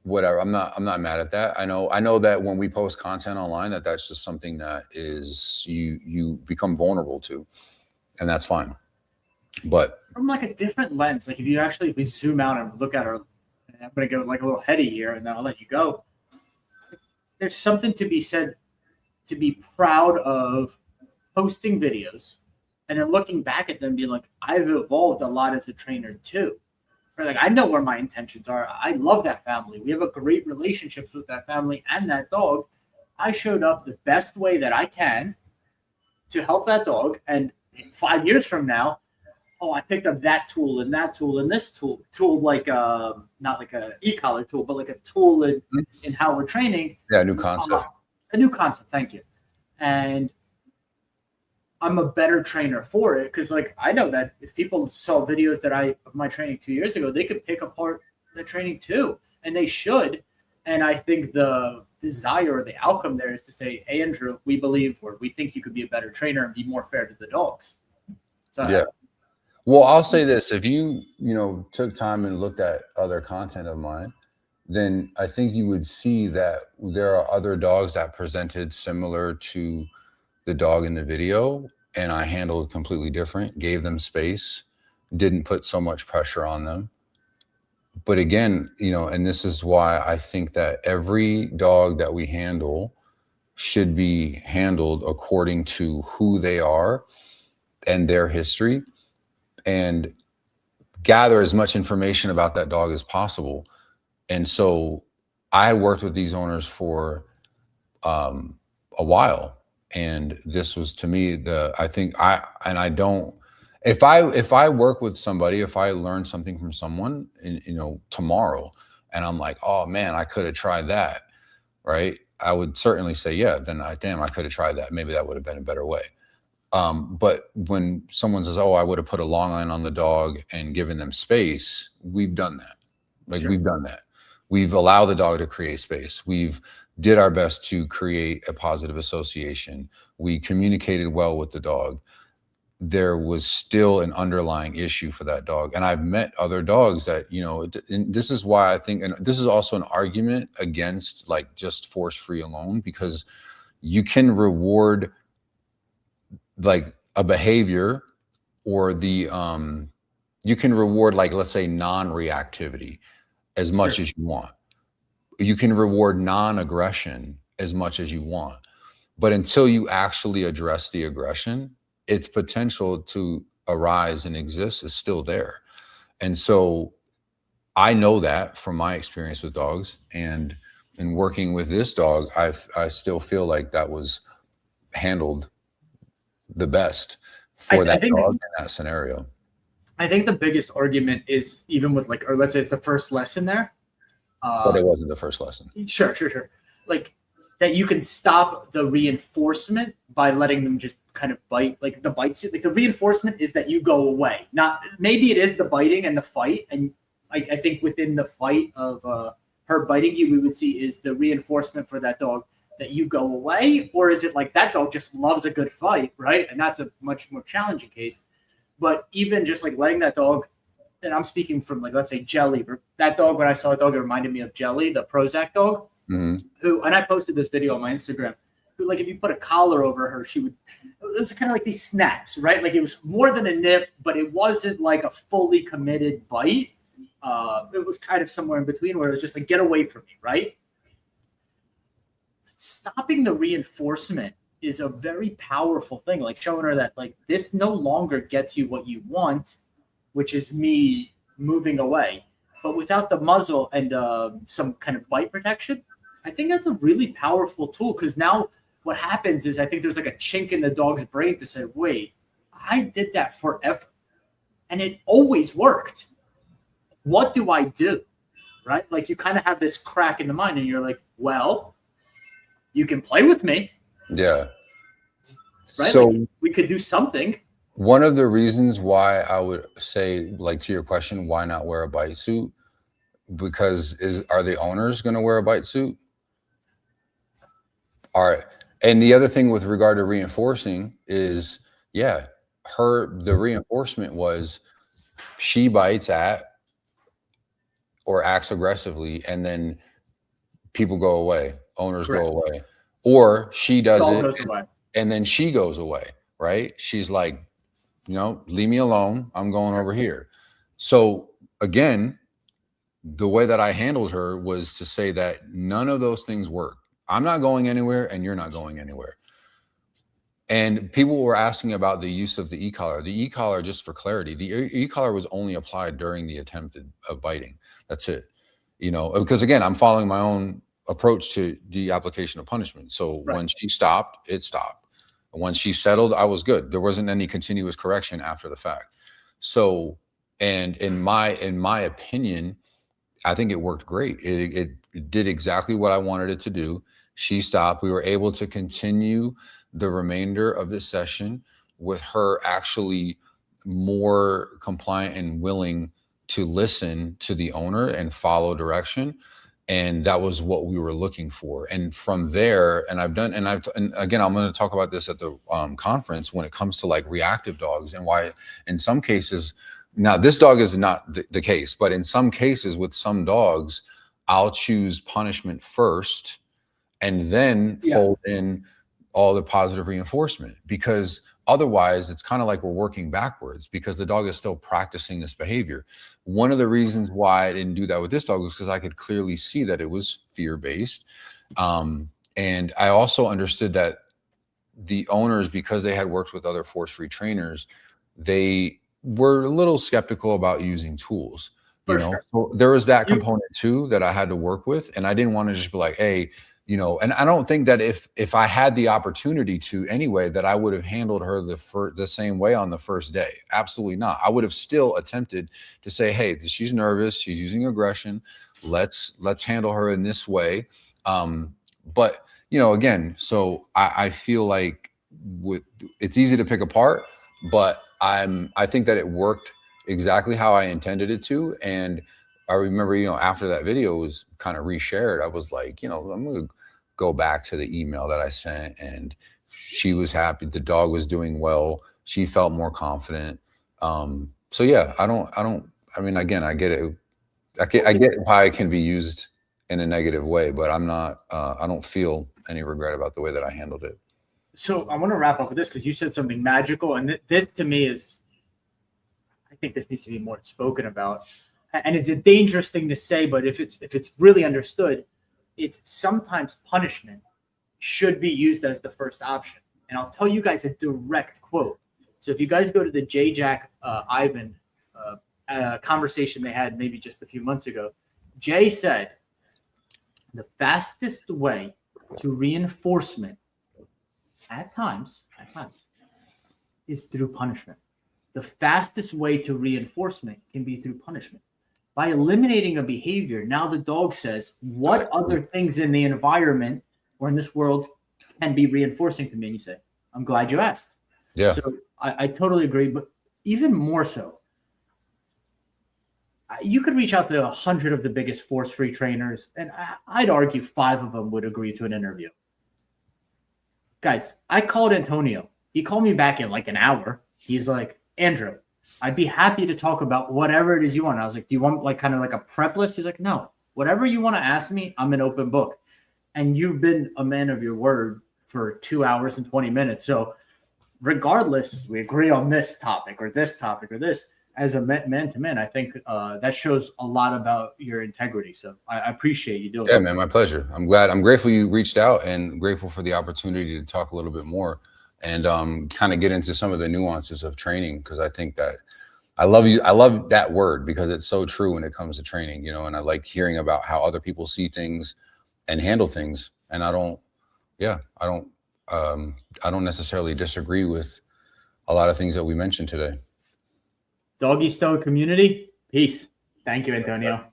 Whatever. I'm not mad at that. I know that when we post content online, that's just something that is you become vulnerable to, and that's fine. But from like a different lens, like if we zoom out and look at her, I'm going to go like a little heady here and then I'll let you go. There's something to be said to be proud of posting videos and then looking back at them and being like, I've evolved a lot as a trainer too. Or like, I know where my intentions are. I love that family. We have a great relationships with that family and that dog. I showed up the best way that I can to help that dog. And 5 years from now, I picked up that tool and this tool like not like a e-collar tool, but like a tool in how we're training. Yeah, a new concept. A new concept, thank you. And I'm a better trainer for it because like I know that if people saw videos of my training 2 years ago, they could pick apart the training too, and they should. And I think the desire or the outcome there is to say, hey, Andrew, we believe or we think you could be a better trainer and be more fair to the dogs. So, yeah. Well, I'll say this. If you took time and looked at other content of mine, then I think you would see that there are other dogs that presented similar to the dog in the video, and I handled completely different, gave them space, didn't put so much pressure on them. But again, and this is why I think that every dog that we handle should be handled according to who they are and their history, and gather as much information about that dog as possible. And so I had worked with these owners for a while, and this was to me if I work with somebody, if I learn something from someone, tomorrow, and I'm like, oh man, I could have tried that, right? I would certainly say, yeah, then I could have tried that. Maybe that would have been a better way. But when someone says, oh, I would have put a long line on the dog and given them space, we've done that. Sure. We've done that. We've allowed the dog to create space. We've did our best to create a positive association. We communicated well with the dog. There was still an underlying issue for that dog. And I've met other dogs that, and this is why I think, and this is also an argument against like just force free alone, because you can reward like a behavior or you can reward, like, let's say non-reactivity as much as you want. You can reward non-aggression as much as you want. But until you actually address the aggression, its potential to arise and exist is still there. And so I know that from my experience with dogs, and in working with this dog, I still feel like that was handled the best for that dog in that scenario. I think the biggest argument is even with like, or let's say it's the first lesson there. But it wasn't the first lesson. Sure. Like that you can stop the reinforcement by letting them just kind of bite, like the bite suit. Like the reinforcement is that you go away. Not maybe it is the biting and the fight. And I think within the fight of her biting you, we would see is the reinforcement for that dog that you go away, or is it like that dog just loves a good fight, right? And that's a much more challenging case. But even just like letting that dog, and I'm speaking from like, let's say Jelly, that dog, when I saw a dog, it reminded me of Jelly, the Prozac dog, who, and I posted this video on my Instagram, who like, if you put a collar over her, it was kind of like these snaps, right? Like it was more than a nip, but it wasn't like a fully committed bite. It was kind of somewhere in between where it was just like, get away from me, right? Stopping the reinforcement is a very powerful thing, like showing her that like this no longer gets you what you want, which is me moving away. But without the muzzle and some kind of bite protection, I think that's a really powerful tool, because now what happens is I think there's like a chink in the dog's brain to say, wait, I did that forever and it always worked. What do I do? Right? Like you kind of have this crack in the mind and you're like, well, you can play with me. Yeah. Right? So like we could do something. One of the reasons why I would say, like to your question, why not wear a bite suit? Because are the owners going to wear a bite suit? All right. And the other thing with regard to reinforcing is, the reinforcement was she bites at or acts aggressively, and then people go away, owners go away, or she does it and then she goes away, right? She's like, leave me alone. I'm going over here. So again, the way that I handled her was to say that none of those things work. I'm not going anywhere and you're not going anywhere. And people were asking about the use of the e-collar. The e-collar, just for clarity, the e-collar was only applied during the attempt of biting. That's it. Because again, I'm following my own approach to the application of punishment. So when she stopped, it stopped. When she settled, I was good. There wasn't any continuous correction after the fact. So, and in my opinion, I think it worked great. It did exactly what I wanted it to do. She stopped. We were able to continue the remainder of the session with her actually more compliant and willing to listen to the owner and follow direction. And that was what we were looking for. And from there, and again, I'm going to talk about this at the conference when it comes to like reactive dogs, and why in some cases, now this dog is not the case, but in some cases with some dogs, I'll choose punishment first and then fold in all the positive reinforcement, because otherwise it's kind of like we're working backwards, because the dog is still practicing this behavior. One of the reasons why I didn't do that with this dog was because I could clearly see that it was fear-based. And I also understood that the owners, because they had worked with other force-free trainers, they were a little skeptical about using tools. You know, so there was that component too that I had to work with, and I didn't want to just be like, hey, you know, and I don't think that if I had the opportunity to anyway, that I would have handled her the same way on the first day. Absolutely not. I would have still attempted to say, hey, she's nervous, she's using aggression. Let's handle her in this way. But you know, again, so I feel like it's easy to pick apart, but I think that it worked exactly how I intended it to. And I remember, you know, after that video was kind of reshared, I was like, you know, I'm going to go back to the email that I sent, and she was happy. The dog was doing well. She felt more confident. So yeah, I mean, again, I get it. I get why it can be used in a negative way, but I'm not, I don't feel any regret about the way that I handled it. So I want to wrap up with this because you said something magical, and this to me is, I think this needs to be more spoken about, and it's a dangerous thing to say, but if it's really understood, it's sometimes punishment should be used as the first option. And I'll tell you guys a direct quote. So if you guys go to the Jack Ivan conversation they had maybe just a few months ago, Jay said the fastest way to reinforcement at times is through punishment. The fastest way to reinforcement can be through punishment. By eliminating a behavior, now the dog says, what other things in the environment or in this world can be reinforcing to me? And you say, I'm glad you asked. Yeah. So I totally agree. But even more so, you could reach out to 100 of the biggest force-free trainers, and I'd argue 5 of them would agree to an interview. Guys, I called Antonio. He called me back in like an hour. He's like, Andrew, I'd be happy to talk about whatever it is you want. I was like, do you want like kind of like a prep list? He's like, no, whatever you want to ask me, I'm an open book. And you've been a man of your word for 2 hours and 20 minutes. So regardless, we agree on this topic or this topic or this, as a man to man, I think that shows a lot about your integrity. So I appreciate you doing it. Yeah, man, my pleasure. I'm grateful you reached out, and grateful for the opportunity to talk a little bit more and kind of get into some of the nuances of training, because I think that I love that word because it's so true when it comes to training, you know, and I like hearing about how other people see things and handle things. And I don't necessarily disagree with a lot of things that we mentioned today. Doggie Stoic community, peace. Thank you, Antonio.